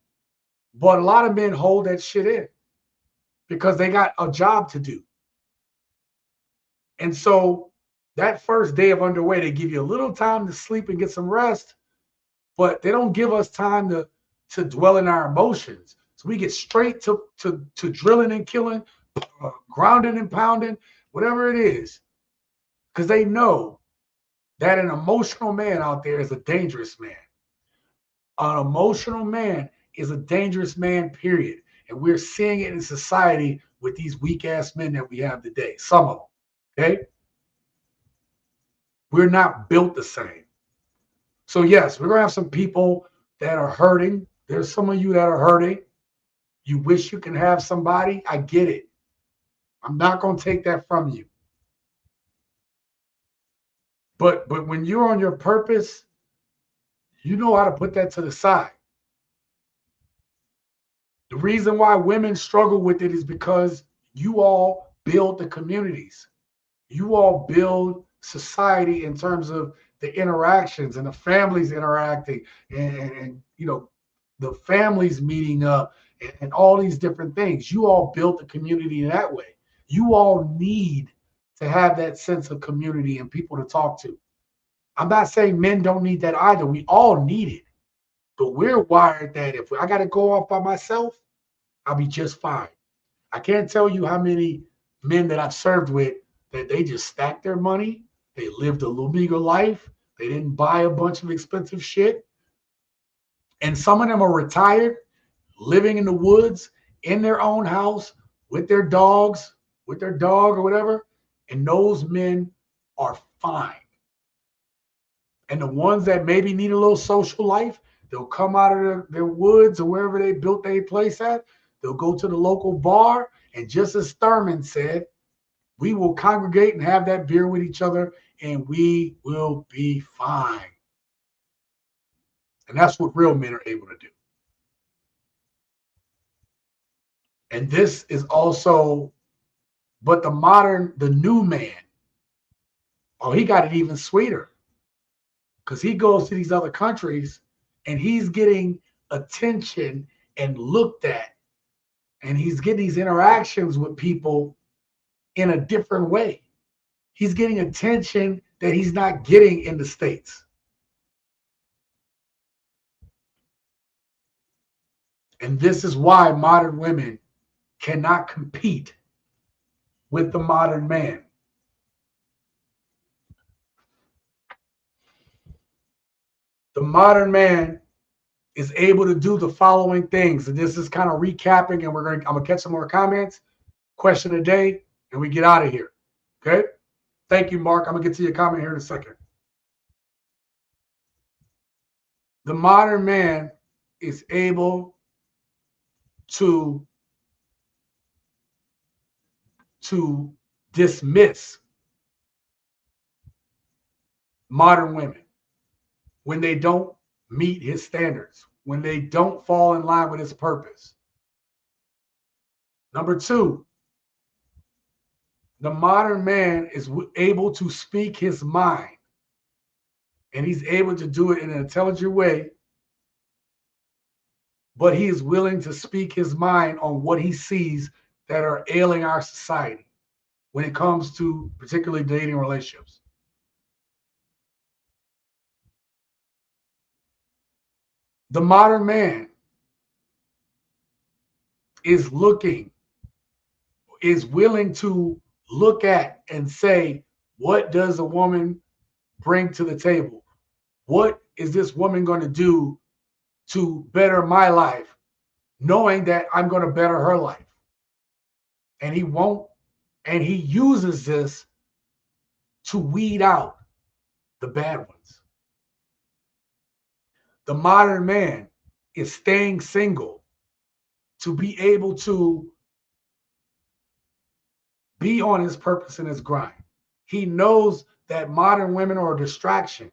but a lot of men hold that shit in because they got a job to do. And so that first day of underway, they give you a little time to sleep and get some rest, but they don't give us time to dwell in our emotions. So we get straight to drilling and killing, grounding and pounding, whatever it is, because they know that an emotional man out there is a dangerous man. An emotional man is a dangerous man, period. And we're seeing it in society with these weak-ass men that we have today, some of them. Okay? We're not built the same. So yes, we're going to have some people that are hurting. There's some of you that are hurting. You wish you can have somebody. I get it. I'm not going to take that from you. But when you're on your purpose, you know how to put that to the side. The reason why women struggle with it is because you all build the communities. You all build society in terms of the interactions and the families interacting and you know, the families meeting up and all these different things. You all built the community that way. You all need to have that sense of community and people to talk to. I'm not saying men don't need that either. We all need it. But we're wired that if I got to go off by myself, I'll be just fine. I can't tell you how many men that I've served with that they just stacked their money. They lived a little meager life. They didn't buy a bunch of expensive shit. And some of them are retired, living in the woods, in their own house, with their dogs, with their dog or whatever. And those men are fine. And the ones that maybe need a little social life, they'll come out of their woods or wherever they built their place at. They'll go to the local bar. And just as Thurman said, we will congregate and have that beer with each other and we will be fine. And that's what real men are able to do. And this is also, but the new man, oh, he got it even sweeter. Because he goes to these other countries and he's getting attention and looked at. And he's getting these interactions with people in a different way. He's getting attention that he's not getting in the States. And this is why modern women cannot compete with the modern man. The modern man is able to do the following things. And this is kind of recapping, and I'm gonna catch some more comments. Question a day, and we get out of here. Okay? Thank you, Mark. I'm gonna get to your comment here in a second. The modern man is able to dismiss modern women when they don't meet his standards, when they don't fall in line with his purpose. Number two, the modern man is able to speak his mind, and he's able to do it in an intelligent way, but he is willing to speak his mind on what he sees that are ailing our society when it comes to particularly dating relationships. The modern man is willing to look at and say, what does a woman bring to the table? What is this woman going to do to better my life, knowing that I'm going to better her life? And he uses this to weed out the bad ones. The modern man is staying single to be able to be on his purpose and his grind. He knows that modern women are a distraction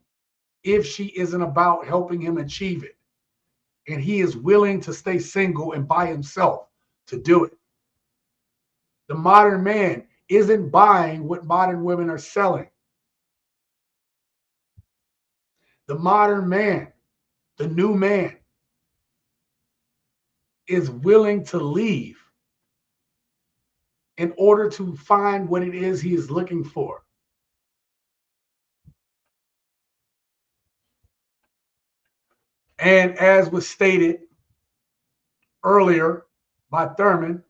if she isn't about helping him achieve it. And he is willing to stay single and by himself to do it. The modern man isn't buying what modern women are selling. The modern man, the new man, is willing to leave in order to find what it is he is looking for. And as was stated earlier by Thurman,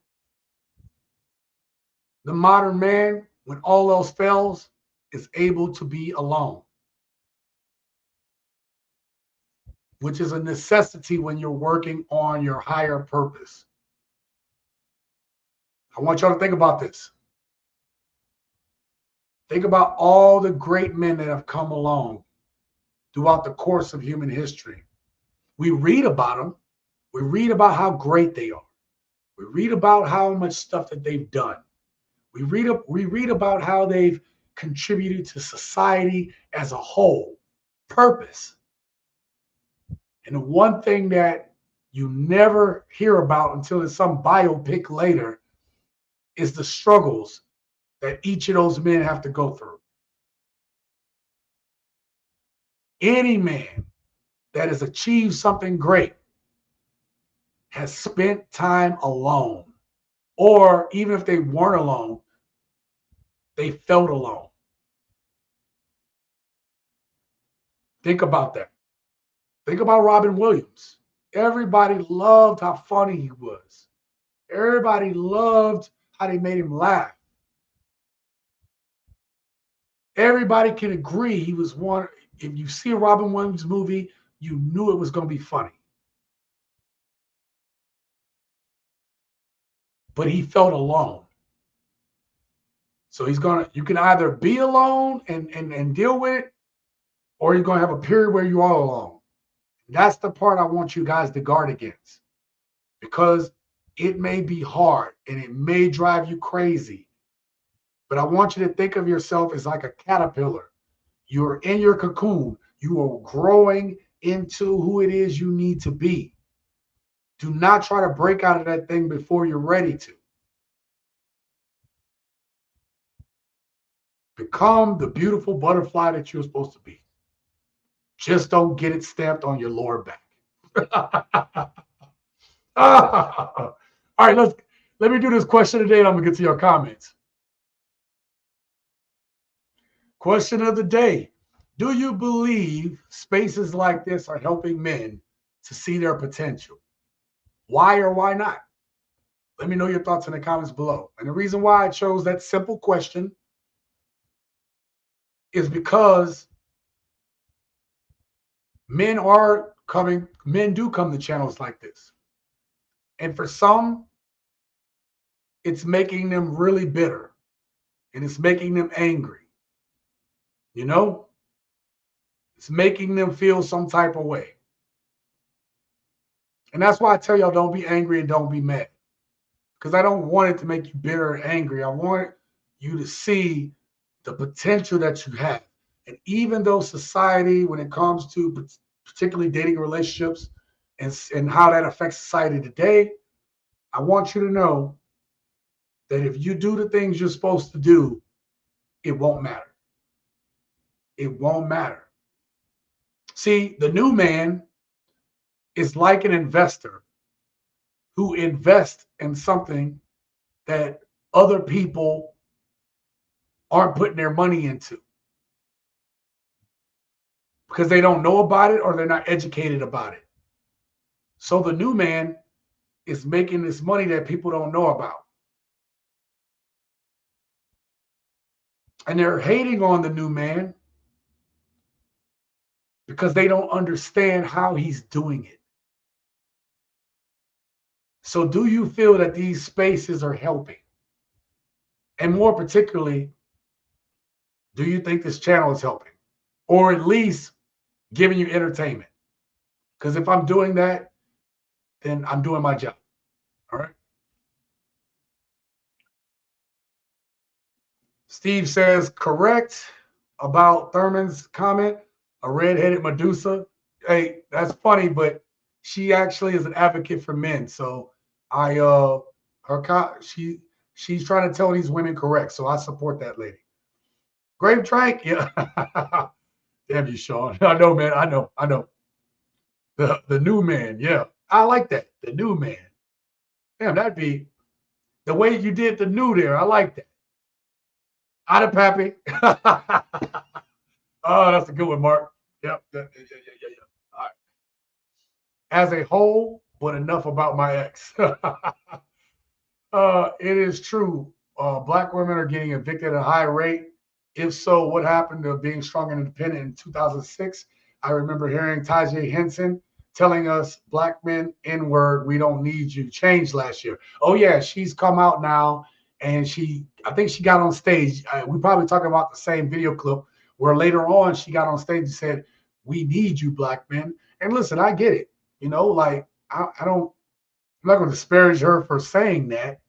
the modern man, when all else fails, is able to be alone, which is a necessity when you're working on your higher purpose. I want y'all to think about this. Think about all the great men that have come along throughout the course of human history. We read about them. We read about how great they are. We read about how much stuff that they've done. We read about how they've contributed to society as a whole. Purpose. And the one thing that you never hear about until it's some biopic later is the struggles that each of those men have to go through. Any man that has achieved something great has spent time alone. Or even if they weren't alone, they felt alone. Think about that. Think about Robin Williams. Everybody loved how funny he was. Everybody loved how they made him laugh. Everybody can agree he was one. If you see a Robin Williams movie, you knew it was going to be funny. But he felt alone. So you can either be alone and deal with it, or you're going to have a period where you are alone. That's the part I want you guys to guard against, because it may be hard and it may drive you crazy. But I want you to think of yourself as like a caterpillar. You're in your cocoon. You are growing into who it is you need to be. Do not try to break out of that thing before you're ready to. Become the beautiful butterfly that you're supposed to be. Just don't get it stamped on your lower back. All right, let me do this question today, and I'm gonna get to your comments. Question of the day: do you believe spaces like this are helping men to see their potential? Why or why not? Let me know your thoughts in the comments below. And the reason why I chose that simple question is because men do come to channels like this. And for some, it's making them really bitter and it's making them angry. You know, it's making them feel some type of way. And that's why I tell y'all, don't be angry and don't be mad, because I don't want it to make you bitter or angry. I want you to see the potential that you have. And even though society, when it comes to particularly dating relationships and how that affects society today, I want you to know that if you do the things you're supposed to do, it won't matter. It won't matter. See, the new man is like an investor who invests in something that other people aren't putting their money into because they don't know about it or they're not educated about it. So the new man is making this money that people don't know about. And they're hating on the new man because they don't understand how he's doing it. So do you feel that these spaces are helping? And more particularly, do you think this channel is helping? Or at least giving you entertainment? Because if I'm doing that, then I'm doing my job. All right. Steve says, correct about Thurman's comment, a red-headed Medusa. Hey, that's funny, but she actually is an advocate for men. So she's trying to tell these women correct. So I support that lady. Grave Trank, yeah. Damn you, Sean. I know, man. I know. The new man, yeah. I like that. The new man. Damn, that'd be the way you did the new there. I like that. Out of Pappy. Oh, that's a good one, Mark. Yep. Yeah. All right. As a whole, but enough about my ex. It is true. Black women are getting evicted at a high rate. If so, what happened to being strong and independent in 2006? I remember hearing Tajay Henson telling us, black men, N-word, we don't need you, changed last year. Oh, yeah, she's come out now, and I think she got on stage. We probably talking about the same video clip where later on she got on stage and said, we need you, black men. And listen, I get it. You know, like, I'm not going to disparage her for saying that,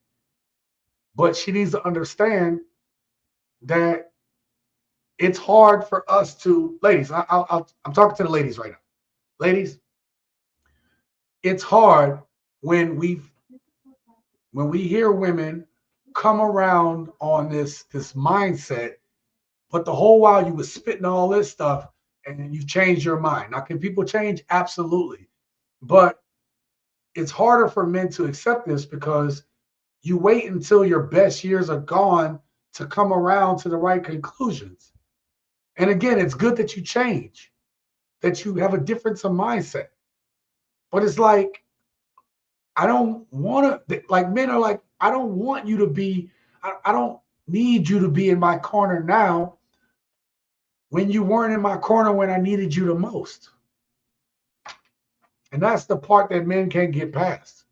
but she needs to understand that it's hard for us to, ladies, I'm talking to the ladies right now. Ladies, it's hard when we hear women come around on this mindset, but the whole while you was spitting all this stuff and you changed your mind. Now, can people change? Absolutely. But it's harder for men to accept this because you wait until your best years are gone to come around to the right conclusions. And again, it's good that you change, that you have a difference of mindset. But it's like, I don't want to, like, men are like, I don't want you to be, I don't need you to be in my corner now when you weren't in my corner when I needed you the most. And that's the part that men can't get past.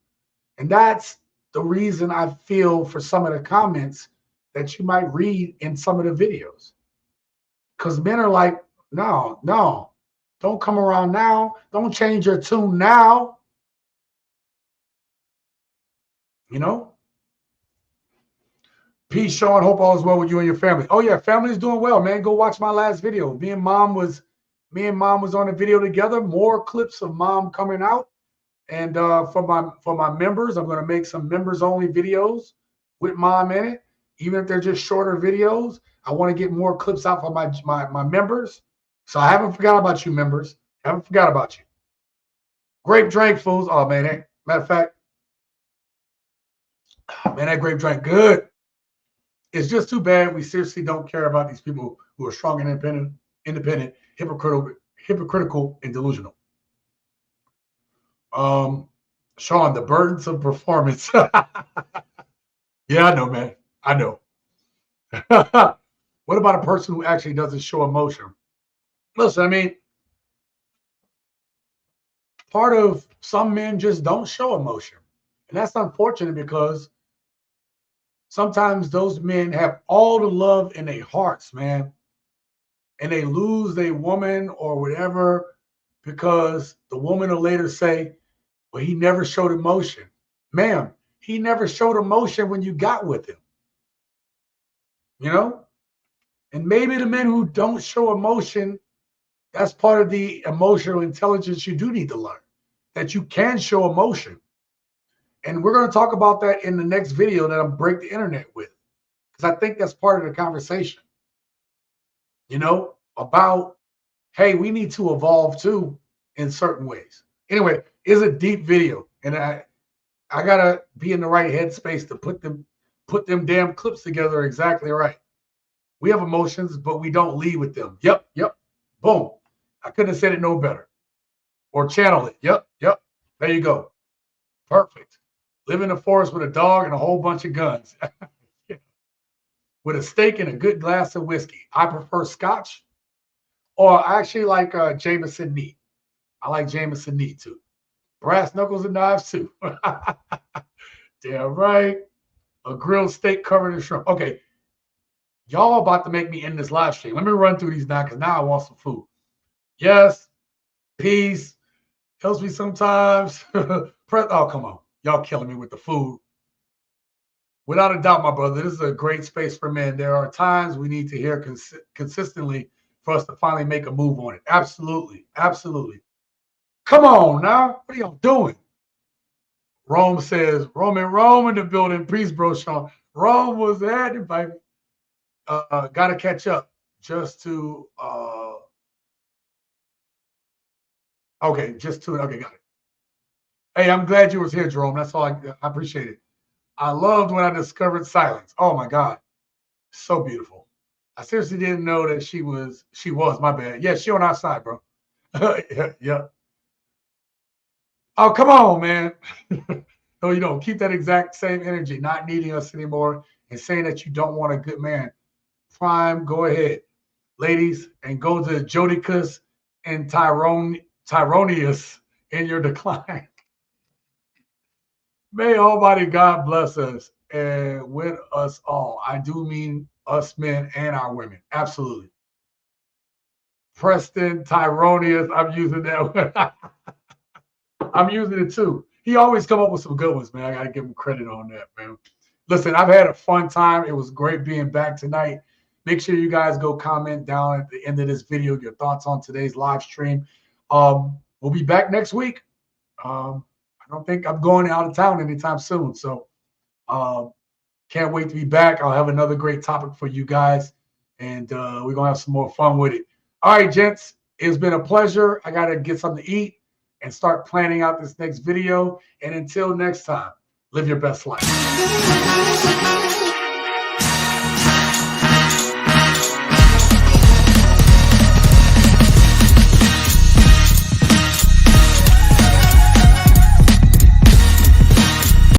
And that's the reason I feel for some of the comments that you might read in some of the videos. Because men are like, no, don't come around now. Don't change your tune now. You know? Peace, Sean. Hope all is well with you and your family. Oh yeah, family's doing well, man. Go watch my last video. Me and mom was on a video together. More clips of mom coming out. And for my members, I'm going to make some members only videos with mom in it. Even if they're just shorter videos, I want to get more clips out for my members. So I haven't forgot about you, members. Haven't forgot about you. Grape drink, fools. Oh man, matter of fact, man, that grape drink good. It's just too bad we seriously don't care about these people who are strong and independent, hypocritical, and delusional. Sean, the burdens of performance. Yeah, I know, man. I know. What about a person who actually doesn't show emotion? Listen, I mean, part of some men just don't show emotion. And that's unfortunate because sometimes those men have all the love in their hearts, man. And they lose their woman or whatever because the woman will later say, well, he never showed emotion. Ma'am, he never showed emotion when you got with him. You know? And maybe the men who don't show emotion, that's part of the emotional intelligence you do need to learn, that you can show emotion. And we're going to talk about that in the next video that I'm break the internet with, because I think that's part of the conversation, you know, about, hey, we need to evolve too in certain ways. Anyway, it's a deep video, and I gotta be in the right headspace to put them damn clips together exactly right. We have emotions, but we don't lead with them. Yep. Boom. I couldn't have said it no better. Or channel it. Yep. There you go. Perfect. Live in the forest with a dog and a whole bunch of guns. With a steak and a good glass of whiskey. I prefer scotch. Or I actually like Jameson neat. I like Jameson neat too. Brass knuckles and knives too. Damn right. A grilled steak covered in shrimp. Okay. Y'all about to make me end this live stream. Let me run through these now because now I want some food. Yes. Peace. Helps me sometimes. Oh, come on. Y'all killing me with the food. Without a doubt, my brother, this is a great space for men. There are times we need to hear consistently for us to finally make a move on it. Absolutely. Come on now. What are y'all doing? Rome says, Rome in the building. Peace, bro, Sean. Rome was at it, baby. Got to catch up just to, okay, got it. Hey, I'm glad you was here, Jerome. That's all I appreciate it. I loved when I discovered silence. Oh my God. So beautiful. I seriously didn't know that she was, my bad. Yeah, she on our side, bro. Yeah. Oh, come on, man. No, you don't. Keep that exact same energy, not needing us anymore and saying that you don't want a good man. Prime, go ahead, ladies, and go to Jodicus and Tyronius in your decline. May Almighty God bless us and with us all. I do mean us men and our women. Absolutely. Preston, Tyronius, I'm using that one. I'm using it too. He always come up with some good ones, man. I got to give him credit on that, man. Listen, I've had a fun time. It was great being back tonight. Make sure you guys go comment down at the end of this video your thoughts on today's live stream. We'll be back next week. I don't think I'm going out of town anytime soon, so can't wait to be back. I'll have another great topic for you guys, and we're gonna have some more fun with it. All right, gents, it's been a pleasure. I gotta get something to eat and start planning out this next video. And until next time, live your best life.